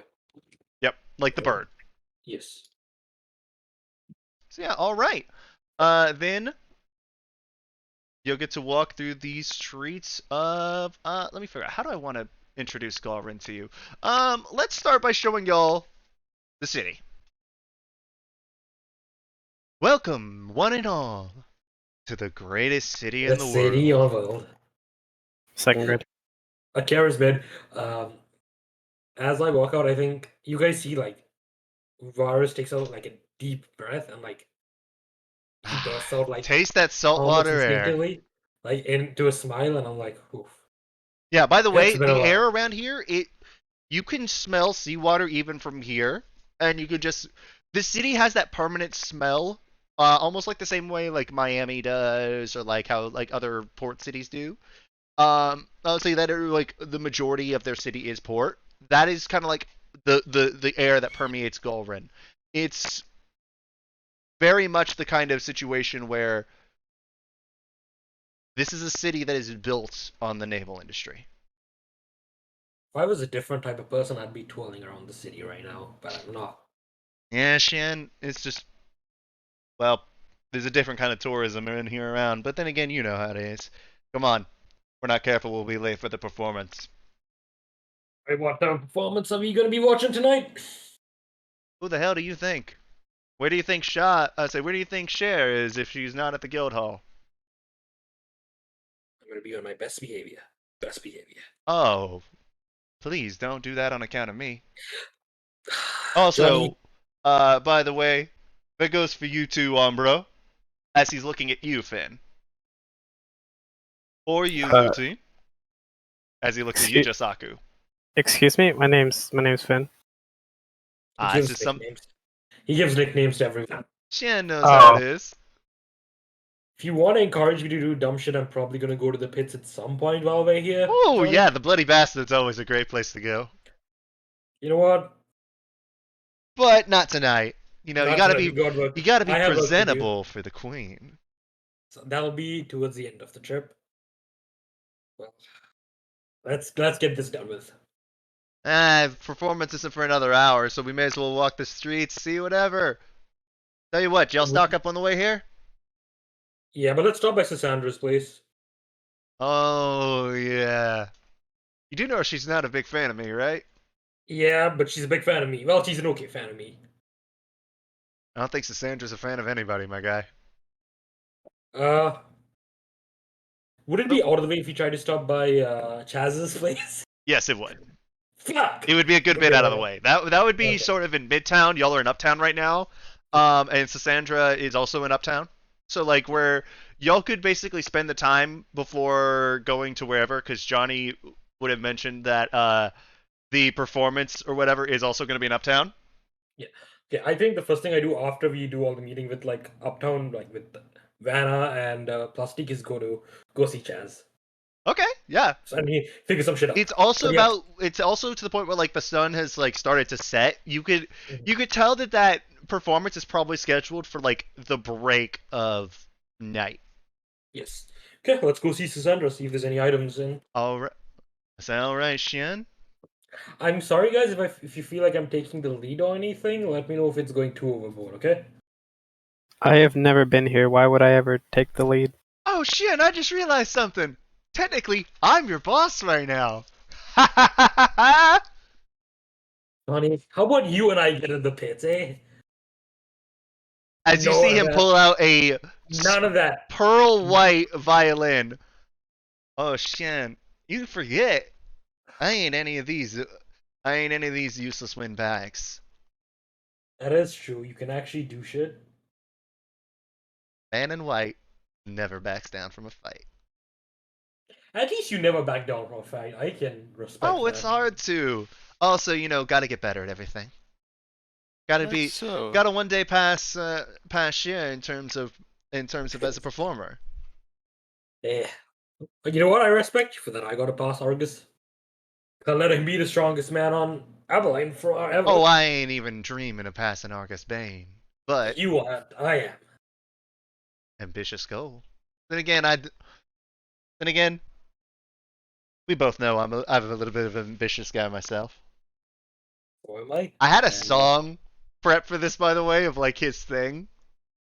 Yep, like the bird. Yes. So yeah, all right. Then you'll get to walk through these streets of let me figure out how do I want to introduce Galrin to you. Let's start by showing y'all the city. Welcome, one and all, to the greatest city in The the city world. of the world. Second grade. Akira's bed. As I walk out, I think you guys see like Varus takes out like a deep breath and like he bursts out like Taste that almost saltwater air. instinctively, like into a smile, and I'm like, oof. Yeah, by the way, It's been a the while. air around here, you can smell seawater even from here, and you could just the city has that permanent smell, almost like the same way like Miami does, or like how like other port cities do. I'll say that like the majority of their city is port. That is kind of like the air that permeates Gulrin. It's very much the kind of situation where this is a city that is built on the naval industry. If I was a different type of person, I'd be twirling around the city right now, but I'm not. Yeah, Shan, it's just, well, there's a different kind of tourism in here around, but then again, you know how it is. Come on, we're not careful, we'll be late for the performance. Hey, what performance are we gonna be watching tonight? Who the hell do you think? Where do you think where do you think Cher is if she's not at the guild hall? I'm gonna be on my best behavior. Best behavior. Oh, please don't do that on account of me. Also, Johnny, by the way, that goes for you too, Umbro, as he's looking at you, Finn. Or you, Lucy, as he looks at you, excuse- Josaku. Excuse me, my name's Finn. he This gives is some nicknames. He gives nicknames to everyone. Shan knows how it is. If you want to encourage me to do dumb shit, I'm probably gonna go to the pits at some point while we're here. Oh Johnny. yeah, the Bloody Bastard's always a great place to go. You know what? But not tonight. You know, Not you gotta tonight, be we got work. you gotta be I have work to do. presentable for the queen. So that'll be towards the end of the trip. Well, let's get this done with. Performance isn't for another hour, so we may as well walk the streets, see whatever. Tell you what, y'all stock up on the way here? Yeah, but let's stop by Sassandra's place. Oh yeah. You do know she's not a big fan of me, right? Yeah, but she's a big fan of me. Well, she's an okay fan of me. I don't think Cassandra's a fan of anybody, my guy. Would it be out of the way if you tried to stop by Chaz's place? Yes, it would. Fuck! It would be a good bit Okay, out of the okay. way. That would be Okay. sort of in Midtown. Y'all are in Uptown right now. And Cassandra is also in Uptown. So like where y'all could basically spend the time before going to wherever, because Johnny would have mentioned that the performance or whatever is also going to be in Uptown. Okay, I think the first thing I do after we do all the meeting with like Uptown, like with Vanna and Plastic, is go see Chaz. Okay, yeah. So, I mean, figure some shit out. It's also But yeah. it's also to the point where like the sun has like started to set. You could tell that performance is probably scheduled for like the break of night. Yes. Okay, let's go see Cassandra, see if there's any items in. All right. Is that all right, Shin? I'm sorry, guys, if you feel like I'm taking the lead or anything, let me know if it's going too overboard, okay? I have never been here. Why would I ever take the lead? Oh, Shin, I just realized something. Technically, I'm your boss right now. Ha ha ha ha ha! Honey, how about you and I get in the pits, eh? As you No, see him that- pull out a None of that. pearl white violin. Oh, Shin, you forget. I ain't any of these useless windbags. That is true. You can actually do shit. Man in white never backs down from a fight. At least you never back down from a fight. I can respect Oh, it's that. hard to. Also, gotta get better at everything. That's so. Gotta one day pass year in terms of as a performer. Yeah. But you know what? I respect you for that. I gotta pass Argus. Can't let him be the strongest man on Abilene forever. Oh, I ain't even dreaming of passing Argus Bane. But You are. I am. ambitious goal. Then again, we both know I'm a little bit of an ambitious guy myself. Or am I? I had a And- song prep for this, by the way, of like his thing,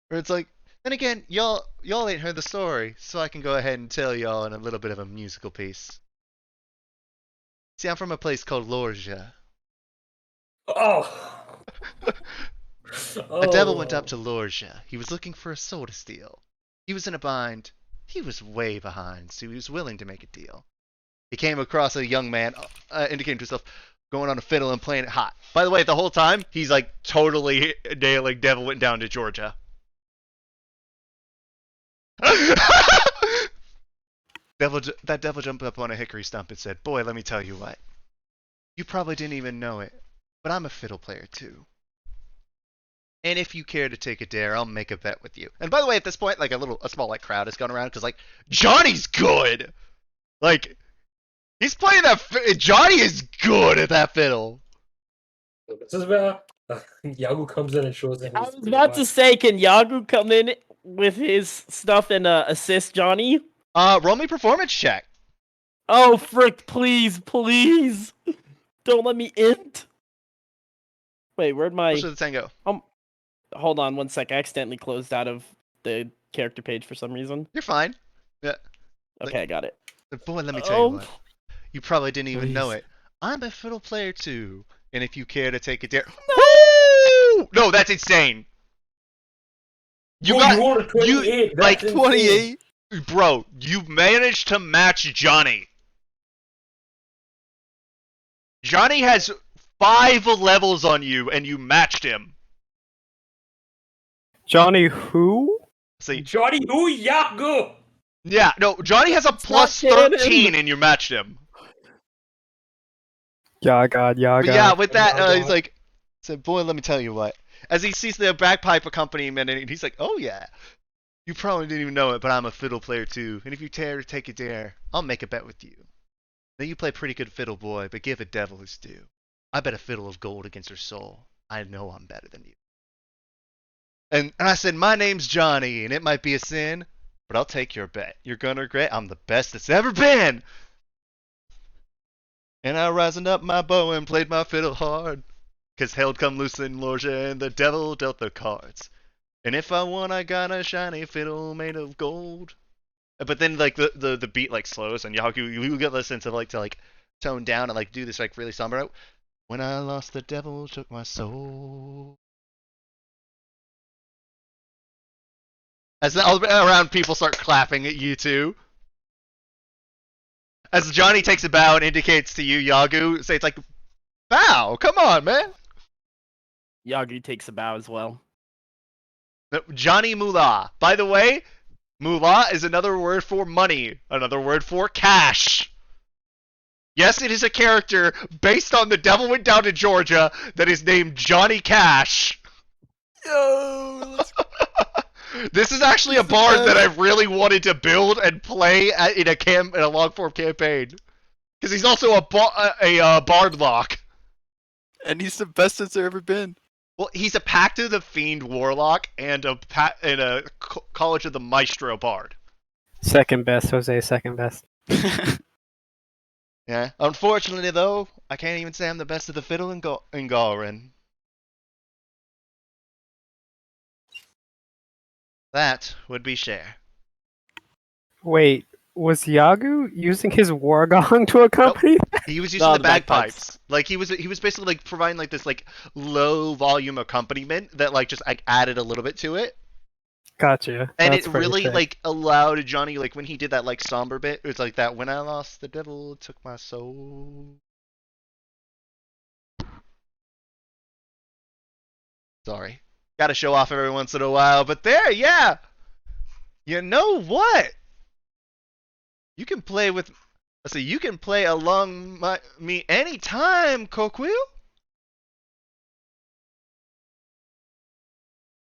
where it's like, then again, y'all ain't heard the story, so I can go ahead and tell y'all in a little bit of a musical piece. See, I'm from a place called Lorgia. Oh. A devil went up to Lorgia. He was looking for a soul to steal. He was in a bind. He was way behind, so he was willing to make a deal. He came across a young man, indicating to himself, going on a fiddle and playing it hot. By the way, the whole time, he's like totally nailing Devil Went Down to Georgia. That devil jumped up on a hickory stump and said, "Boy, let me tell you what. You probably didn't even know it, but I'm a fiddle player too. And if you care to take a dare, I'll make a bet with you." And by the way, at this point, like a small like crowd has gone around because like Johnny's good. Like he's playing that. Johnny is good at that fiddle. This is where Yagu comes in and shows him. I was about to say, can Yagu come in with his stuff and assist Johnny? Roll me performance check. Oh, frick, please, please. Don't let me int. Wait, where'd my... Push to the tango. Hold on one sec. I accidentally closed out of the character page for some reason. You're fine. Yeah. Okay, I got it. Boy, let me tell you what. You probably didn't even know Please. it. I'm a fiddle player too. And if you care to take a dare... Woo! No, that's insane. You rolled a 28. That's like insane. 28? Bro, you managed to match Johnny. Johnny has 5 levels on you, and you matched him. Johnny who? See, Johnny, who Yagu? yeah, no, Johnny has a plus not canon. 13, and you matched him. Yeah, God, yeah, But God. yeah, with that, Yeah, he's God. like, said, "Boy, let me tell you what." As he sees the bagpipe accompaniment, and he's like, "Oh yeah, you probably didn't even know it, but I'm a fiddle player too. And if you dare to take a dare, I'll make a bet with you. Now you play pretty good fiddle, boy, but give a devil his due. I bet a fiddle of gold against her soul. I know I'm better than you." And I said, "My name's Johnny, and it might be a sin, but I'll take your bet. You're gonna regret I'm the best that's ever been." And I risened up my bow and played my fiddle hard, 'cause hell'd come loose in Lorgia and the devil dealt the cards. And if I won, I got a shiny fiddle made of gold. But then like the beat like slows, and you get the sense of like to like tone down and like do this like really somber note. When I lost, the devil took my soul. As all around people start clapping at you too. As Johnny takes a bow and indicates to you, Yagu, say it's like, bow, come on, man. Yagi takes a bow as well. Johnny Moolah. By the way, Moolah is another word for money, another word for cash. Yes, it is a character based on The Devil Went Down to Georgia that is named Johnny Cash. Yo, This is actually a bard that I really wanted to build and play in a long form campaign, because he's also a bard lock, and he's the best that's there ever been. Well, he's a Pact of the Fiend warlock and a College of the Maestro bard. Second best, Jose. Second best. Yeah. Unfortunately, though, I can't even say I'm the best of the fiddle in Galrin. That would be Cher. Wait, was Yagu using his war gong to accompany? Nope. He was using the bagpipes. Like he was basically like providing like this like low volume accompaniment that like just like added a little bit to it. Gotcha. And That's it really sick. like allowed Johnny, like when he did that like somber bit, it was like that when I lost the devil it took my soul. Sorry. Gotta show off every once in a while, but there, yeah. You know what? You can play with. Let's see. You can play along me anytime, Coquille.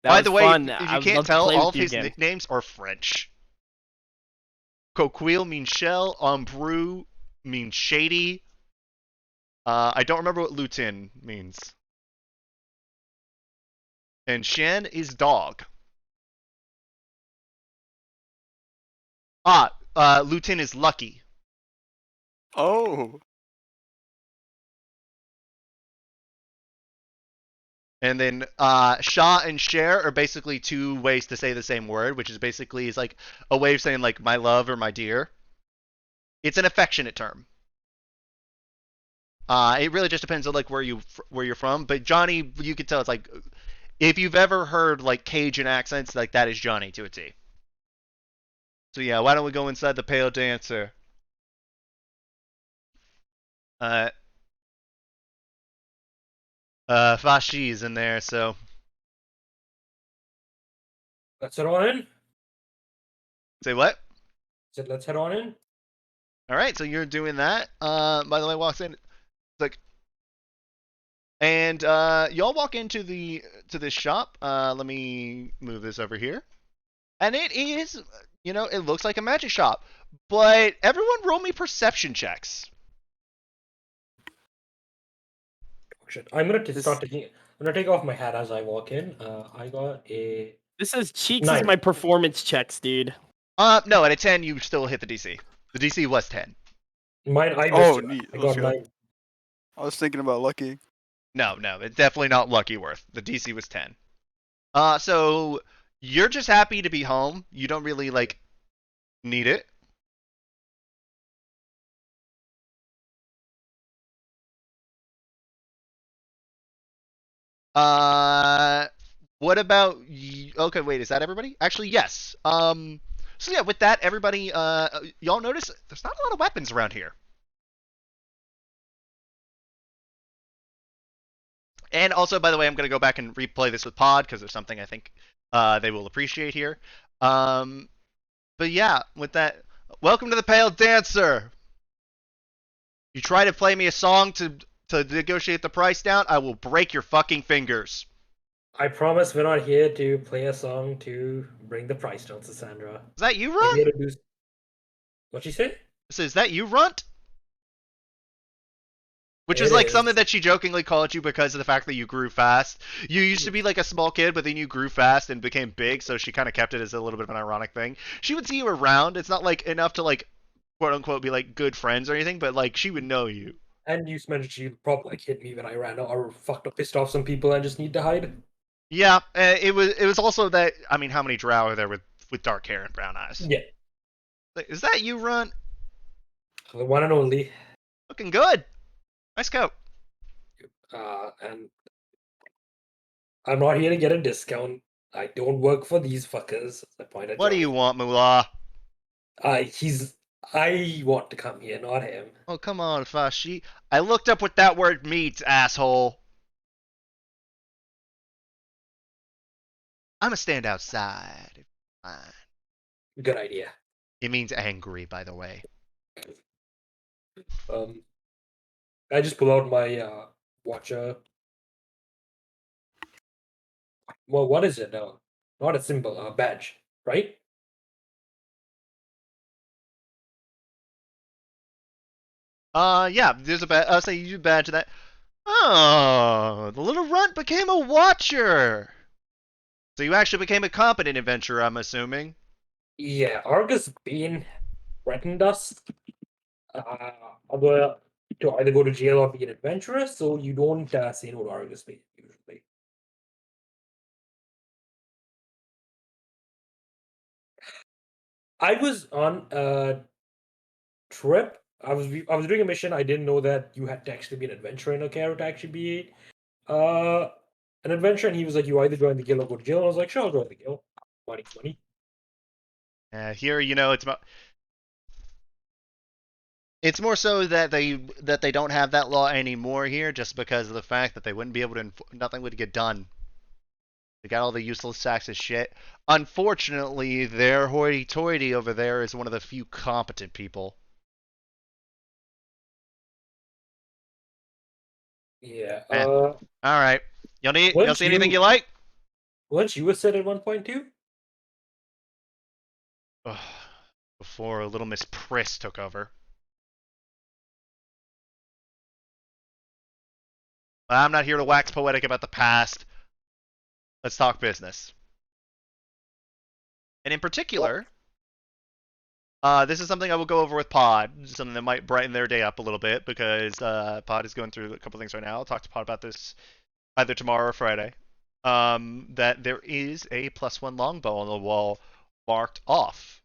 By the way, fun. if I you would can't love to tell, play all with of you his again. nicknames are French. Coquille means shell. Ombrou means shady. I don't remember what Lutin means. And Shen is dog. Lutin is lucky. Oh. And then Shah and Cher are basically two ways to say the same word, which is basically is like a way of saying like my love or my dear. It's an affectionate term. It really just depends on like where you're from. But Johnny, you could tell it's like if you've ever heard like Cajun accents, like that is Johnny to a T. So yeah, why don't we go inside the Pale Dancer? Fashi's in there, so Let's head on in. say what? Said let's head on in. All right, so you're doing that. By the way, walks in. It's like, and y'all walk into this shop. Let me move this over here. And it is, it looks like a magic shop. But everyone roll me perception checks. Shit. I'm gonna take off my hat as I walk in. I got a. This is Cheeks 9. is my performance checks, dude. No, at a 10 you still hit the DC. The DC was 10. Mine. I Oh, missed it. neat. I got Let's go. 9. I was thinking about Lucky. No, it's definitely not Lucky Worth. The DC was 10. So you're just happy to be home. You don't really like need it. What about okay, wait, is that everybody? Actually, yes. So yeah, with that, everybody, y'all notice there's not a lot of weapons around here. And also, by the way, I'm gonna go back and replay this with Pod because there's something I think they will appreciate here. But yeah, with that, welcome to the Pale Dancer. You try to play me a song to negotiate the price down, I will break your fucking fingers. I promise we're not here to play a song to bring the price down, Cassandra. Is that you, We're here Runt? to do. What'd she say? So is that you, Runt? Which It is like is. something that she jokingly called you because of the fact that you grew fast. You used to be like a small kid, but then you grew fast and became big, so she kind of kept it as a little bit of an ironic thing. She would see you around. It's not like enough to like quote unquote be like good friends or anything, but like she would know you. And you mentioned she probably like hit me when I ran out or pissed off some people and just need to hide. Yeah, it was also that, I mean, how many drow are there with dark hair and brown eyes? Yeah. Is that you, Runt? The one and only. Looking good. Nice coat. And I'm not here to get a discount. I don't work for these fuckers. I point at What do Johnny. you want, Moolah? I want to come here, not him. Oh, come on, Fashi. I looked up what that word means, asshole. I'm gonna stand outside. Fine. Good idea. It means angry, by the way. I just pull out my watcher. Well, what is it now? Not a symbol, a badge, right? Yeah, there's a badge. I'll say you badge that. Oh, the little runt became a watcher. So you actually became a competent adventurer, I'm assuming. Yeah, Argus Bean threatened us. Other to either go to jail or be an adventurer, so you don't say no to Argus Bean usually. I was on a trip. I was doing a mission. I didn't know that you had to actually be an adventurer in a character to actually be an adventurer. And he was like, "You either join the guild or go to jail." And I was like, "Sure, I'll join the guild. Money, money." Here, it's more so that they don't have that law anymore here, just because of the fact that they wouldn't be able to. Nothing would get done. They got all the useless sacks of shit. Unfortunately, their hoity-toity over there is one of the few competent people. Yeah. All right. You'll see anything you like? Weren't you a set at 1.2? Before Little Miss Priss took over. I'm not here to wax poetic about the past. Let's talk business. And in particular, this is something I will go over with Pod, something that might brighten their day up a little bit, because Pod is going through a couple things right now. I'll talk to Pod about this either tomorrow or Friday. That there is a +1 longbow on the wall marked off.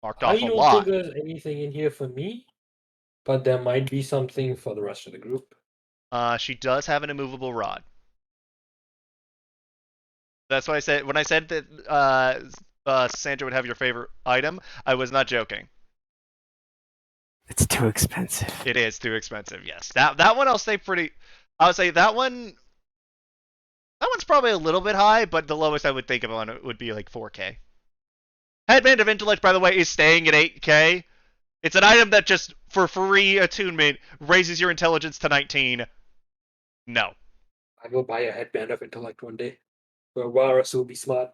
Marked off a lot. I don't think there's anything in here for me, but there might be something for the rest of the group. She does have an immovable rod. That's why I said, when I said that Sandra would have your favorite item, I was not joking. It's too expensive. It is too expensive, yes. That one I'll say pretty. I would say that one's probably a little bit high, but the lowest I would think of on it would be like 4K. Headband of Intellect, by the way, is staying at 8K. It's an item that just, for free attunement, raises your intelligence to 19. No. I will buy a headband of intellect one day. Where Warus will be smart.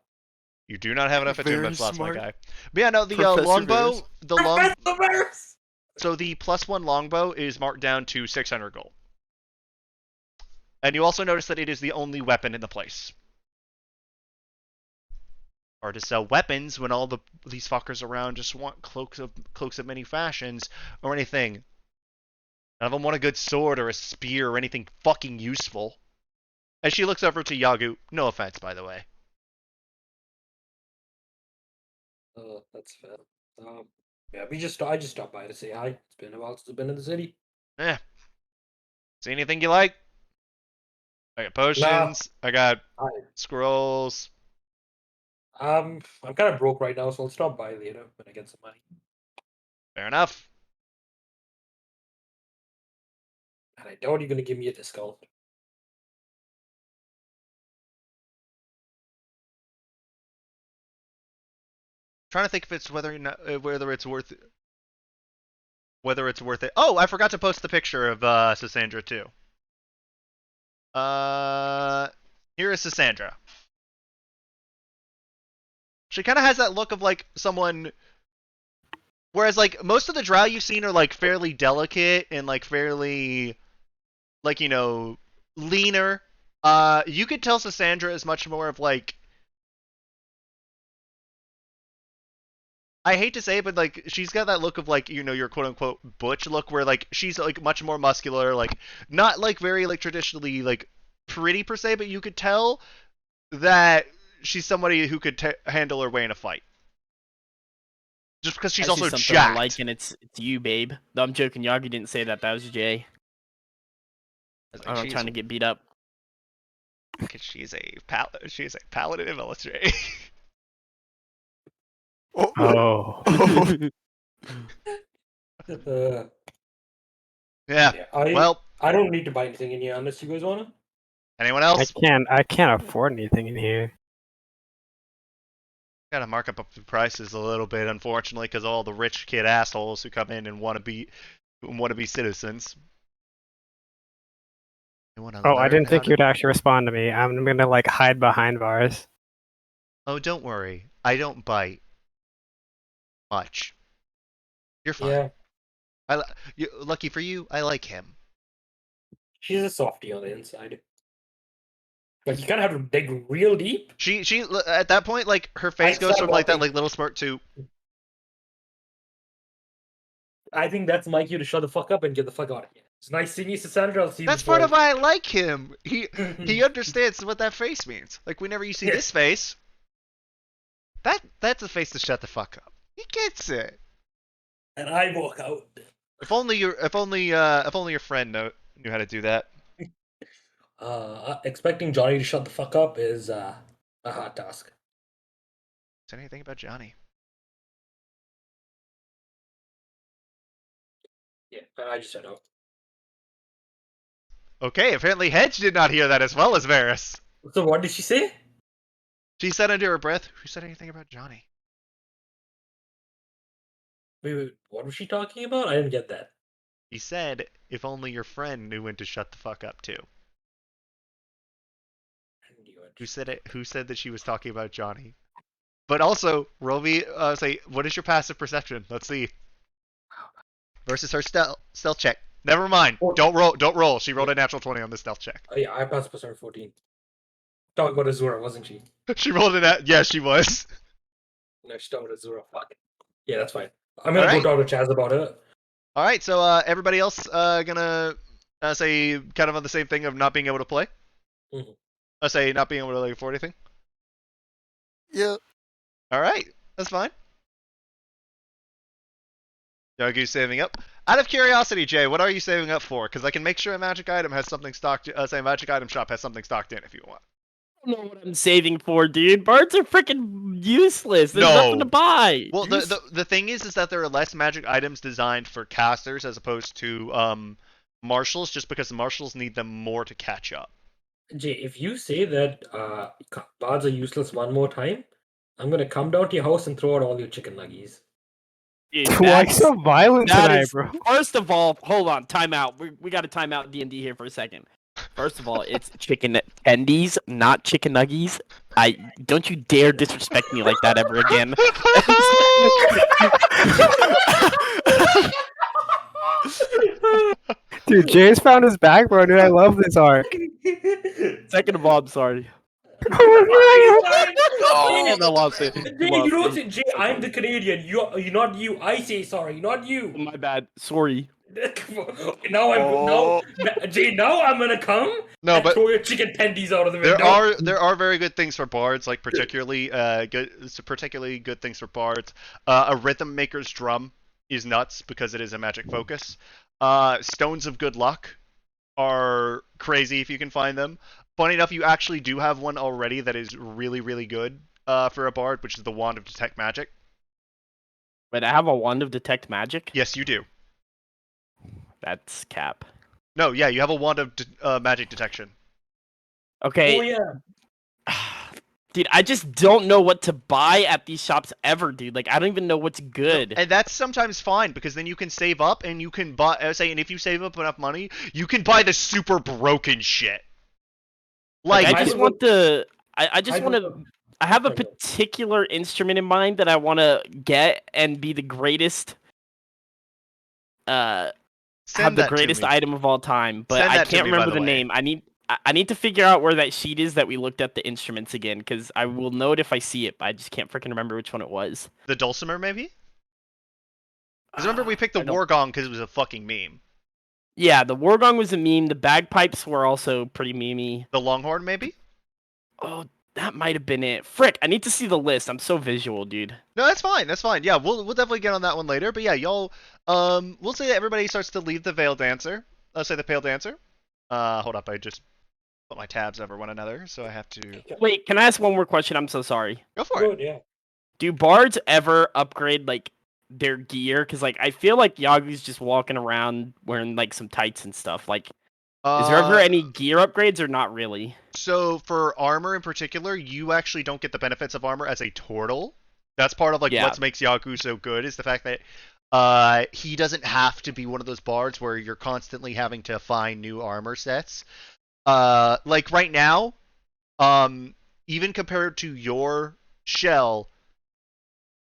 You do not have enough Very attunement slots, my smart. guy. But yeah, no, the Professor longbow, Varys. so the +1 longbow is marked down to 600 gold. And you also notice that it is the only weapon in the place. Hard to sell weapons when all these fuckers around just want cloaks of many fashions or anything. None of them want a good sword or a spear or anything fucking useful. As she looks over to Yagu, no offense, by the way. That's fair. Yeah, I just stopped by to say hi. It's been a while since I've been in the city. See anything you like? I got potions. I got scrolls. I'm kind of broke right now, so I'll stop by later when I get some money. Fair enough. And I doubt you're gonna give me a discount. Trying to think if it's whether it's worth it. Oh, I forgot to post the picture of Cassandra too. Here is Cassandra. She kind of has that look of like someone. Whereas like most of the drow you've seen are like fairly delicate and like fairly, like, leaner. You could tell Cassandra is much more of like. I hate to say it, but like she's got that look of like, your quote unquote butch look, where like she's like much more muscular, like not like very like traditionally like pretty per se, but you could tell that she's somebody who could handle her way in a fight. Just because she's also something jacked. I like, and it's you, babe. No, I'm joking. Yagi didn't say that. That was Jay. I'm trying to get beat up. Because she's a paladin of illustrate. Oh. Uh, Yeah. yeah, Well, I don't need to buy anything in here unless you guys wanna. anyone I else? can't afford anything in here. Gotta mark up the prices a little bit, unfortunately, because all the rich kid assholes who come in and want to be citizens. They want to Oh, I learn didn't how think to. you'd actually respond to me. I'm gonna like hide behind bars. Oh, don't worry. I don't bite much. You're fine. Yeah, Lucky for you, I like him. she's a softie on the inside. Like you kind of have to dig real deep. She at that point, like her face I goes start from like that walking. like little smirk to I think that's my cue to shut the fuck up and get the fuck out of here. It's nice seeing you, Cassandra. I'll see you that's before part of why I like him. He understands what that face means. Like whenever you see Yeah. this face, that's a face to shut the fuck up. He gets it. And I walk out. If only your friend knew how to do that. Expecting Johnny to shut the fuck up is a hard task. Say anything about Johnny? Yeah, I just said no. Okay, apparently Hedge did not hear that as well as Varys. So what did she say? She said under her breath, "Who said anything about Johnny?" Wait, what was she talking about? I didn't get that. He said, "If only your friend knew when to shut the fuck up too." I knew it. Who said it? Who said that she was talking about Johnny? But also, Roby, say, what is your passive perception? Let's see. Versus her stealth check. Never mind. Oh. Don't roll. Don't roll. She rolled a natural 20 on the stealth check. Oh yeah, I passed percent 14. Talking about Azura, wasn't she? She rolled a nat. Yeah, she was. No, she's talking about Azura. Fuck. Yeah, that's fine. I'm gonna Alright. go talk to Chaz about her. All right. So everybody else gonna say kind of on the same thing of not being able to play. Mhm. Say not being able to like afford anything. Yeah. All right. That's fine. Yogi's saving up. Out of curiosity, Jay, what are you saving up for? Because I can make sure a magic item has something stocked. Say a magic item shop has something stocked in if you want. I don't know what I'm saving for, dude. Birds are freaking useless. There's No. nothing to buy. Well, the thing is that there are less magic items designed for casters as opposed to marshals, just because the marshals need them more to catch up. Jay, if you say that bards are useless one more time, I'm gonna come down to your house and throw out all your chicken nuggies. Dude, Why that's- so violent that tonight, is- bro? First of all, hold on, time out. We got to time out D&D here for a second. First of all, it's chicken tendies, not chicken nuggies. Don't you dare disrespect me like that ever again. Dude, Jay's found his back, bro. Dude, I love this arc. Second of all, I'm sorry. Oh, I lost it. Jay, you don't say, Jay, I'm the Canadian. You not you. I say sorry, not you. My bad. Sorry. Now Jay, now I'm gonna come No, and but throw your chicken tendies out of the window. there are very good things for bards, like particularly good things for bards. A rhythm maker's drum is nuts because it is a magic focus. Stones of good luck are crazy if you can find them. Funny enough, you actually do have one already that is really, really good for a bard, which is the Wand of Detect Magic. Wait, I have a wand of detect magic? Yes, you do. That's cap. No, yeah, you have a Wand of Magic Detection. Okay. Oh yeah. Dude, I just don't know what to buy at these shops ever, dude. Like, I don't even know what's good. And that's sometimes fine, because then you can save up and you can buy, and if you save up enough money, you can buy the super broken shit. Like, I just want the... I just I want to... don't- I have a Sorry, go. particular instrument in mind that I want to get and be the greatest... have send the that to greatest me. item of all time, but Send I that to can't me, by remember the the way. name. I need to figure out where that sheet is that we looked at the instruments again, because I will know it if I see it, but I just can't freaking remember which one it was. The Dulcimer, maybe? Because remember we picked the I don't- War Gong because it was a fucking meme. Yeah, the war gong was a meme. The bagpipes were also pretty memey. The Longhorn, maybe? Oh, that might have been it. Frick, I need to see the list. I'm so visual, dude. No, that's fine. That's fine. Yeah, we'll definitely get on that one later. But yeah, y'all, we'll say that everybody starts to leave the Veil Dancer. Let's say the Pale Dancer. Hold up, I just put my tabs over one another, so I have to Wait, can I ask one more question? I'm so sorry. go for it. Good, yeah. Do bards ever upgrade like their gear? Because like I feel like Yagu's just walking around wearing like some tights and stuff. Like, is there ever any gear upgrades or not really? So for armor in particular, you actually don't get the benefits of armor as a turtle. That's part of like Yeah. what makes Yagu so good is the fact that he doesn't have to be one of those bards where you're constantly having to find new armor sets. Like right now, even compared to your shell,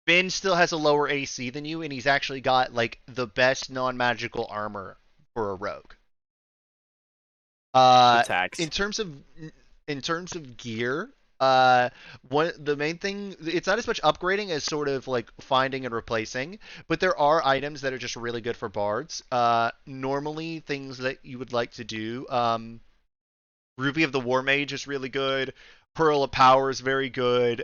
Finn still has a lower AC than you, and he's actually got like the best non-magical armor for a rogue. Attacks. In terms of gear, the main thing, it's not as much upgrading as sort of like finding and replacing, but there are items that are just really good for bards. Normally things that you would like to do, Ruby of the War Mage is really good. Pearl of Power is very good.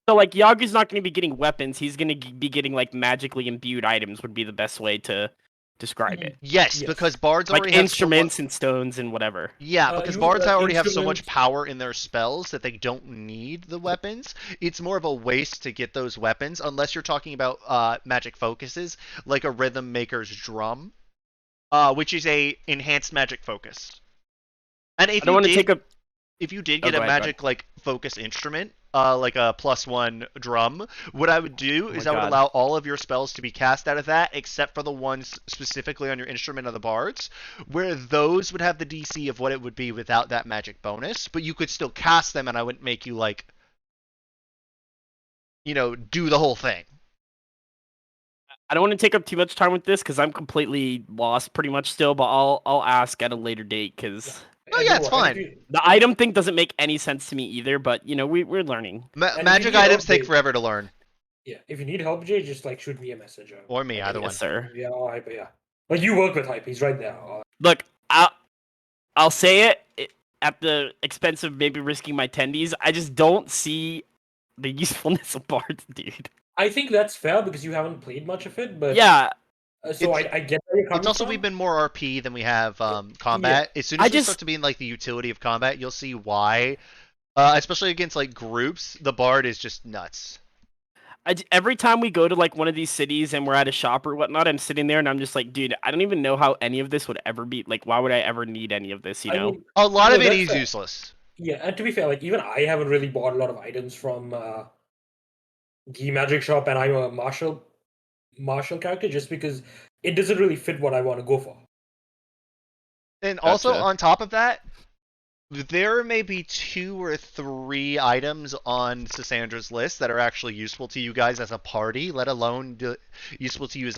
So like Yagu's not going to be getting weapons. He's going to be getting like magically imbued items. Would be the best way to describe it. Yes, Yes. because bards Like already have instruments and stones and whatever. Yeah, because You bards have already have so much instruments. power in their spells that they don't need the weapons. It's more of a waste to get those weapons unless you're talking about magic focuses, like a Rhythm Maker's Drum, which is a enhanced magic focus. And I don't want to take a. if you did Oh, get go a ahead, go magic like focus instrument, like a +1 drum, what I would do is my I would God. allow all of your spells to be cast out of that, except for the ones specifically on your instrument of the bards, where those would have the DC of what it would be without that magic bonus, but you could still cast them, and I wouldn't make you like, do the whole thing. I don't want to take up too much time with this because I'm completely lost pretty much still. But I'll ask at a later date because Oh yeah, it's fine. the item thing doesn't make any sense to me either. But we're learning. And if Magic you need items take help, forever to learn, Yeah, if you need help, Jay, just like shoot me a message. or me, either one. Yes, sir. Yeah, Hype, yeah. Like you work with Hype, he's right there. Look, I'll say it at the expense of maybe risking my tendies. I just don't see the usefulness of bards, dude. I think that's fair because you haven't played much of it, but Yeah, so I get where you're coming It's also from. we've been more RP than we have combat. As soon as I we just- start to be in like the utility of combat, you'll see why. Especially against like groups, the bard is just nuts. Every time we go to like one of these cities and we're at a shop or whatnot, I'm sitting there and I'm just like, dude, I don't even know how any of this would ever be. Like, why would I ever need any of this? You I know? mean, A lot no, of it that's is fair. useless. Yeah, and to be fair, like even I haven't really bought a lot of items from the magic shop, and I'm a martial character just because it doesn't really fit what I want to go for. And also Gotcha. on top of that, there may be 2 or 3 items on Sassandra's list that are actually useful to you guys as a party, let alone useful to you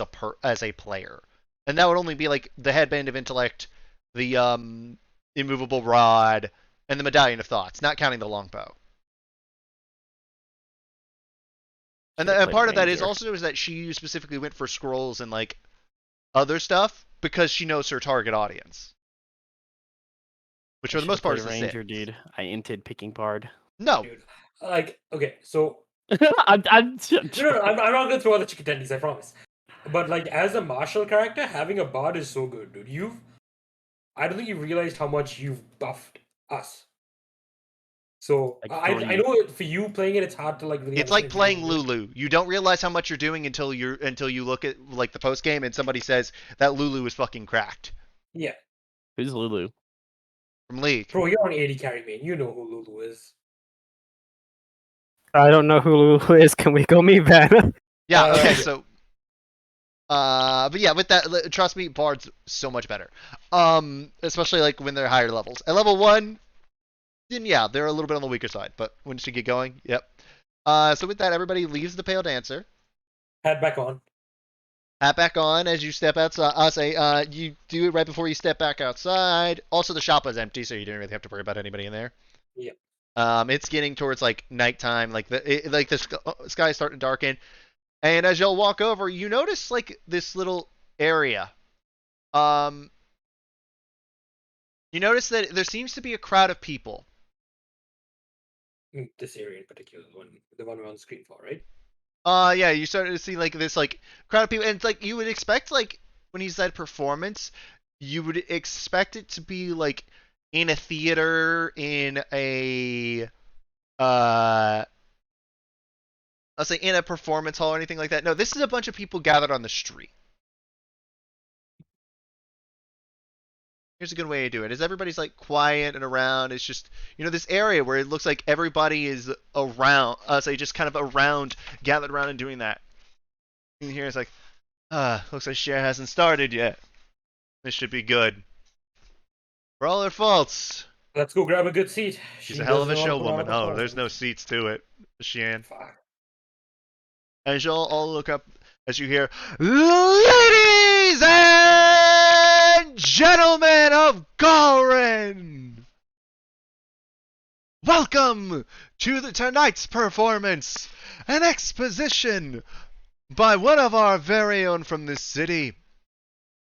as a player. And that would only be like the Headband of Intellect, the Immovable Rod, and the Medallion of Thoughts, not counting the Longbow. And, Should've and played part of that is Ranger. also is that she specifically went for scrolls and like other stuff because she knows her target audience. Which for the most part is the Ranger, Sith. dude. I inted picking bard. No, Dude, like okay, so I'm no, I'm not gonna throw out the chicken tendies, I promise. But like as a martial character, having a bard is so good, dude. I don't think you realized how much you've buffed us. So Like I three. know for you playing it, it's hard to like really. it's like understand playing what you're doing. Lulu. You don't realize how much you're doing until you look at like the post game and somebody says that Lulu is fucking cracked Yeah, Who's Lulu? from League. bro, you're on 80 carry main. You know who Lulu is. I don't know who Lulu is. Can we go meet Vanna? Yeah. Okay. yeah. So. But yeah, with that, trust me, Bard's so much better. Especially like when they're higher levels. At level 1, then yeah, they're a little bit on the weaker side. But once you get going, yep. So with that, everybody leaves the Pale Dancer. Hat back on. Hat back on as you step outside. I'll say, you do it right before you step back outside. Also, the shop was empty, so you didn't really have to worry about anybody in there. Yeah. It's getting towards like nighttime, like the sky is starting to darken, and as y'all walk over, you notice like this little area. You notice that there seems to be a crowd of people. This area in particular, the one we're on the screen for, right? Yeah, you started to see like this like crowd of people, and it's like you would expect like when he said performance, you would expect it to be like in a theater, in a let's say in a performance hall or anything like that. No, this is a bunch of people gathered on the street. Here's a good way to do it. Is everybody's like quiet and around. It's just, this area where it looks like everybody is around, say just kind of around, gathered around and doing that. And here it's like, looks like share hasn't started yet. This should be good. For all her faults. Let's go grab a good seat. She's a hell of a doesn't know how to showwoman. put on a Oh, there's no performance. seats to it, Sheehan. Fuck. As you'll all look up, as you hear, ladies and gentlemen of Galren, welcome to tonight's performance, an exposition by one of our very own from this city.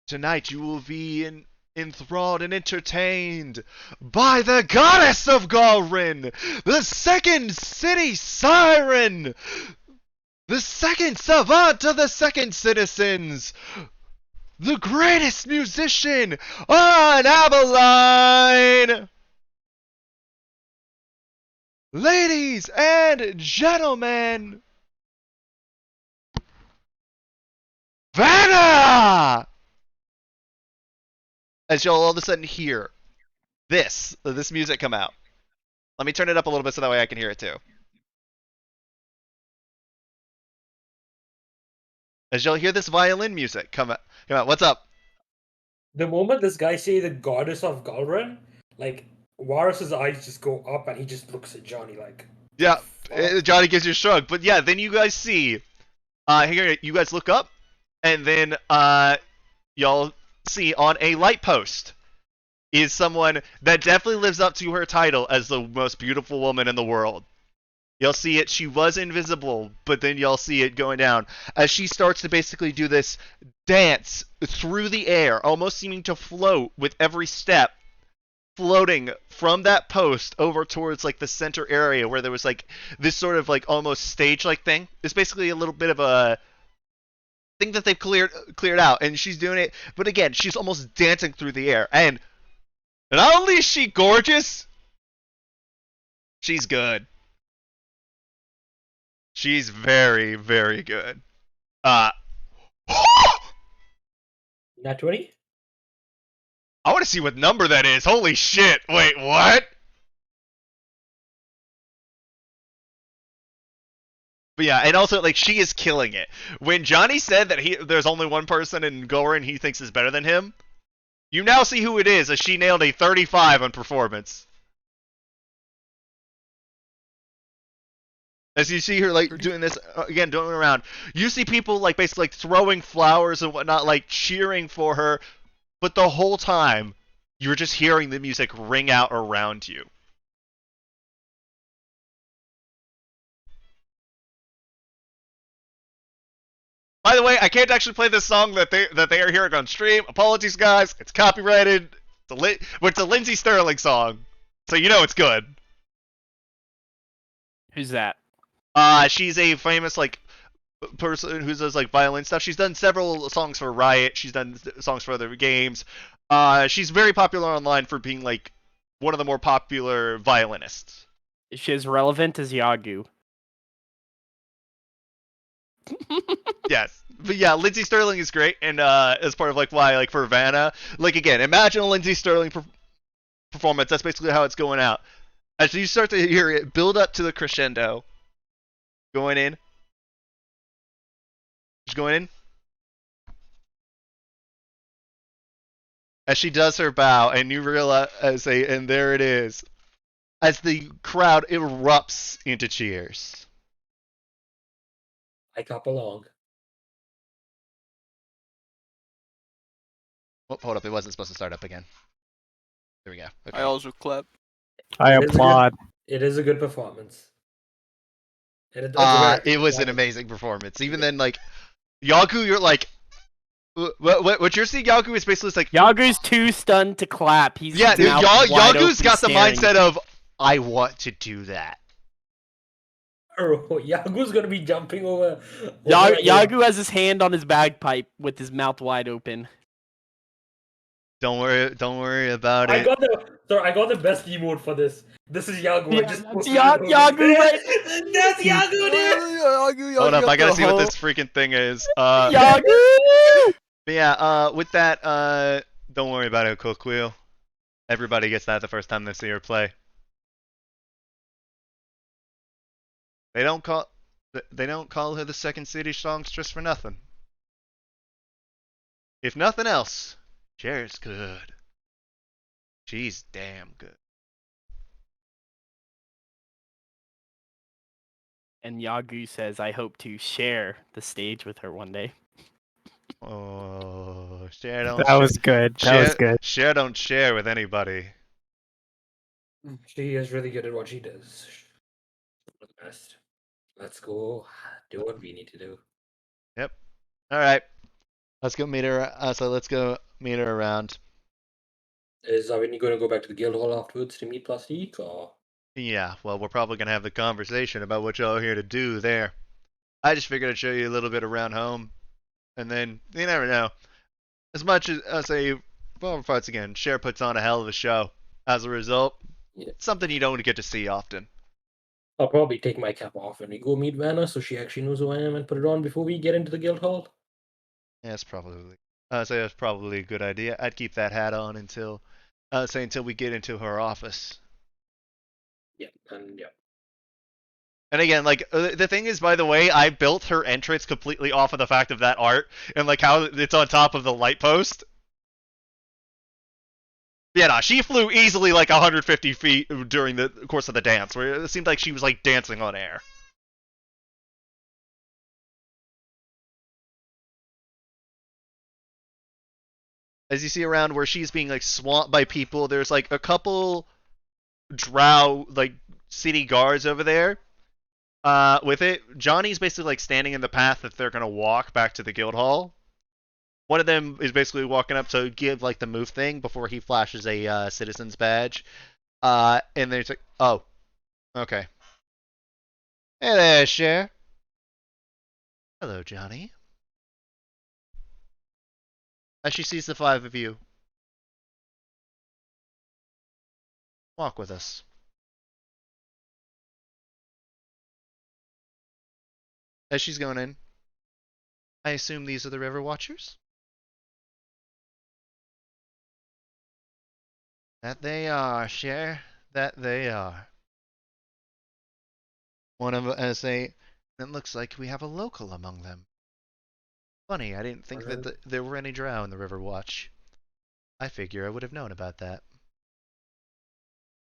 Tonight you will be enthralled and entertained by the goddess of Galren, the second city siren, the second savant of the second citizens, the greatest musician on Abilene. Ladies and gentlemen, Vanna! As you'll all of a sudden hear this music come out. Let me turn it up a little bit so that way I can hear it too. As you'll hear this violin music come out. What's up? The moment this guy say the goddess of Galren, like Varus's eyes just go up and he just looks at Johnny like. Yeah, Fuck. Johnny gives you a shrug. But yeah, then you guys see, here you guys look up, and then y'all see on a light post is someone that definitely lives up to her title as the most beautiful woman in the world. You'll see it. She was invisible, but then you'll see it going down as she starts to basically do this dance through the air, almost seeming to float with every step, floating from that post over towards like the center area where there was like this sort of like almost stage-like thing. It's basically a little bit of a thing that they've cleared out, and she's doing it. But again, she's almost dancing through the air, and not only is she gorgeous, she's good. She's very, very good. Nat 20? I want to see what number that is. Holy shit. Wait, what? But yeah, and also, like, she is killing it. When Johnny said that there's only one person in Gorin he thinks is better than him, you now see who it is, as she nailed a 35 on performance. As you see her, like, doing this, again, doing it around. You see people, like, basically, like, throwing flowers and whatnot, like, cheering for her. But the whole time, you're just hearing the music ring out around you. By the way, I can't actually play this song that they are hearing on stream. Apologies, guys. It's copyrighted. It's a Lindsey Sterling song, so you know it's good. Who's that? She's a famous like person who does like violin stuff. She's done several songs for Riot. She's done songs for other games. She's very popular online for being like one of the more popular violinists. Is she as relevant as Yagu? Yes, but yeah, Lindsey Sterling is great, and as part of like why like for Vanna, like again, imagine a Lindsey Sterling performance. That's basically how it's going out. As you start to hear it build up to the crescendo, going in, just going in. As she does her bow, and you realize, and there it is, as the crowd erupts into cheers. I clap along. Oh, hold up, it wasn't supposed to start up again. There we go. Okay. I also clap. I It is a applaud. It is a good performance. It was an amazing performance. Even then, like, Yagu, you're like, what you're seeing, Yagu, is basically like Yagu's too stunned to clap. He's yeah, dude, mouth wide Yagu's open got the staring. mindset of I want to do that. Oh, Yagu's gonna be jumping over. Yagu has his hand on his bagpipe with his mouth wide open. Don't worry about I it. got the So I got the best emote for this. This is Yagu. I Yeah, just that's posted Yagu, it. right? That's Yagu, dude. Hold up, I gotta see what this freaking thing is. Yagu! But yeah, with that, don't worry about it, Cook Wheel. Everybody gets that the first time they see her play. They don't call her the second city songstress for nothing. If nothing else, Cher's good. She's damn good. And Yagu says, I hope to share the stage with her one day. Oh, Cher don't That was good. That was good. Cher don't share with anybody. She is really good at what she does. The best. Let's go do what we need to do. Yep. All right. Let's go meet her. Let's go meet her around. Are we going to go back to the guild hall afterwards to meet Plastique, or? Yeah. Well, we're probably gonna have the conversation about what y'all are here to do there. I just figured I'd show you a little bit around home, and then you never know. As much as I say, well, fights again, Cher puts on a hell of a show. As a result, it's something you don't get to see often. I'll probably take my cap off when we go meet Vanna, so she actually knows who I am, and put it on before we get into the guild hall. Yeah, that's probably a good idea. I'd keep that hat on until we get into her office. Yeah, and yeah. And again, like the thing is, by the way, I built her entrance completely off of the fact of that art and like how it's on top of the light post. Yeah, no, she flew easily like 150 feet during the course of the dance, where it seemed like she was like dancing on air. As you see around where she's being like swamped by people, there's like a couple drow like city guards over there. With it, Johnny's basically like standing in the path that they're gonna walk back to the guild hall. One of them is basically walking up to give like the move thing before he flashes a citizen's badge. And there's like, oh, okay. Hey there, Cher. Hello, Johnny. As she sees the five of you, walk with us. As she's going in, I assume these are the River Watchers? That they are, Cher. That they are. One of them say, it looks like we have a local among them. Funny, I didn't think that there were any drow in the River Watch. I figure I would have known about that.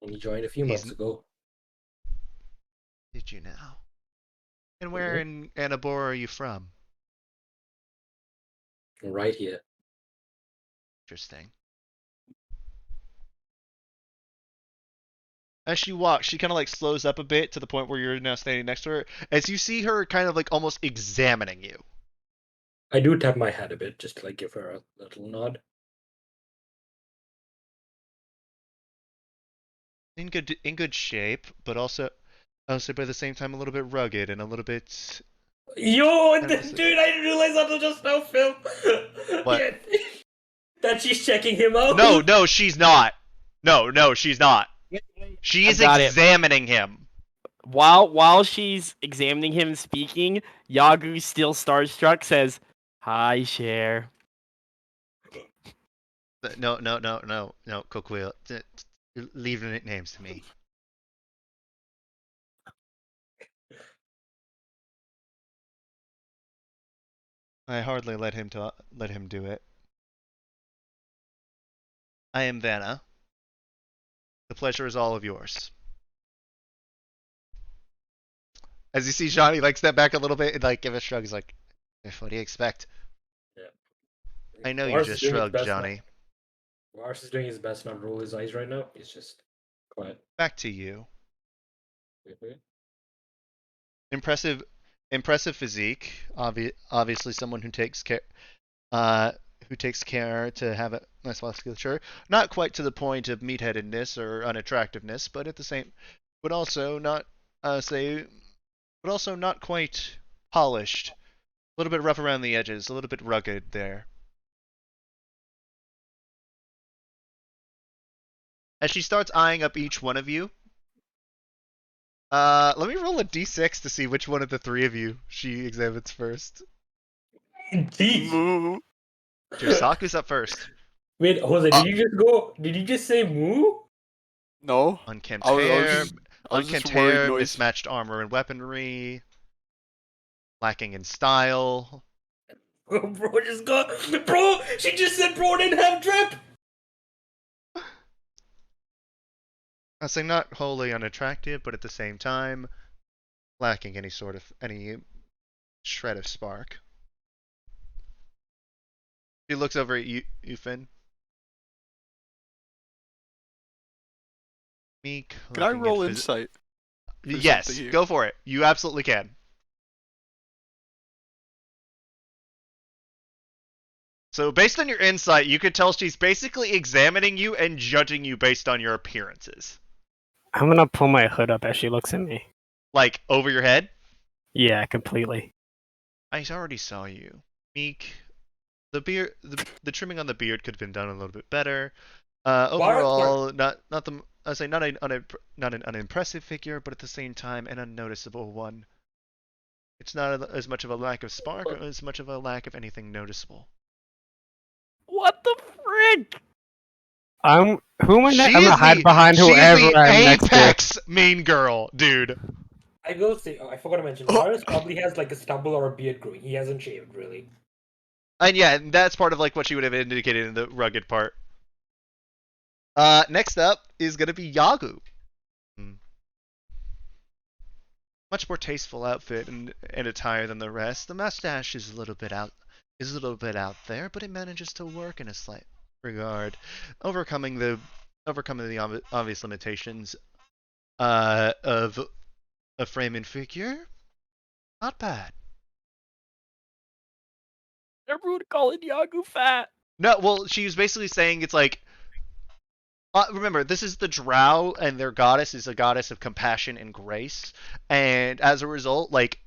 And he joined a few months ago. Did you now? And where in Annabora are you from? Right here. Interesting. As she walks, she kind of like slows up a bit to the point where you're now standing next to her. As you see her kind of like almost examining you. I do tap my head a bit just to like give her a little nod. In good shape, but also by the same time a little bit rugged and a little bit. Yo, dude, I didn't realize that just now, Phil. What? Yeah. That she's checking him out. No, she's not. No, she's not. She is examining him. While she's examining him speaking, Yagu, still starstruck, says, "Hi, Cher." No, Coquille. Leave the nicknames to me. I hardly let him do it. I am Vanna. The pleasure is all of yours. As you see Johnny like step back a little bit and like give a shrug, he's like, what do you expect? Yeah. I know you just shrugged, Johnny. Lars is doing his best not to roll his eyes right now. He's just quiet. Back to you. Mm-hmm. Impressive physique. Obviously someone who takes care to have a nice musculature. Not quite to the point of meatheadedness or unattractiveness, but also not quite polished. A little bit rough around the edges, a little bit rugged there. As she starts eyeing up each one of you, let me roll a d6 to see which one of the three of you she examines first. Jeez. Moo. Jisaku's up first. Wait, Jose, did you just go? Did you just say moo? No. Unkempt I was hair, just- I was just worried noise. mismatched armor and weaponry, lacking in style. Bro, just go. Bro, she just said bro didn't have drip. I say not wholly unattractive, but at the same time, lacking any shred of spark. She looks over at you, Finn. Meek. Can I lacking in roll insight? for Yes, something here? go for it. You absolutely can. So based on your insight, you could tell she's basically examining you and judging you based on your appearances. I'm gonna pull my hood up as she looks at me. Like, over your head? Yeah, completely. I already saw you. Meek. The beard, the trimming on the beard could have been done a little bit better. Overall, not an unimpressive figure, but at the same time, an unnoticeable one. It's not as much of a lack of spark as much of a lack of anything noticeable. What the frick? Who am I? I'm gonna hide behind she's whoever the I'm next to. apex mean girl, dude. I will say, I forgot to mention, Darius probably has like a stubble or a beard growing. He hasn't shaved really. And yeah, that's part of like what she would have indicated in the rugged part. Next up is gonna be Yagu. Much more tasteful outfit and attire than the rest. The mustache is a little bit out there, but it manages to work in a slight regard, overcoming the obvious limitations of a frame and figure. Not bad. Everyone calling Yagu fat. No, well, she was basically saying it's like. Remember, this is the Drow, and their goddess is a goddess of compassion and grace, and as a result, like,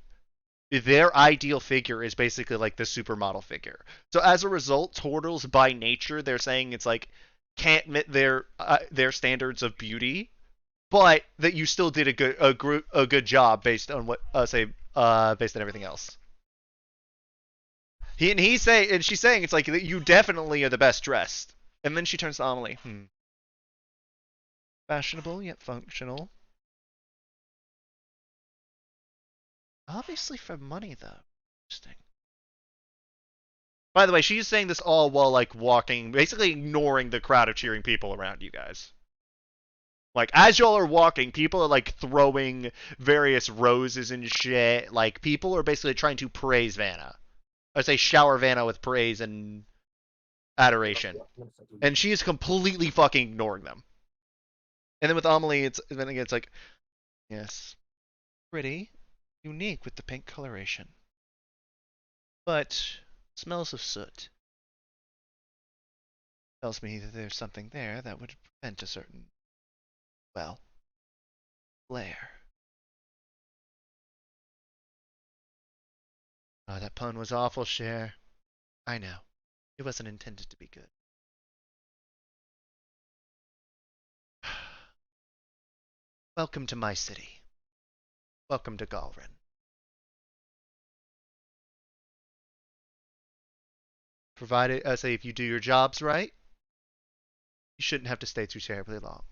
their ideal figure is basically like the supermodel figure. So as a result, turtles by nature, they're saying it's like can't meet their standards of beauty, but that you still did a good job based on what based on everything else. She's saying it's like you definitely are the best dressed. And then she turns to Amelie. Fashionable yet functional. Obviously for money, though. Interesting. By the way, she's saying this all while, like, walking, basically ignoring the crowd of cheering people around you guys. Like, as y'all are walking, people are, like, throwing various roses and shit. Like, people are basically trying to praise Vanna. I say shower Vanna with praise and adoration. And she is completely fucking ignoring them. And then with Amelie, it's like, yes, pretty, unique with the pink coloration, but smells of soot. Tells me that there's something there that would prevent a certain, well, glare. Oh, that pun was awful, Cher. I know. It wasn't intended to be good. Welcome to my city. Welcome to Galrin. Provided, I say, if you do your jobs right, you shouldn't have to stay too terribly long.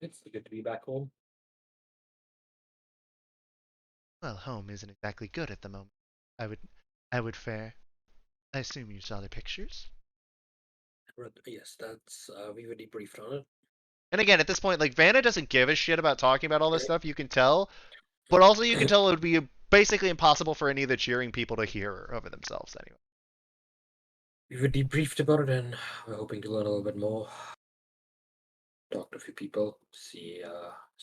It's good to be back home. Well, home isn't exactly good at the moment. I would fare. I assume you saw the pictures. Yes, that's we were debriefed on it. And again, at this point, like, Vanna doesn't give a shit about talking about all this stuff, you can tell. But also you can tell it would be basically impossible for any of the cheering people to hear over themselves anyway. We were debriefed about it, and we're hoping to learn a little bit more. Talk to a few people, see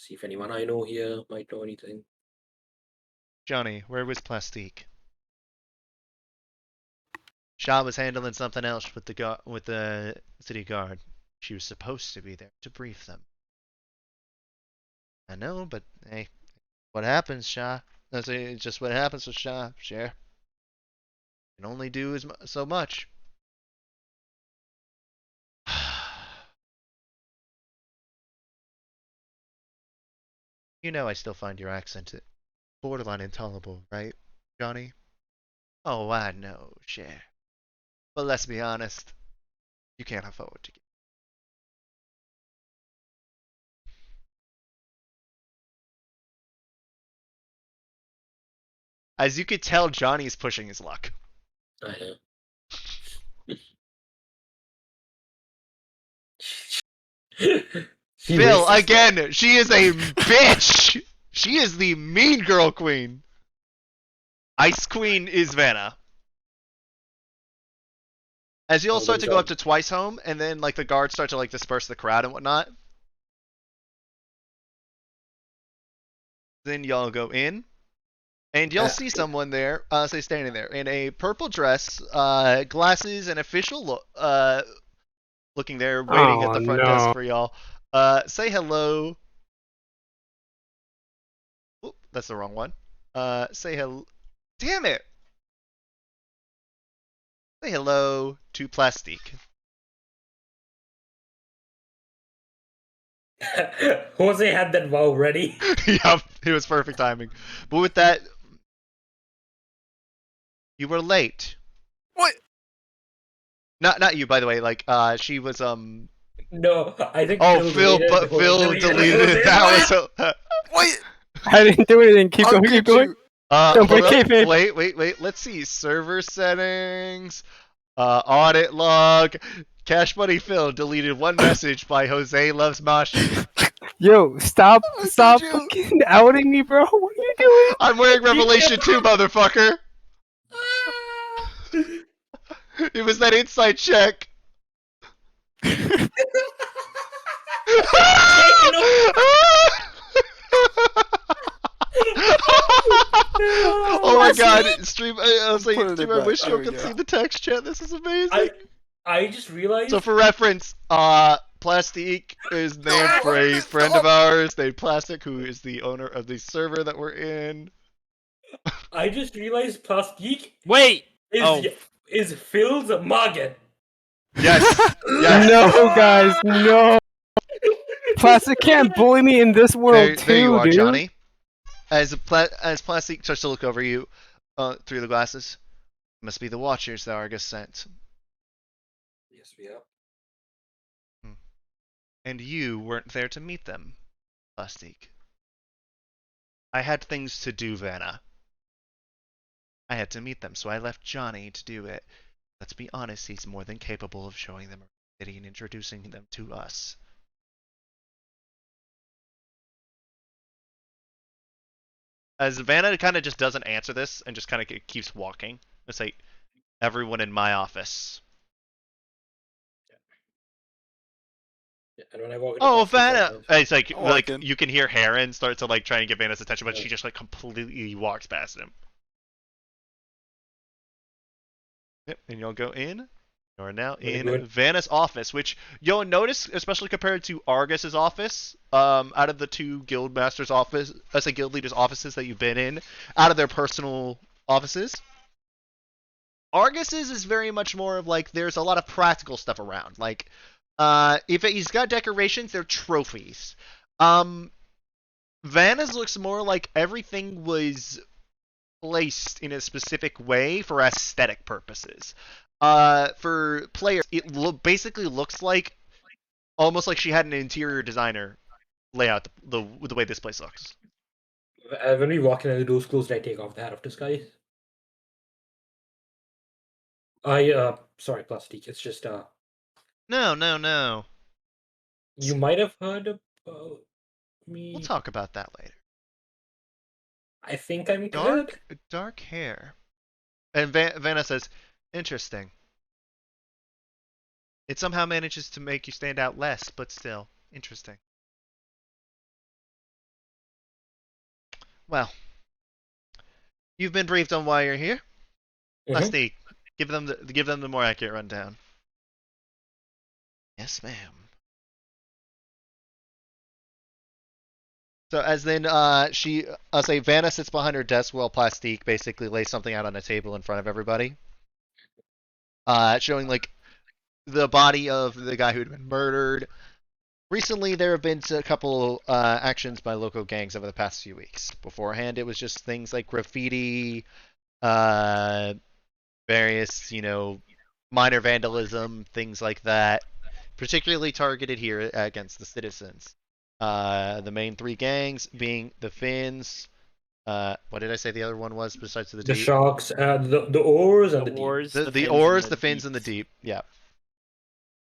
if anyone I know here might know anything. Johnny, where was Plastique? Shaw was handling something else with the city guard. She was supposed to be there to brief them. I know, but hey, what happens, Shaw? That's just what happens with Shaw. Share. Can only do so much. You know I still find your accent borderline intolerable, right, Johnny? Oh, I know, Cher. But let's be honest, you can't afford to get. As you could tell, Johnny's pushing his luck. I know. She Phil, racist. again, she is a bitch! She is the mean girl queen. Ice Queen is Vanna. As you all Oh, start good to go job. up to Twice Home, and then like the guards start to like disperse the crowd and whatnot, then y'all go in, and you'll see someone there, say standing there in a purple dress, glasses, and official look, looking there, waiting at Oh the front desk no. for y'all. Say hello. Oop, that's the wrong one. Say hello. Damn it. Say hello to Plastique. Jose had that vow ready. Yup, it was perfect timing. But with that, you were late. What? Not you, by the way. Like, she was No, I think Oh, Phil deleted Phil deleted Jose's it. That vow. was. Wait! I didn't do anything. Keep How going. Keep could going. you? Don't Hold break up. kayfabe. Wait. Let's see. Server settings. Audit log. Cash Money Phil deleted one message by Jose Loves Mashi. Yo, stop How could you? fucking outing me, bro. What are you doing? I'm wearing Revelation 2, motherfucker. It was that inside check. Oh my god, stream. I was like, putting it stream. I back. wish There you we could go. see the text chat. This is amazing. I just realized. So for reference, Plastique is named for a friend of ours named Plastic, who is the owner of the server that we're in. I just realized Plastique Wait. is Phil's Morgan. Yes. Yes. No, guys, no. Plastic can't bully me in this world There you too, are, dude. Johnny. As Plastique starts to look over you through the glasses, must be the Watchers that Argus sent. Yes, we are. And you weren't there to meet them, Plastique. I had things to do, Vanna. I had to meet them, so I left Johnny to do it. Let's be honest, he's more than capable of showing them a city and introducing them to us. As Vanna kind of just doesn't answer this and just kind of keeps walking. Let's say, everyone in my office. Yeah, and when I walk into Oh, Plastique's Vanna! office- It's like, I'll walk like in. you can hear Heron start to like try and get Vanna's attention, but she just like completely walks past him. Yep, and you'll go in. You're now in Vanna's office, which you'll notice, especially compared to Argus's office, out of the two guild masters' office, as a guild leader's offices that you've been in, out of their personal offices. Argus's is very much more of like there's a lot of practical stuff around. Like, if he's got decorations, they're trophies. Vanna's looks more like everything was placed in a specific way for aesthetic purposes. For players, it basically looks like almost like she had an interior designer lay out the way this place looks. When we walk in and the door's closed, I take off the hat of disguise. Sorry, Plastique. It's just No. you might have heard about me. We'll talk about that later. I think I'm good. Dark hair. And Vanna says, interesting. It somehow manages to make you stand out less, but still, interesting. Well, you've been briefed on why you're here. Lusty, give them the more accurate rundown. Yes, ma'am. So as then I'll say Vanna sits behind her desk while Plastique basically lays something out on a table in front of everybody. Showing like the body of the guy who'd been murdered, Recently, there have been a couple actions by local gangs over the past few weeks. Beforehand, it was just things like graffiti, uh, various, minor vandalism, things like that, particularly targeted here against the citizens. The main three gangs being the Finns. What did I say the other one was besides the The Deep? sharks, the oars, and The the deep. Wars, The Finns, Oars, and the Finns, and the Deeps. Deep. Yeah.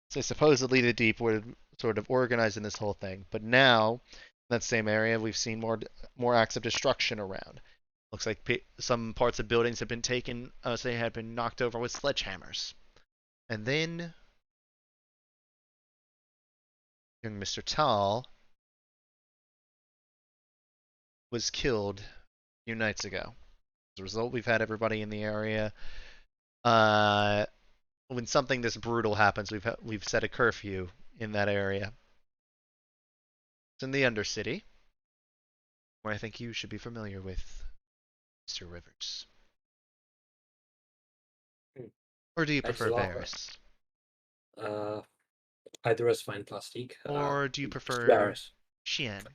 So supposedly the Deep were sort of organizing this whole thing, but now in that same area we've seen more acts of destruction around. Looks like some parts of buildings have been taken, say, had been knocked over with sledgehammers, and then young Mr. Tal was killed a few nights ago. As a result, we've had everybody in the area. When something this brutal happens, we've set a curfew in that area. It's in the Undercity, where I think you should be familiar with Mr. Rivers. Or do you Thanks prefer a lot. Varys? Either is fine, plastic. Or do you prefer Varys. Shien?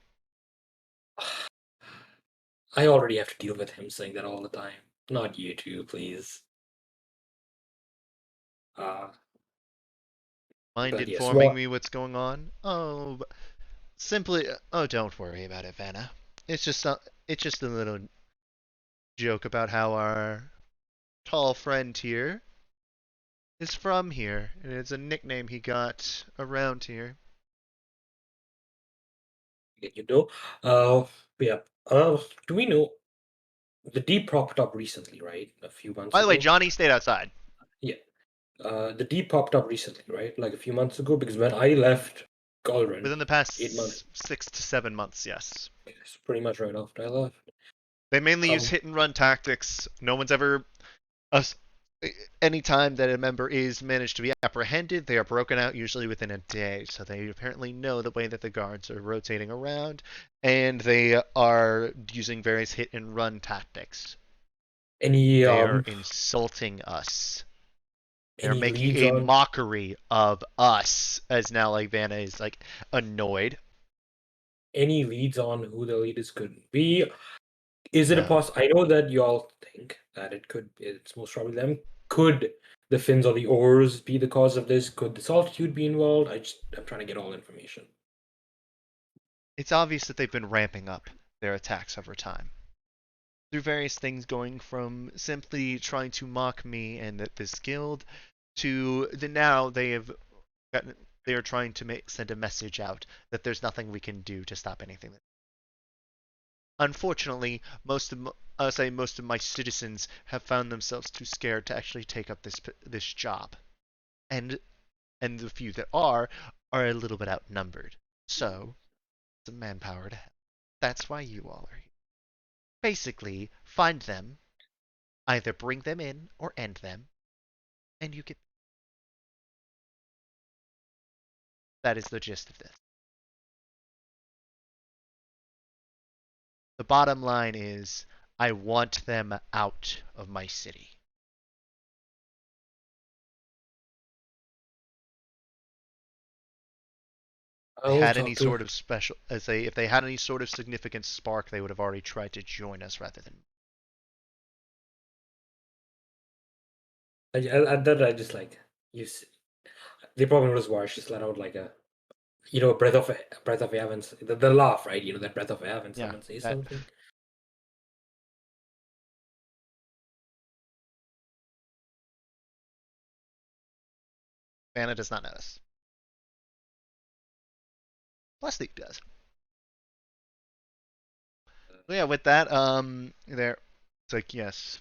I already have to deal with him saying that all the time. Not you two, please. Mind But yes, informing me what's going on? Oh, simply. Oh, don't worry about it, Vanna. It's just a little joke about how our tall friend here is from here, and it's a nickname he got around here. you know. Uh, yeah. Do we know the deep popped up recently, right? A few months By the way, ago. Johnny stayed outside. Yeah. The deep popped up recently, right? Like a few months ago, because when I left Galrin, Within the 8 months, past 6 to 7 months, yes. it's pretty much right after I left. They mainly use hit and run tactics. No one's ever. Us. Any time that a member is managed to be apprehended, they are broken out usually within a day. So they apparently know the way that the guards are rotating around, and they are using various hit and run tactics. Any They are insulting us. They're any making leads a on mockery of us, as now like Vanna is like annoyed. any leads on who the leaders could be? Is it a No. I know that you all think that it's most probably them. Could the fins or the oars be the cause of this? Could the solitude be involved? I'm trying to get all information. It's obvious that they've been ramping up their attacks over time, through various things going from simply trying to mock me and this guild to now they are trying to send a message out that there's nothing we can do to stop anything. Unfortunately, most of my citizens have found themselves too scared to actually take up this job, and the few that are a little bit outnumbered. So, some manpower to help. That's why you all are here. Basically, find them, either bring them in or end them, and you get. That is the gist of this. The bottom line is, I want them out of my city. I If they will had any talk to. sort of if they had any sort of significant spark, they would have already tried to join us rather than. At that I just like use. They probably was worse. Just let out like a breath of air when the laugh, right? You know that breath of air when Yeah, someone says that, something. Vanna does not notice. Plastic does. So yeah, with that, there, it's like yes.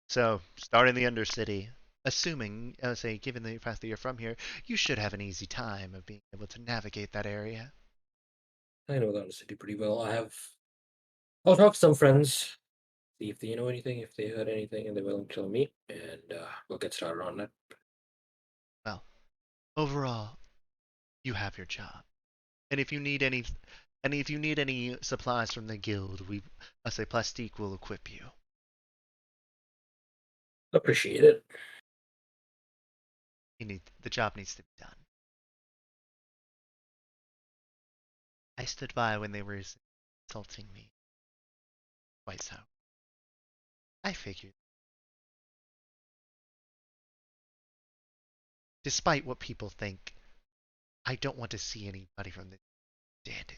So starting the Undercity, assuming, say, given the fact that you're from here, you should have an easy time of being able to navigate that area. I know that city pretty well. I'll talk to some friends, see if they know anything, if they heard anything, and they're willing to tell me, and we'll get started on that. Well, overall, you have your job, and if you need any supplies from the guild, I say Plastique will equip you. Appreciate it. The job needs to be done. I stood by when they were insulting me. Quite so. I figured. Despite what people think, I don't want to see anybody from the dead.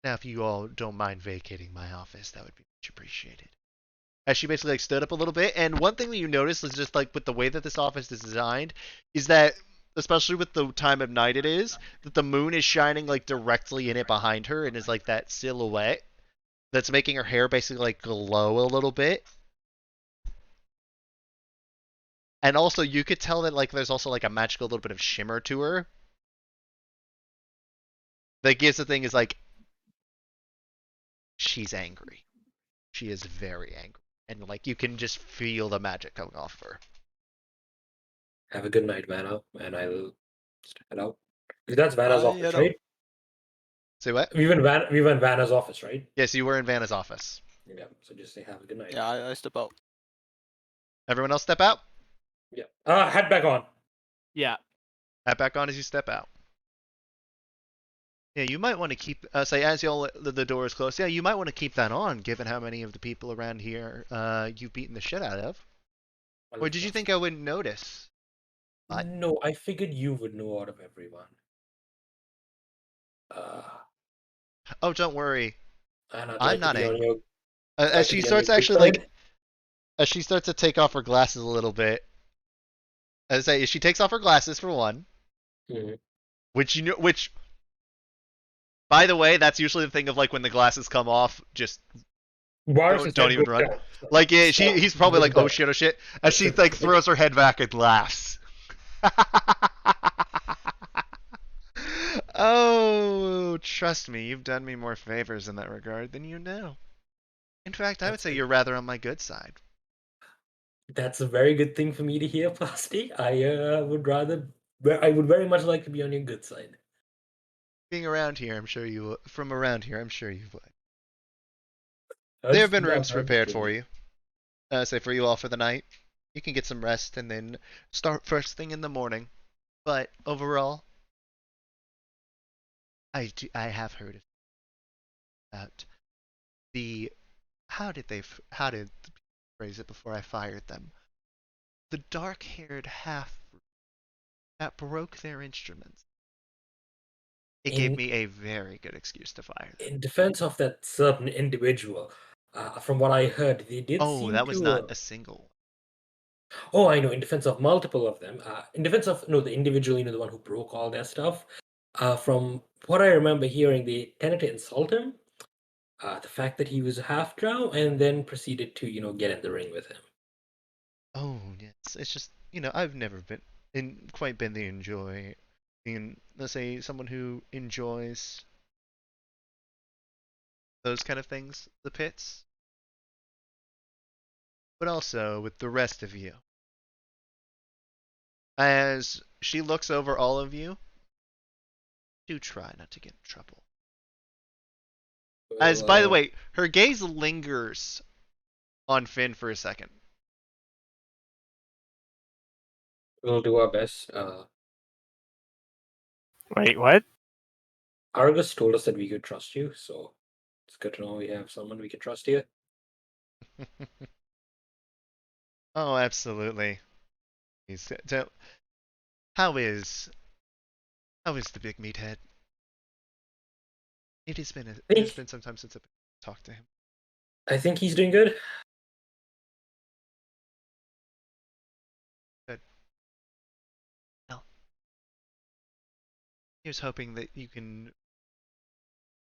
Now, if you all don't mind vacating my office, that would be much appreciated. As she basically like stood up a little bit, and one thing that you notice is just like with the way that this office is designed, is that especially with the time of night it is, that the moon is shining like directly in it behind her, and is like that silhouette that's making her hair basically like glow a little bit. And also, you could tell that like there's also like a magical little bit of shimmer to her. That gives the thing is like she's angry. She is very angry, and like you can just feel the magic coming off her. Have a good night, Vanna, and I'll just head out. That's Vanna's I office, head right? out. Say what? We went Vanna's office, right? Yes, you were in Vanna's office. Yeah. So just say have a good night. Yeah, I step out. Everyone else step out. Yeah. Head back on. Yeah. Hat back on as you step out. Yeah, you might want to keep, say, as y'all the door is closed. Yeah, you might want to keep that on, given how many of the people around here you've beaten the shit out of. Or did you think I wouldn't notice? What? No, I figured you would know out of everyone. Oh, don't worry. And I'd I'm like to not be on angry. your. As she starts actually like, as she starts to take off her glasses a little bit. As I say, she takes off her glasses for one, Mhm. which, by the way, that's usually the thing of like when the glasses come off, just don't even run. Like yeah, he's probably like, oh shit, as she like throws her head back and laughs. Oh, trust me, you've done me more favors in that regard than you know. In fact, I would say you're rather on my good side. That's a very good thing for me to hear, Plasty. I would very much like to be on your good side. Being around here, I'm sure you from around here, I'm sure you would. I There have just been think that rooms might prepared be- for you. Say for you all for the night. You can get some rest and then start first thing in the morning. But overall, I have heard about the how did the people phrase it before I fired them? The dark-haired half that broke their instruments. It gave In me a very good excuse to fire them. in defense of that certain individual, from what I heard, they did Oh, seem that was to. not a single. Oh, I know. In defense of multiple of them, in defense of no, the individual, the one who broke all their stuff. From what I remember hearing, they tended to insult him. The fact that he was half drow, and then proceeded to get in the ring with him. Oh, yes. It's just, I've never quite been the let's say, someone who enjoys those kind of things, the pits. But also with the rest of you. As she looks over all of you, do try not to get in trouble. As, by the way, her gaze lingers on Finn for a second. We'll do our best. Wait, what? Argus told us that we could trust you, so it's good to know we have someone we can trust here. Oh, absolutely. So, how is the big meathead? It has been some time since I've talked to him. I think he's doing good. Good. Well, here's hoping that you can.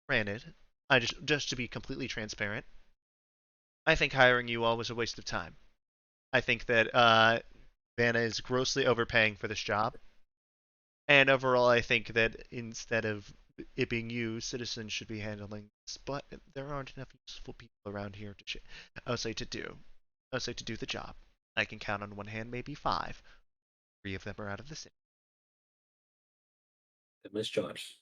Granted, I just to be completely transparent, I think hiring you all was a waste of time. I think that Vanna is grossly overpaying for this job. And overall, I think that instead of it being you, citizens should be handling this. But there aren't enough useful people around here to do the job. I can count on one hand, maybe 5. 3 of them are out of the city. Miss George.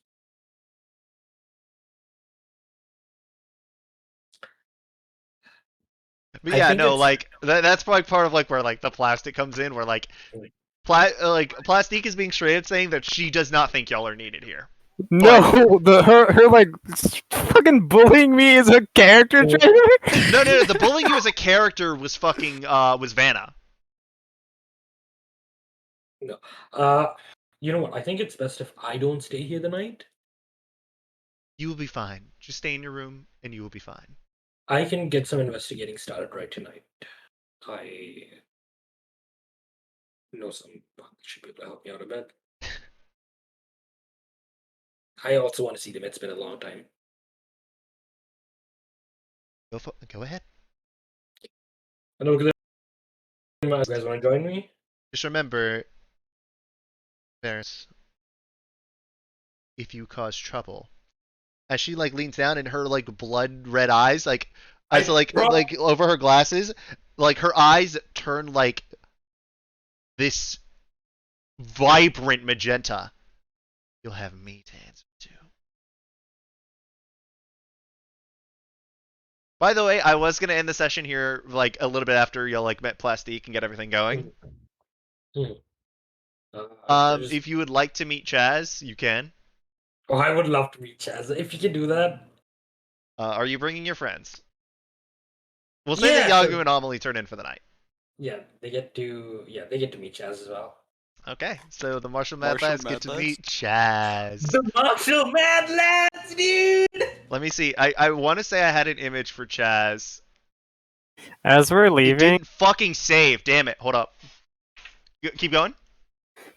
But I yeah, think no, it's like that's like part of like where like the plastic comes in, where like Plastique is being straight up saying that she does not think y'all are needed here. No, her like fucking bullying me as a character traitor. No, the bullying you as a character was fucking was Vanna. no. You know what? I think it's best if I don't stay here the night. You will be fine. Just stay in your room and you will be fine. I can get some investigating started right tonight. I know some should be able to help me out a bit. I also want to see them. It's been a long time. Go ahead. I know, you guys want to join me? Just remember, Varys, if you cause trouble. As she like leans down and her like blood red eyes, like as like over her glasses, like her eyes turn like this vibrant magenta. You'll have me to answer to. By the way, I was gonna end the session here like a little bit after y'all like met Plastique and get everything going. If you would like to meet Chaz, you can. Oh, I would love to meet Chaz if you can do that. Are you bringing your friends? We'll say that Yagu and Amelie turn in for the night. Yeah, they get to meet Chaz as well. Okay, so the Marshall Mad Lads get to meet Chaz. The Marshall Mad Lads, dude! Let me see. I want to say I had an image for Chaz. As we're It leaving, didn't fucking save. Damn it. Hold up. Keep going.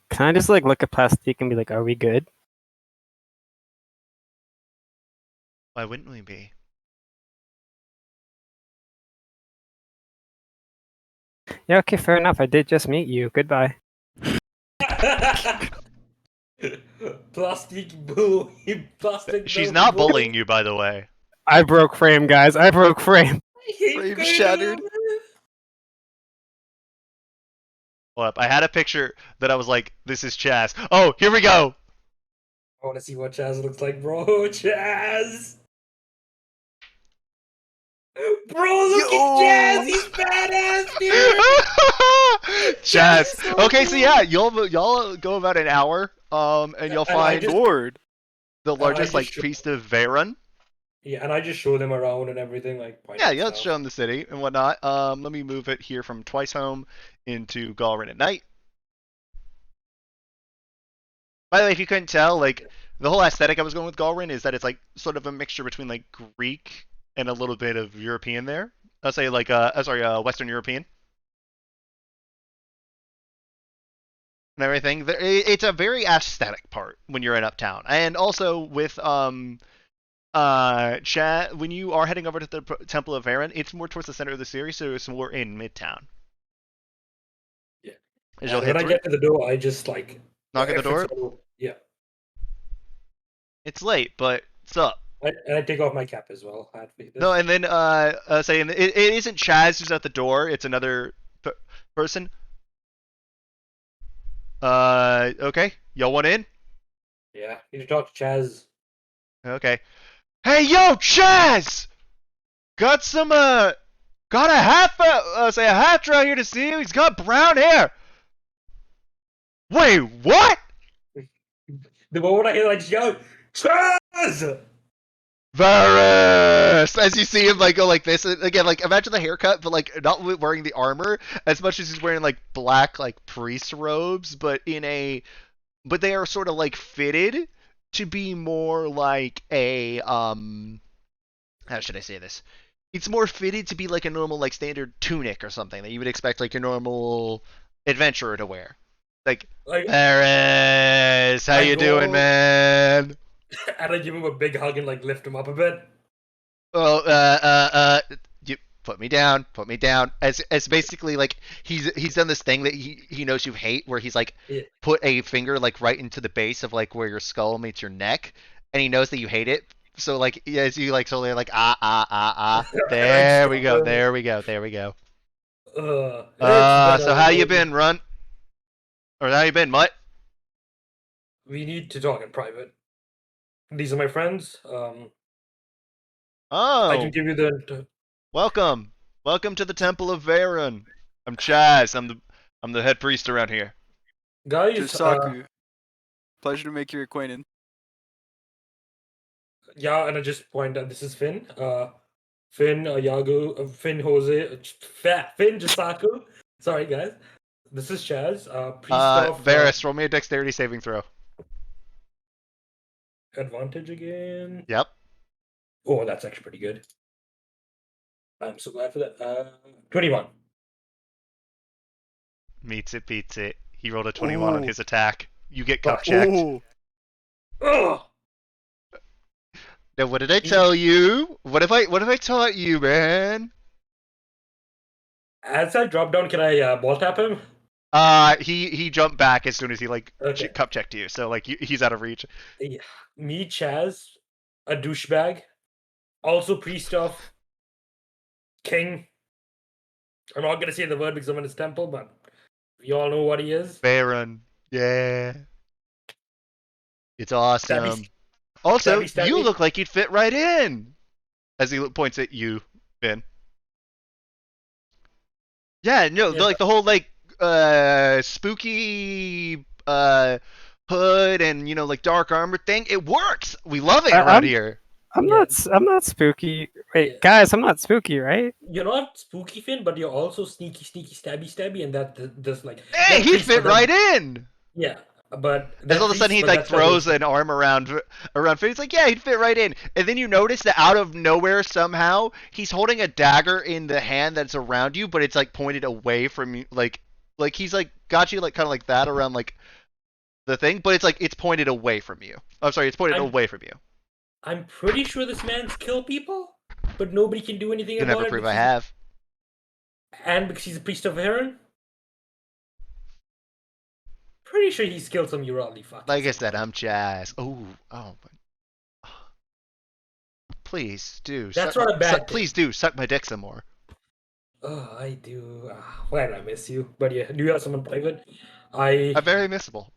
can I just like look at Plastique and be like, "Are we good?" Why wouldn't we be? Yeah, okay, fair enough. I did just meet you. Goodbye. Plastic boo. She's not bullying you, by the way. I broke frame, guys. I broke frame. Frame shattered. Hold up. I had a picture that I was like, this is Chaz. Oh, here we go. I want to see what Chaz looks like, bro. Chaz! Bro, look at Chaz! He's badass, dude! Chaz. Okay, so yeah, y'all go about an hour, and you'll find the largest like feast of Veyron. Yeah, and I just show them around and everything, like. Yeah, let's show them the city and whatnot. Let me move it here from Twice Home into Galrin at night. By the way, if you couldn't tell, like the whole aesthetic I was going with Galrin is that it's like sort of a mixture between like Greek and a little bit of European there. I'll say like Western European. And everything. It's a very aesthetic part when you're in Uptown, and also with Chad, when you are heading over to the Temple of Aaron, it's more towards the center of the series, so it's more in Midtown. Yeah. And when I get to the door, I just like knock at the door. Yeah. It's late, but what's up? And I take off my cap as well. No, and then saying it isn't Chaz who's at the door; it's another person. Okay, y'all want in? Yeah, need to talk to Chaz. Okay. Hey, yo, Chaz! Got some got a hatch around here to see you. He's got brown hair. Wait, what? The moment I hear like yo, Chaz! Varys! As you see him like go like this again, like imagine the haircut, but like not wearing the armor as much as he's wearing like black like priest robes, but they are sort of like fitted to be more like a how should I say this? It's more fitted to be like a normal like standard tunic or something that you would expect like a normal adventurer to wear. Like Varys, how you doing, man? And I give him a big hug and like lift him up a bit. Oh, you put me down. As basically like he's done this thing that he knows you hate, where he's like put a finger like right into the base of like where your skull meets your neck, and he knows that you hate it. So like as you like slowly like there we go. So how you been, Runt? Or how you been, Mutt? We need to talk in private. These are my friends. Oh, I can give you the. Welcome Welcome to the Temple of Varen. I'm Chaz. I'm the head priest around here. Guys, Jisaku. Pleasure to make your acquaintance. yeah, and I just point out this is Finn. Finn, Yagu, Finn, Jose, Finn, Jisaku. Sorry, guys. This is Chaz, priest of Varys, roll me a dexterity saving throw. advantage again. Yep. Oh, that's actually pretty good. I'm so glad for that. 21. Meets it, beats it. He rolled a 21 on Ooh. his attack. You get cup checked. Ooh. Ugh! Now, what did I tell you? What have I taught you, man? As I drop down, can I ball tap him? He jumped back as soon as he Okay. cup checked you, so like he's out of reach. Yeah. Me, Chaz, a douchebag, also priest of King. I'm not gonna say the word because I'm in his temple, but we all know what he is. Baron, yeah, it's awesome. Stabby, Also, stabby. you look like you'd fit right in. As he points at you, Finn. Yeah, no, Yeah, like the whole like spooky hood and like dark armor thing. It works. We love it around here. I'm Yeah. not spooky. Wait, Yeah. guys, I'm not spooky, right? You're not spooky, Finn, but you're also sneaky, stabby, and that just like. Hey, that he priest, fit but right in. Yeah, but As all of a sudden he like throws an arm around Finn. He's like, yeah, he'd fit right in. And then you notice that out of nowhere somehow he's holding a dagger in the hand that's around you, but it's like pointed away from you, like he's like got you like kind of like that around like the thing, but it's pointed away from you. I'm sorry, it's pointed away from you. I'm pretty sure this man's killed people, but nobody can do anything You can about never it. prove I have. And because he's a priest of Heron. Pretty sure he's killed some Urali fuckers. Like I said, I'm Chaz. Oh. Please do. That's not a bad thing. Please do suck my dick some more. Oh, I do. Why did I miss you? But yeah, do you have someone private? I'm very missable.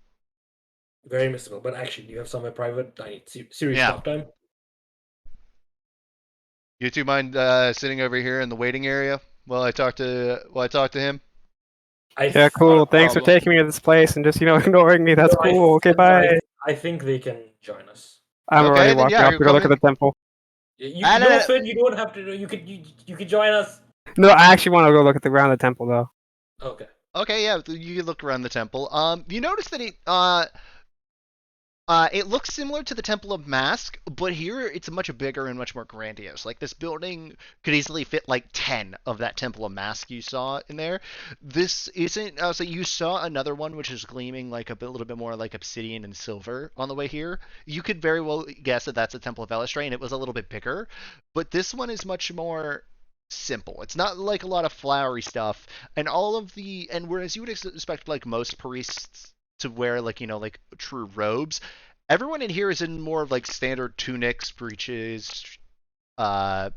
Very missable. But actually, do you have someone private? I need serious Yeah. talk time. You two mind sitting over here in the waiting area while I talk to him? Yeah, cool. Thanks for problem. taking me to this place and just ignoring me. That's cool. Okay, bye. I think they can join us. I'm Okay, already then walking yeah, off you're to go look at coming. the temple. You Ah, no, know, no. Finn, you don't have to. You could join us. No, I actually want to go look at the ground of the temple, though. Okay. Okay, yeah, you can look around the temple. You notice that it looks similar to the Temple of Mask, but here it's much bigger and much more grandiose. Like this building could easily fit like 10 of that Temple of Mask you saw in there. This isn't. So you saw another one which is gleaming like a little bit more like obsidian and silver on the way here. You could very well guess that that's a Temple of Elistray, and it was a little bit bigger. But this one is much more simple. It's not like a lot of flowery stuff, and whereas you would expect like most priests to wear like like true robes, everyone in here is in more of like standard tunics, breeches, that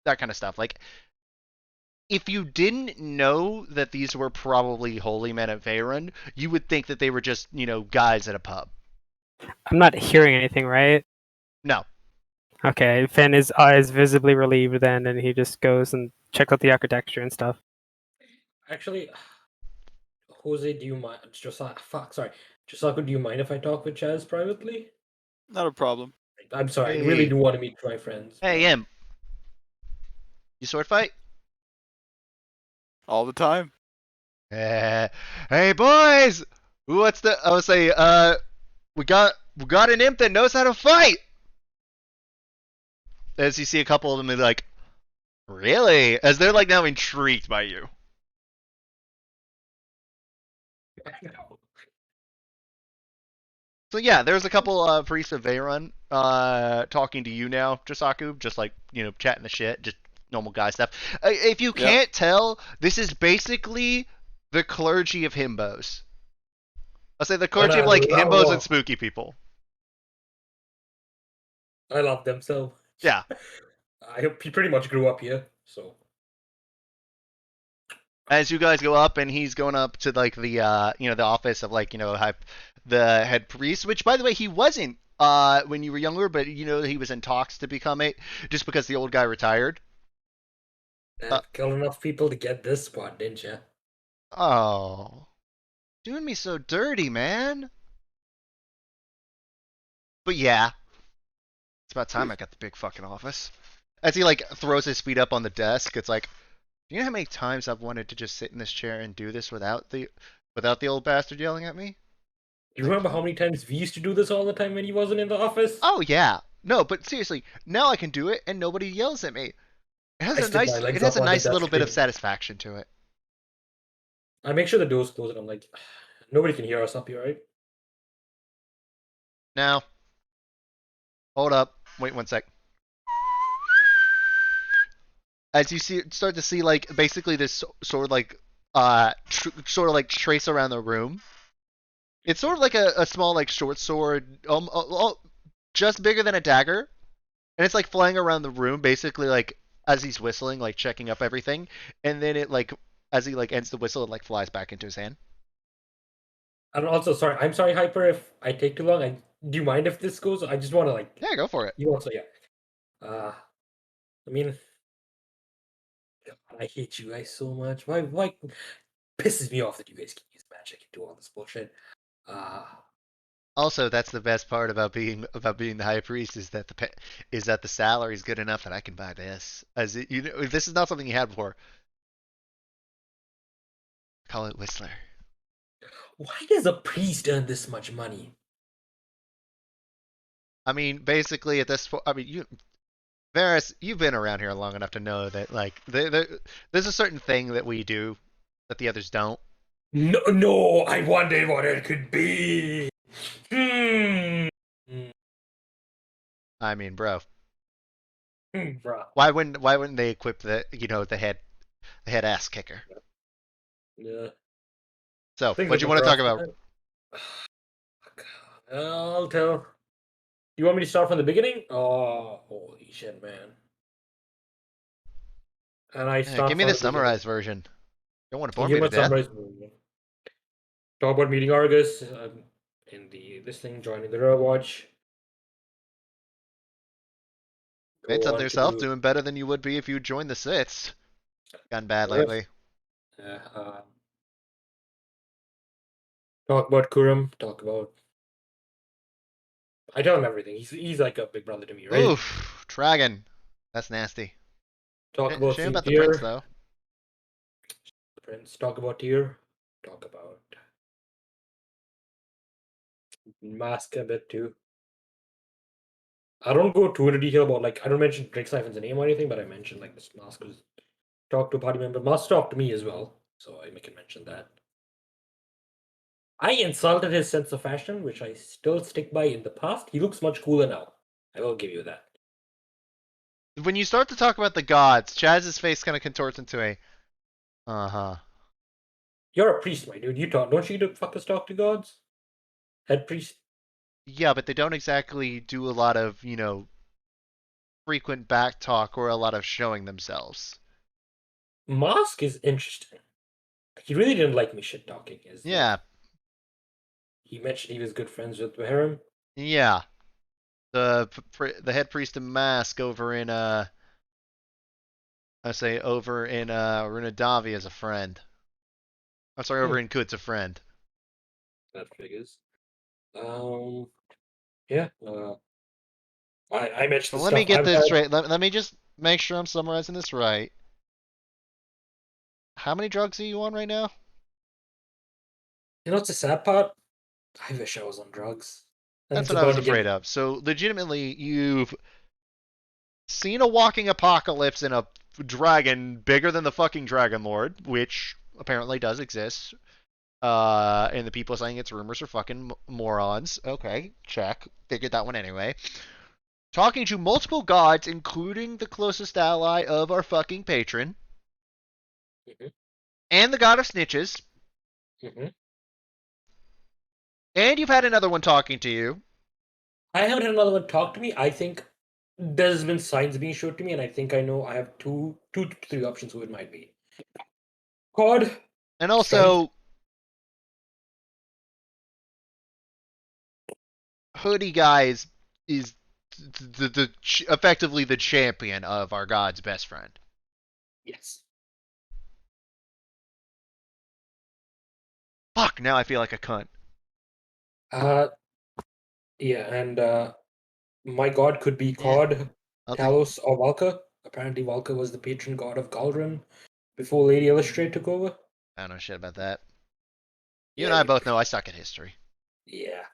kind of stuff. Like if you didn't know that these were probably holy men at Veyron, you would think that they were just guys at a pub. I'm not hearing anything, right? No. Okay, Finn is visibly relieved then, and he just goes and checks out the architecture and stuff. Actually, Jose, do you mind? Jisaku, do you mind if I talk with Chaz privately? Not a problem. I'm sorry, Hey. I really do want to meet my friends. Hey, Imp. You sword fight? All the time. Hey, boys! I would say, we got an imp that knows how to fight! As you see a couple of them, they're like, really? As they're like now intrigued by you. So yeah, there's a couple priests of Veyron talking to you now, Jisaku, just like, chatting the shit, just normal guy stuff. If you can't tell, this is basically the clergy of himbos. I'll say the clergy of like himbos and spooky people. I love them so. Yeah. I hope he pretty much grew up here, so. As you guys go up, and he's going up to like the the office of like the head priest, which by the way he wasn't when you were younger, but he was in talks to become it just because the old guy retired. Killed enough people to get this spot, didn't you? Oh. Doing me so dirty, man. But yeah. It's about time I got the big fucking office. As he like throws his feet up on the desk, it's like, do you know how many times I've wanted to just sit in this chair and do this without the old bastard yelling at me? Do you remember how many times we used to do this all the time when he wasn't in the office? Oh yeah. No, but seriously, now I can do it and nobody yells at me. It has I a stick my nice legs up on the little desk bit of too. satisfaction to it. I make sure the door's closed and I'm like, nobody can hear us up here, right? Now, hold up. Wait 1 sec. As you start to see like basically this sort of like sort of like trace around the room. It's sort of like a small like short sword, just bigger than a dagger, and it's like flying around the room basically like as he's whistling, like checking up everything, and then it like as he like ends the whistle, it like flies back into his hand. And also, sorry, I'm sorry, Hyper, if I take too long. Do you mind if this goes? I just want to like. Yeah, go for it. You also, yeah. I mean, I hate you guys so much. Why pisses me off that you guys can use magic and do all this bullshit. Also, that's the best part about being the high priest is that the salary is good enough that I can buy this. As it, you know, this is not something you had before. Call it Whistler. Why does a priest earn this much money? I mean, basically at this point, I mean, Varys, you've been around here long enough to know that like there's a certain thing that we do that the others don't. No, I wondered what it could be. I mean, bro, Bruh. why wouldn't they equip the head ass kicker? Yeah. So, Things what do like you a want to talk bruh. about? I'll tell. You want me to start from the beginning? Oh, holy shit, man. And I Yeah, start give me from the the beginning. summarized version. Don't want to bore Give me me to a death. summary. Talk about meeting Argus in this thing, joining the Rail Watch. Made Go something on yourself, to doing better than you would be if you joined the Sits. Gone bad Yes. lately. Talk about Kurum. Talk about. I tell him everything. He's like a big brother to me, right? Oof, Dragon. That's nasty. Talk about Shame St. about the prince Pierre. though. The Prince. Talk about Tyr. Talk about Mask a bit too. I don't go too into detail about like I don't mention Drake Siphon's name or anything, but I mentioned like this Mask was talk to a party member. Mask talked to me as well, so I can mention that. I insulted his sense of fashion, which I still stick by in the past. He looks much cooler now. I will give you that. When you start to talk about the gods, Chaz's face kind of contorts into a, uh-huh. You're a priest, my dude. You talk. Don't you fuckers talk to gods? Head priest. Yeah, but they don't exactly do a lot of, frequent back talk or a lot of showing themselves. Mask is interesting. He really didn't like me shit talking. Yeah. He mentioned he was good friends with Wickermen. Yeah. The head priest of Mask over in Runadavi as a friend. I'm sorry, over in Kut's a friend. That figures. Yeah. I mentioned So the let me stuff get I've this had. straight. Let me just make sure I'm summarizing this right. How many drugs are you on right now? You know what's the sad part? I wish I was on drugs. And That's it's what I was about to afraid get. of. So legitimately, you've seen a walking apocalypse in a dragon bigger than the fucking Dragon Lord, which apparently does exist. And the people saying it's rumors are fucking morons. Okay, check. Figured that one anyway. Talking to multiple gods, including the closest ally of our fucking patron, Mhm, and the god of snitches, mhm. and you've had another one talking to you. I haven't had another one talk to me. I think there's been signs being showed to me, and I think I know I have two to three options who it might be. God, And strength. also, Hoodie Guy is effectively the champion of our god's best friend. Yes. Fuck, now I feel like a cunt. Yeah, and my god could be Yeah. called I'll do. Talos or Valka. Apparently, Valka was the patron god of Galdrin before Lady Illustrator took over. I don't know shit about that. You and Yeah, I both know I suck at history. yeah.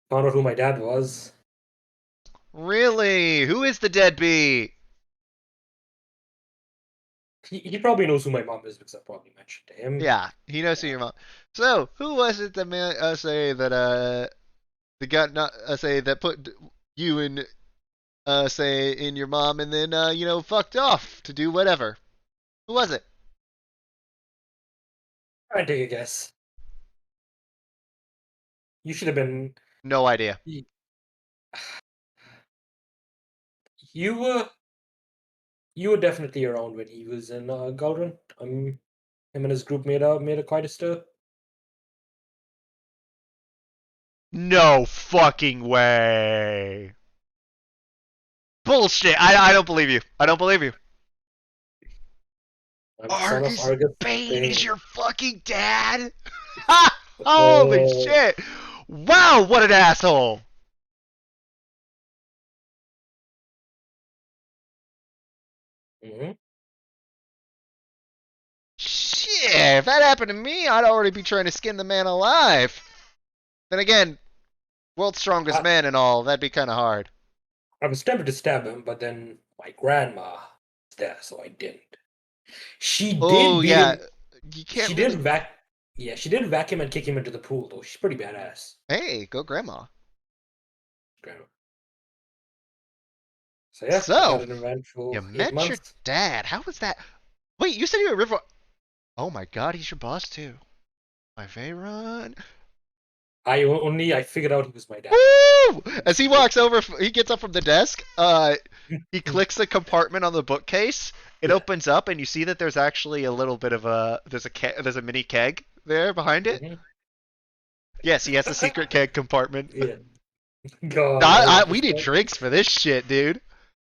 Found out who my dad was. Really? Who is the deadbeat? He probably knows who my mom is because I probably mentioned to him. Yeah, he knows who your mom. So, who was it that say that the got not say that put you in say in your mom and then fucked off to do whatever? Who was it? Try and take a guess. You should have been. No idea. You were. You were definitely around when he was in Galdrin. Him and his group made a quite a stir. No fucking way. Bullshit. I don't believe you. I don't believe you. I'm the son of Argus Argus Bane is Bane. your fucking dad? Ha! Holy Oh. shit! Wow, what an asshole! Mhm. Shit, if that happened to me, I'd already be trying to skin the man alive. Then again, world's strongest I, man and all, that'd be kind of hard. I was tempted to stab him, but then my grandma was there, so I didn't. She Oh, did beat yeah, him. you can't She really. did vac. Yeah, she did vacuum and kick him into the pool, though. She's pretty badass. Hey, go grandma. Grandma. So yeah, I So, had an eventful you 8 met your months. dad. How was that? Wait, you said you were River. Oh my god, he's your boss too. My Veyron. I figured out he was my dad. Woo! As he walks over, he gets up from the desk. He clicks the compartment on the bookcase. It Yeah. opens up, and you see that there's actually a little bit of a there's a mini keg there behind it. Mhm. Yes, he has a secret keg compartment. Yeah. God, I love We this need guy. drinks for this shit, dude.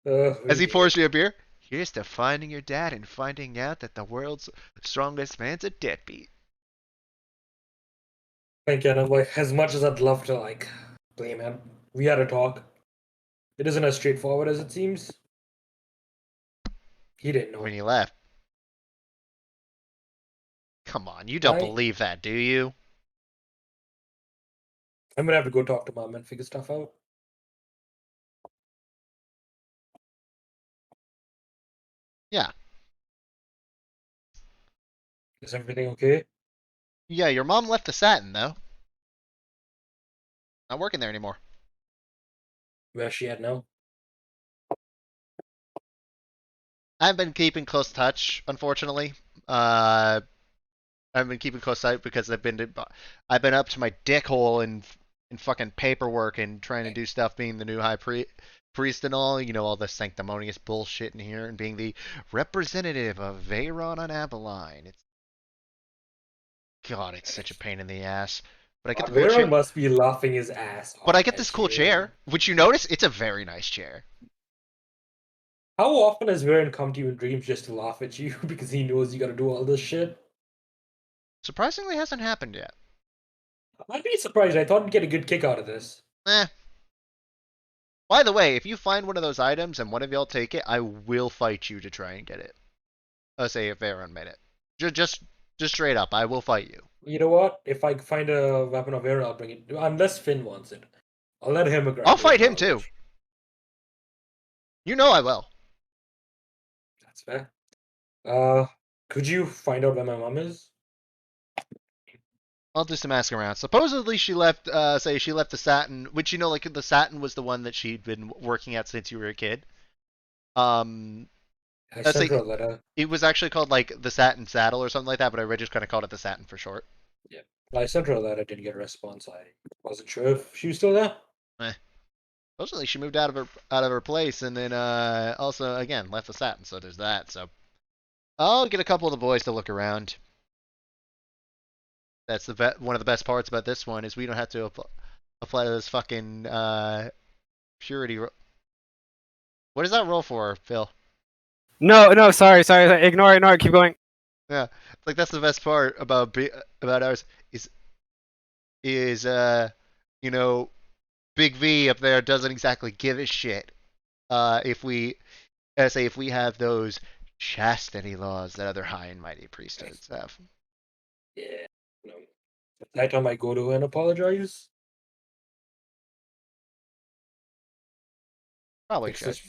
As he We pours did. you a beer. Here's to finding your dad and finding out that the world's strongest man's a deadbeat. Thank you. And I'm like, as much as I'd love to like blame him, we had a talk. It isn't as straightforward as it seems. He didn't know. When you left. Come on, you don't I believe that, do you? I'm gonna have to go talk to mom and figure stuff out. Yeah. Is everything okay? Yeah, your mom left the satin, though. Not working there anymore. Where's she at now? I've been keeping close touch, unfortunately. I've been keeping close touch because I've been up to my dick hole in fucking paperwork and trying to do stuff, being the new priest and all. You know, all the sanctimonious bullshit in here, and being the representative of Veyron on Abeline. It's such a pain in the ass. But I get the cool Veron chair. must be laughing his ass off. But I get at this cool you. chair, which you notice, it's a very nice chair. How often has Veron come to you in dreams just to laugh at you because he knows you gotta do all this shit? Surprisingly, hasn't happened yet. I'd be surprised. I thought I'd get a good kick out of this. Eh. By the way, if you find one of those items and one of y'all take it, I will fight you to try and get it. Say if Veyron made it. Just straight up, I will fight you. You know what? If I find a weapon of Veron, I'll bring it. Unless Finn wants it. I'll let him grab I'll it. fight him too. You know I will. That's fair. Could you find out where my mom is? I'll do some asking around. Supposedly she left, she left the satin, which like the satin was the one that she'd been working at since you were a kid. I Let's sent her say a letter. it was actually called like the Satin Saddle or something like that, but I just kind of called it the Satin for short. Yeah. I sent her a letter. Didn't get a response. I wasn't sure if she was still there. Supposedly she moved out of her place, and then also again left the Satin. So there's that. So I'll get a couple of the boys to look around. That's one of the best parts about this one is we don't have to apply those fucking purity. What does that roll for, Phil? No, sorry. Ignore it. Keep going. Yeah, like that's the best part about ours is you know, Big V up there doesn't exactly give a shit. If we say if we have those chastity laws that other high and mighty priesthoods have. Yeah. No. That time I go to and apologize. Probably It's should. just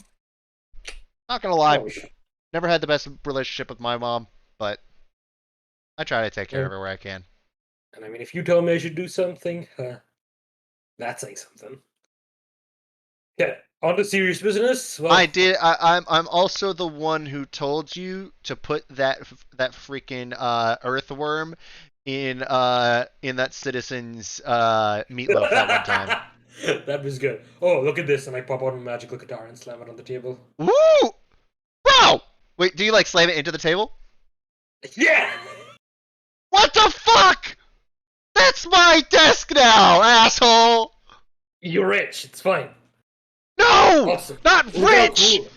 Not gonna lie, probably should. never had the best relationship with my mom, but I try to take care Yeah. of her where I can. And I mean, if you tell me I should do something, that's saying something. Yeah. On to serious business. Well, I did. I'm also the one who told you to put that freaking earthworm in that citizen's meatloaf that one time. That was good. Oh, look at this! And I pop out my magical guitar and slam it on the table. Woo! Bro! Wait, do you like slam it into the table? Yeah. What the fuck? That's my desk now, asshole! You're rich. It's fine. No! Awesome. Not Look at how rich! cool.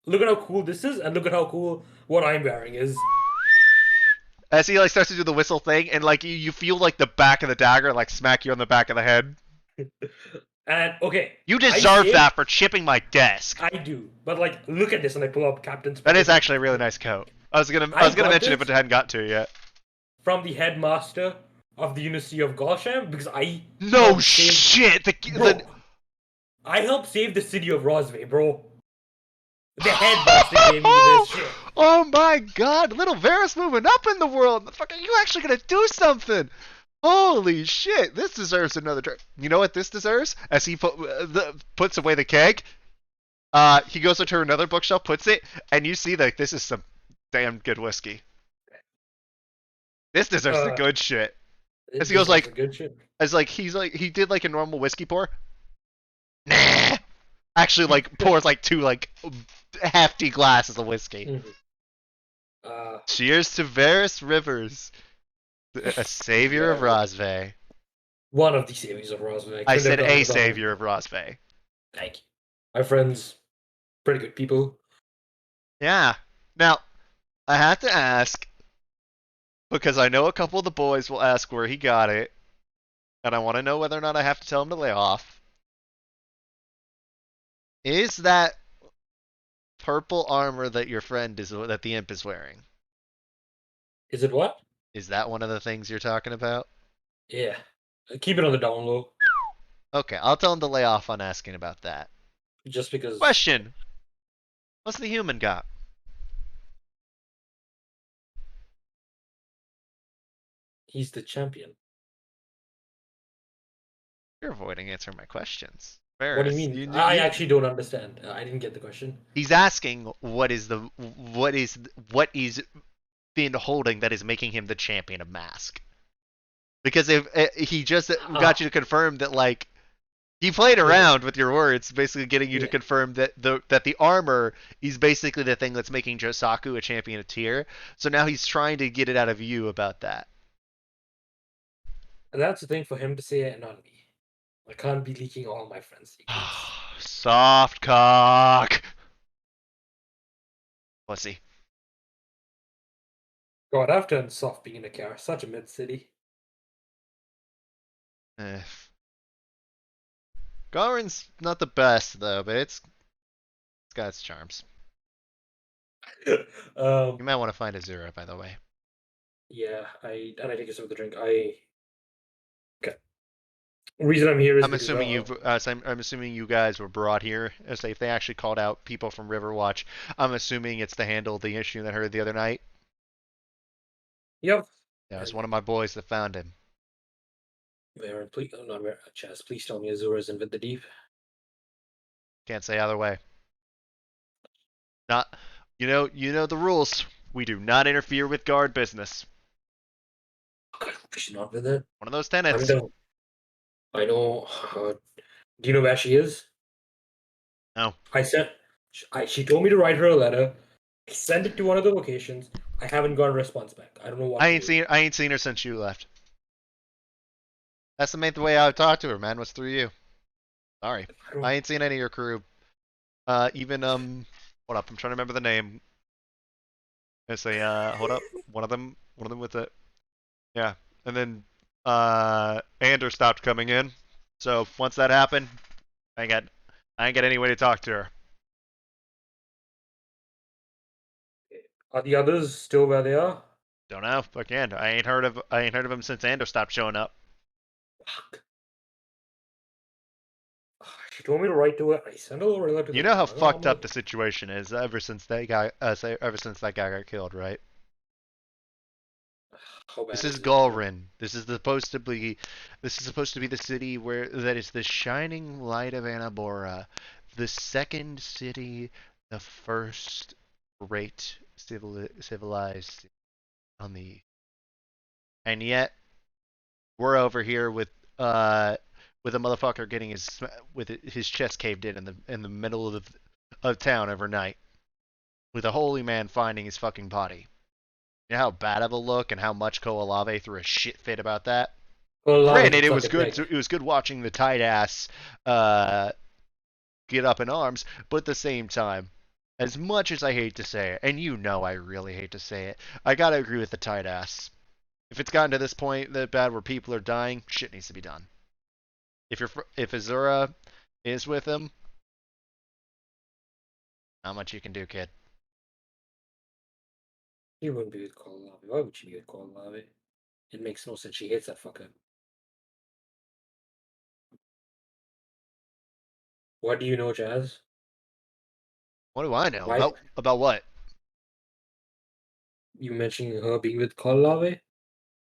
Look at how cool this is, and look at how cool what I'm wearing is. As he like starts to do the whistle thing, and like you feel like the back of the dagger like smack you on the back of the head. And okay, You I deserve saved- that for chipping my desk. I do, but like, look at this, and I pull up Captain's. That is Pedigree actually a really nice coat. I was gonna I got mention it, this. but I hadn't got to it yet. From the headmaster of the University of Galsham, because I No helped save- shit. Bro, I helped save the city of Rosway, bro. The headmaster gave me this shit. Oh my god, little Varus moving up in the world. Motherfucker, you actually gonna do something? Holy shit, this deserves another try. You know what this deserves? As he puts away the keg, he goes into another bookshelf, puts it, and you see that this is some damn good whiskey. This deserves the good shit. As he goes This is like, good shit. as like he did like a normal whiskey pour. Nah. Actually, like pours like two like hefty glasses of whiskey. Mhm. Cheers to Varus Rivers, a savior of Rosvay. One of the saviors of Rosway. I Couldn't have said done a it without him. savior of Rosvay. Thank you. My friends, pretty good people. Yeah. Now, I have to ask, because I know a couple of the boys will ask where he got it, and I want to know whether or not I have to tell him to lay off. Is that purple armor that your friend that the imp is wearing? Is it what? Is that one of the things you're talking about? Yeah. Keep it on the down low. Okay, I'll tell him to lay off on asking about that. Just because. Question. What's the human got? He's the champion. You're avoiding answering my questions. What do you mean? I actually don't understand. I didn't get the question. He's asking what is Finn holding that is making him the champion of Mask? Because if he just got you to confirm that, like, he played around with your words, basically getting you to confirm that the armor is basically the thing that's making Josaku a champion of tier. So now he's trying to get it out of you about that. That's the thing for him to say, not me. I can't be leaking all my friends' secrets. Soft cock. Pussy. God, I've turned soft being in a car. Such a mid city. Garen's not the best though, but it's got its charms. You might want to find Azura, by the way. Yeah, I take a sip of the drink. Okay. The reason I'm here is I'm assuming you guys were brought here. As if they actually called out people from Riverwatch, I'm assuming it's to handle the issue that heard the other night. Yep. Yeah, it was one of my boys that found him. Aaron, please, not Chaz. Please tell me Azura's in the deep. Can't say either way. Not, you know the rules. We do not interfere with guard business. She's not with it. One of those tenets. I know. Do you know where she is? No. She told me to write her a letter. I sent it to one of the locations. I haven't got a response back. I don't know what. I ain't seen her since you left. That's the main way I would talk to her, man. Was through you. Sorry, I ain't seen any of your crew. Even one Hold up, I'm trying to remember the name. I say, hold up. One of them with it. Yeah. And then Ander stopped coming in. So once that happened, I ain't got any way to talk to her. Are the others still where they are? Don't know. Again, I ain't heard of him since Ander stopped showing up. Fuck. She told me to write to her. I sent a little letter to You the know how mom. fucked up the situation is ever since that guy got killed, right? How bad This is it? Galrin. This is supposed to be the city that is the shining light of Anabora, the second city, the first great civilized on the, and yet we're over here with a motherfucker getting his chest caved in the middle of town overnight, with a holy man finding his fucking body. You know how bad of a look and how much Koalave threw a shit fit about that? Well, Granted, it was good. It was good watching the tight ass get up in arms, but at the same time, as much as I hate to say it, and you know I really hate to say it, I gotta agree with the tight ass. If it's gotten to this point that bad where people are dying, shit needs to be done. If Azura is with him, not much you can do, kid. He wouldn't be with Koalave. Why would she be with Koalave? It makes no sense. She hates that fucker. What do you know, Jazz? What do I know Why about what? you mentioning her being with Koalave?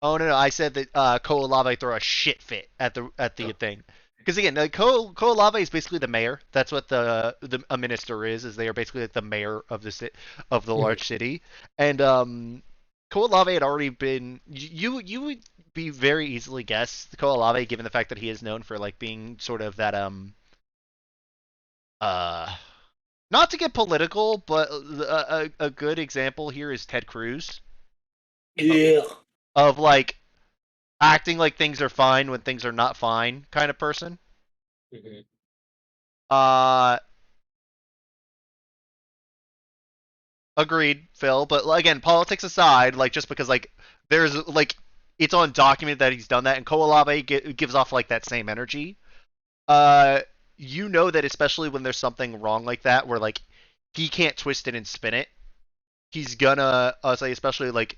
Oh no, I said that Koalave throw a shit fit at the thing. Because again, Koalave is basically the mayor. That's what a minister is they are basically like the mayor of the large city. And Koalave had already been you would be very easily guessed Koalave, given the fact that he is known for like being sort of that uh not to get political, but a good example here is Ted Cruz Yeah. of like acting like things are fine when things are not fine kind of person. Mm-hmm. Agreed, Phil. But again, politics aside, like just because like there's like it's on document that he's done that, and Koalave gives off like that same energy. Uh, you know that especially when there's something wrong like that, where like he can't twist it and spin it, he's gonna say especially like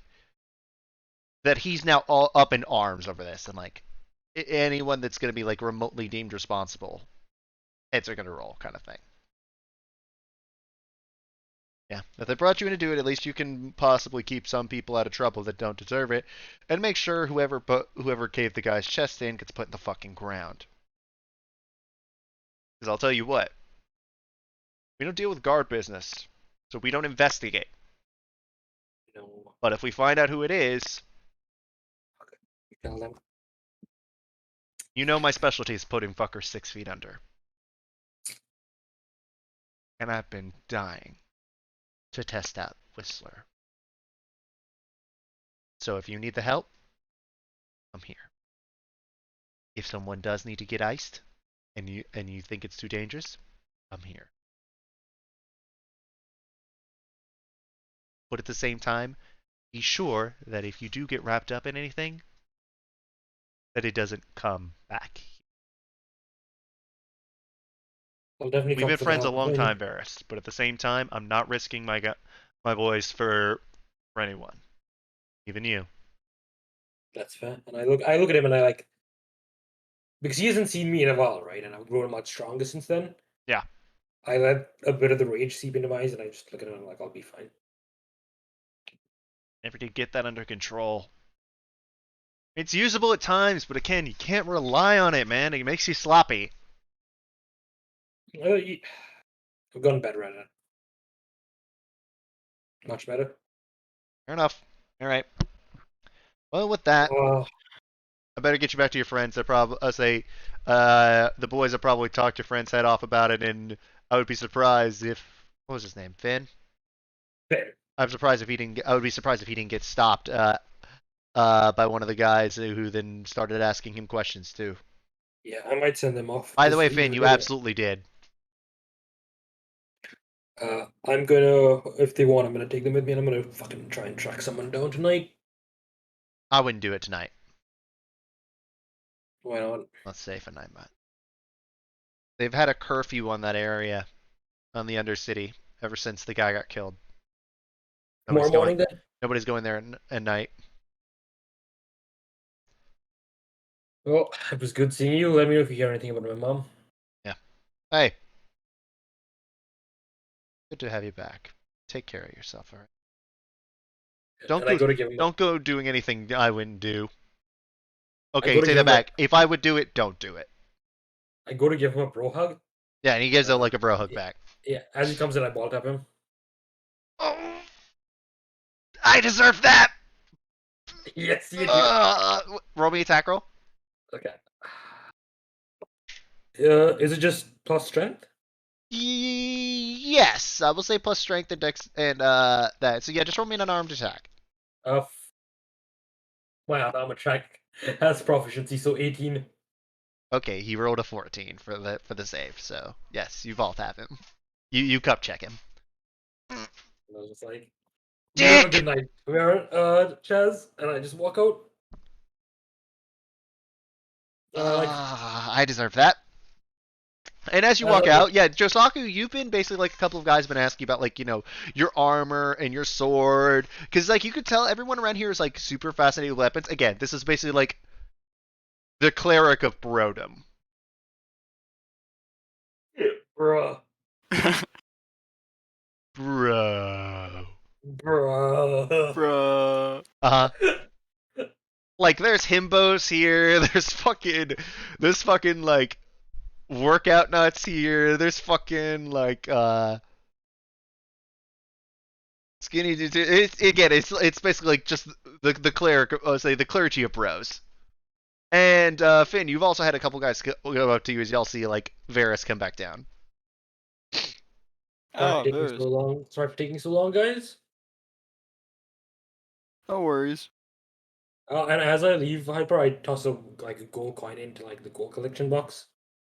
that he's now all up in arms over this, and like anyone that's gonna be like remotely deemed responsible, heads are gonna roll, kind of thing. Yeah, if they brought you in to do it, at least you can possibly keep some people out of trouble that don't deserve it, and make sure whoever caved the guy's chest in gets put in the fucking ground. Because I'll tell you what, we don't deal with guard business, so we don't investigate. No. But if we find out who it is, You tell them. you know my specialty is putting fuckers 6 feet under. And I've been dying to test out Whistler. So if you need the help, I'm here. If someone does need to get iced, and you think it's too dangerous, I'm here. But at the same time, be sure that if you do get wrapped up in anything, that it doesn't come back. I'll definitely We've come been for friends a that long when- time, Varys, but at the same time, I'm not risking my boys for anyone, even you. That's fair. And I look at him and I like, because he hasn't seen me in a while, right? And I've grown much stronger since then. Yeah. I let a bit of the rage seep into my eyes, and I just look at him and I'm like, I'll be fine. Never did get that under control. It's usable at times, but again, you can't rely on it, man. It makes you sloppy. I've gone better at it. Much better. Fair enough. All right. Well, with that, Oh, I better get you back to your friends. They probably the boys have probably talked your friend's head off about it, and I would be surprised if what was his name, Finn? fair. I'm surprised if he didn't. I would be surprised if he didn't get stopped by one of the guys who then started asking him questions too. Yeah, I might send them off. By the Just way, leave Finn, it you there. absolutely did. I'm gonna, if they want, I'm gonna take them with me, and I'm gonna fucking try and track someone down tonight. I wouldn't do it tonight. Why not? Let's say for night, but they've had a curfew on that area, on the Undercity, ever since the guy got killed. Tomorrow morning then? Nobody's going there at night. Well, it was good seeing you. Let me know if you hear anything about my mom. Hey, good to have you back. Take care of yourself, all right? And I go to give him. Don't go doing anything I wouldn't do. I Okay, go to take give that him back. If I would do it, don't do it. I go to give him a bro hug. Yeah, and he gives like a bro hug back. Yeah, as he comes in, I ball tap him. Oh, I deserve that. Yes, you do. Roll me attack roll. Okay. Is it just plus strength? Yes, I will say plus strength and dex and that. So yeah, just roll me an unarmed attack. My armor check has proficiency, so 18. Okay, he rolled a 14 for the save. So yes, you vault tap him. You cup check him. And I was just like, Dick! "You have a good night, Chaz," and I just walk out. I deserve that. And as you walk out, yeah, Josaku, you've been basically like a couple of guys have been asking about like, you know, your armor and your sword. Because like you could tell everyone around here is like super fascinated with weapons. Again, this is basically like the cleric of Brodom. Bruh. Bro. Bruh. Bruh. Uh-huh. Like there's himbos here, there's fucking like workout nuts here, there's fucking like skinny dudes. It's basically like just the cleric, say the clergy of bros. And Finn, you've also had a couple guys go up to you as y'all see like Varys come back down. Oh, Taking so long. Sorry for taking so long, guys. no worries. And as I leave Hyper, I toss a gold coin into like the gold collection box.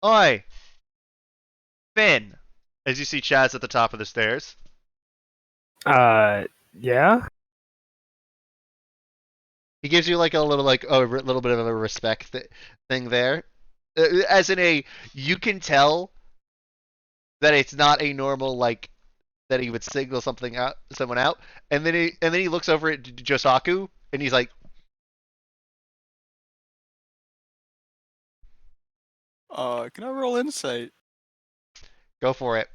Oi, Finn! As you see Chaz at the top of the stairs. Yeah. He gives you like a little little bit of a respect thing there, as in you can tell that it's not a normal like that he would signal someone out, and then he looks over at Josaku and he's like, Can I roll insight? go for it.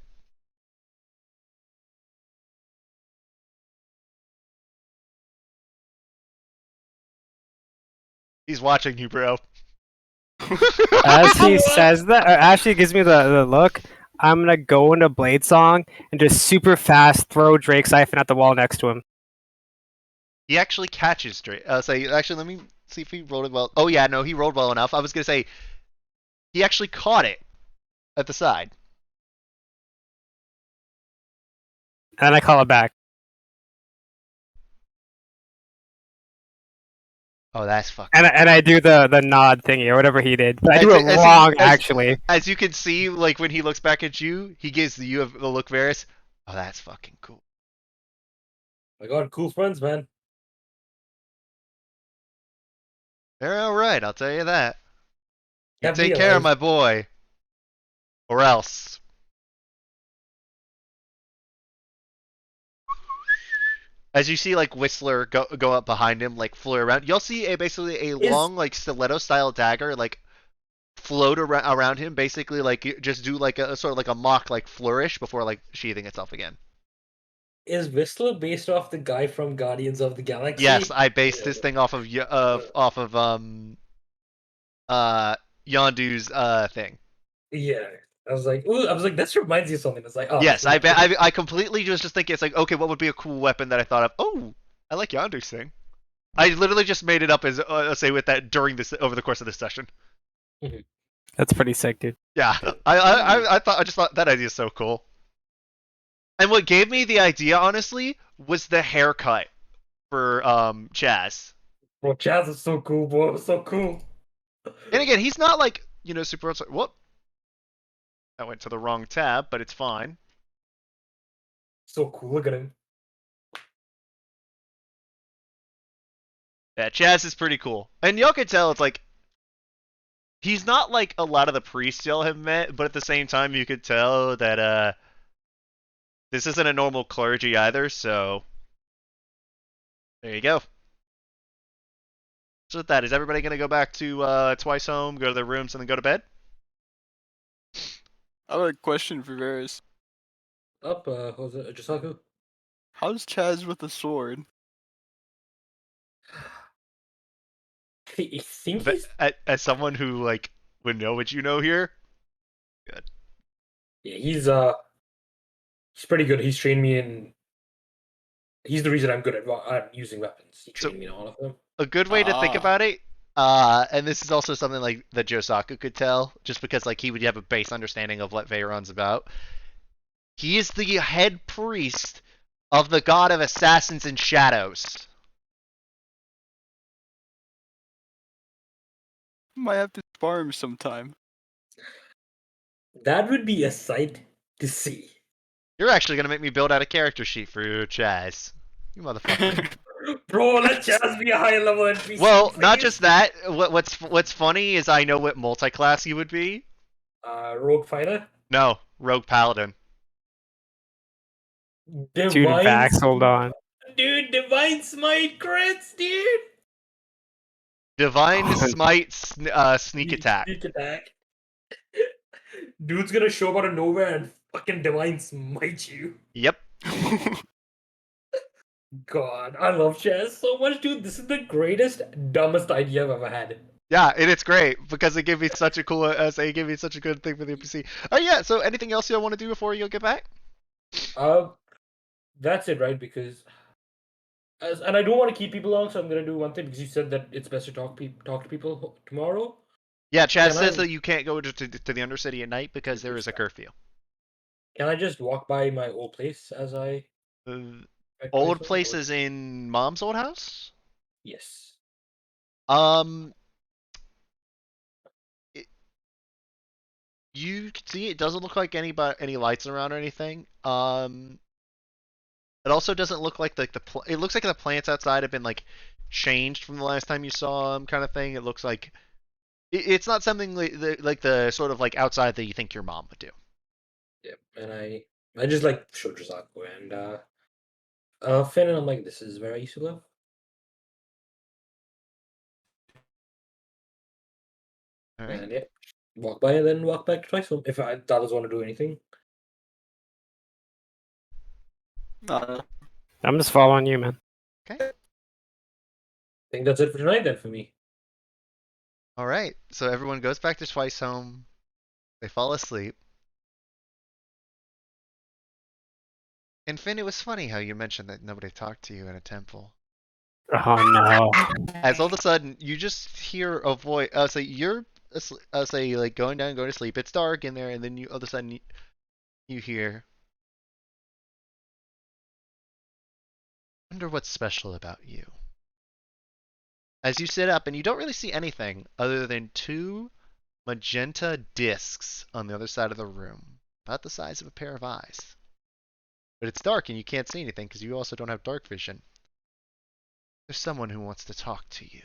He's watching you, bro. As he says that, Ashley gives me the look. I'm gonna go into Blade Song and just super fast throw Drake Siphon at the wall next to him. He actually catches Drake. Actually, let me see if he rolled it well. Oh yeah, no, he rolled well enough. I was gonna say he actually caught it at the side. And I call it back. Oh, that's fucking. And I do the nod thingy or whatever he did. But I do it wrong, actually. As you can see, like when he looks back at you, he gives you the look, Varys. Oh, that's fucking cool. I got cool friends, man. They're all right, I'll tell you that. You Kept me take care of alive. my boy, or else. As you see, like Whistler go up behind him, like float around, you'll see basically a long, like stiletto style dagger, like float around him, basically like just do like a sort of like a mock like flourish before like sheathing itself again. Is Whistler based off the guy from Guardians of the Galaxy? Yes, I based this thing off of Yondu's thing. Yeah. I was like, this reminds you of something. It's like, oh. Yes, I completely just thinking it's like, okay, what would be a cool weapon that I thought of? Oh, I like Yondu's thing. I literally just made it up as say with that during this over the course of this session. That's pretty sick, dude. Yeah, I just thought that idea is so cool. And what gave me the idea, honestly, was the haircut for Chaz. Bro, Chaz is so cool, bro. So cool. And again, he's not like super. Whoop. That went to the wrong tab, but it's fine. So cool. Look at him. Yeah, Chaz is pretty cool, and you can tell it's like he's not like a lot of the priests y'all have met, but at the same time you could tell that this isn't a normal clergy either. So there you go. So with that, is everybody gonna go back to Twice Home, go to their rooms, and then go to bed? I have a question for Varys. Up, Jose Jisaku. How's Chaz with the sword? I think he's. As someone who like would know what you know here, good. Yeah, he's pretty good. He's trained me in. He's the reason I'm good at using weapons. He trained me in all of them. A good way to think Ah. about it, and this is also something like that Josaku could tell, just because like he would have a base understanding of what Veyron's about. He is the head priest of the god of assassins and shadows. Might have to spar him sometime. That would be a sight to see. You're actually gonna make me build out a character sheet for Chaz. You motherfucker. Bro, let Chaz be a high level NPC. Well, not please. just that. What's funny is I know what multi-class you would be. Rogue fighter. No, rogue paladin. Dude, Vax, hold on. Dude, divine smite crits, dude. Divine smite, sneak attack. Sneak attack. Dude's gonna show up out of nowhere and fucking divine smite you. Yep. God, I love Chaz so much, dude. This is the greatest, dumbest idea I've ever had. Yeah, and it's great because it gave me such a cool. It gave me such a good thing for the NPC. Oh yeah. So anything else you want to do before you get back? That's it, right? Because, and I don't want to keep people long, so I'm gonna do one thing because you said that it's best to talk to people tomorrow. Yeah, Chaz Can says I- that you can't go to the Undercity at night because there is a curfew. Can I just walk by my old place as I? Old places in Mom's old house? Yes. You can see it doesn't look like any lights around or anything. It also doesn't look like it looks like the plants outside have been like changed from the last time you saw them, kind of thing. It looks like it's not something like the sort of like outside that you think your mom would do. Yep. And I just like showed Jisaku and Finn, and I'm like, this is where I used to live. All right. And yeah, walk by and then walk back to Twice Home if Dallas want to do anything. I'm just following you, man. Okay. I think that's it for tonight then for me. All right. So everyone goes back to Twice Home. They fall asleep. And Finn, it was funny how you mentioned that nobody talked to you in a temple. Oh no. As all of a sudden, you just hear a voice. So you're, say, like going down, going to sleep. It's dark in there, and then all of a sudden you hear. Wonder what's special about you. As you sit up, and you don't really see anything other than two magenta discs on the other side of the room, about the size of a pair of eyes. But it's dark, and you can't see anything because you also don't have dark vision. There's someone who wants to talk to you.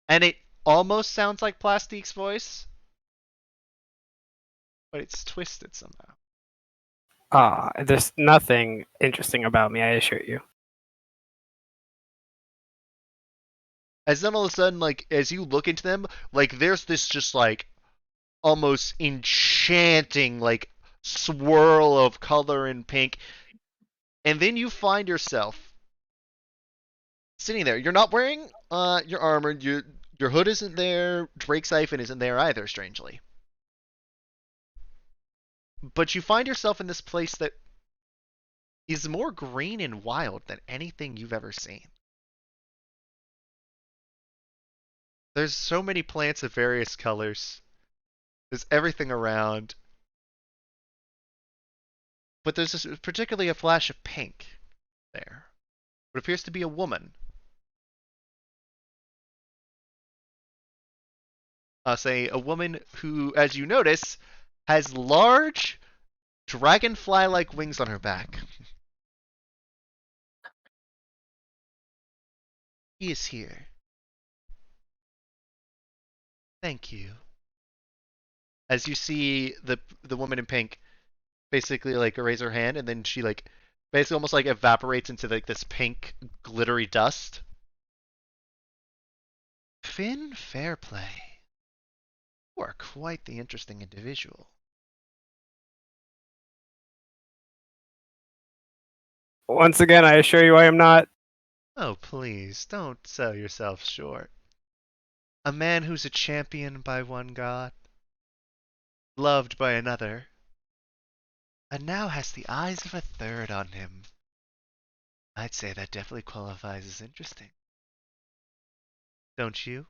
And it almost sounds like Plastique's voice, but it's twisted somehow. There's nothing interesting about me, I assure you. As then all of a sudden, like, as you look into them, like, there's this just, like, almost enchanting, like, swirl of color and pink. And then you find yourself sitting there. You're not wearing your armor. Your hood isn't there. Drake's siphon isn't there either, strangely. But you find yourself in this place that is more green and wild than anything you've ever seen. There's so many plants of various colors. There's everything around. But there's particularly a flash of pink there. What appears to be a woman. Say a woman who, as you notice, has large dragonfly-like wings on her back. He is here. Thank you. As you see the woman in pink basically like raise her hand, and then she like basically almost like evaporates into like this pink glittery dust. Finn Fairplay. You are quite the interesting individual. Once again, I assure you I am not. Oh, please, don't sell yourself short. A man who's a champion by one god, loved by another, and now has the eyes of a third on him. I'd say that definitely qualifies as interesting. Don't you?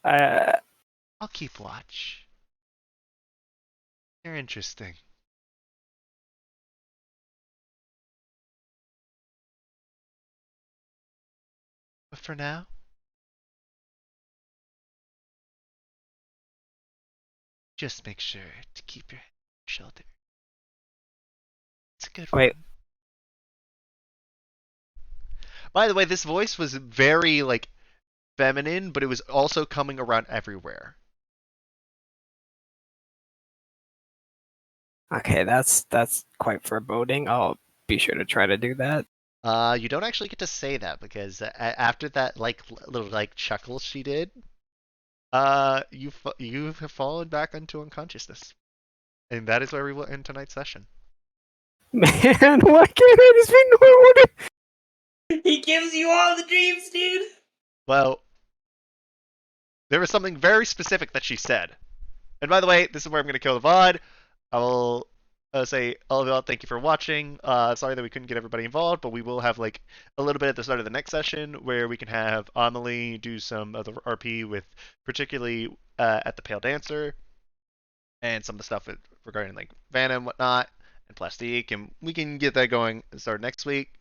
Uh, I'll keep watch. You're interesting. But for now, just make sure to keep your head on your shoulder. It's a good wait, one. By the way, this voice was very like feminine, but it was also coming around everywhere. okay, that's quite foreboding. I'll be sure to try to do that. You don't actually get to say that because after that like little like chuckle she did, you have fallen back into unconsciousness, and that is where we will end tonight's session. Man, why can't I just be normal? He gives you all the dreams, dude. Well, there was something very specific that she said. And by the way, this is where I'm going to kill the VOD. I will say, all of y'all, thank you for watching. Sorry that we couldn't get everybody involved, but we will have like a little bit at the start of the next session where we can have Amelie do some of the RP with particularly at the Pale Dancer and some of the stuff regarding like Vanna and whatnot and Plastique, and we can get that going and start next week.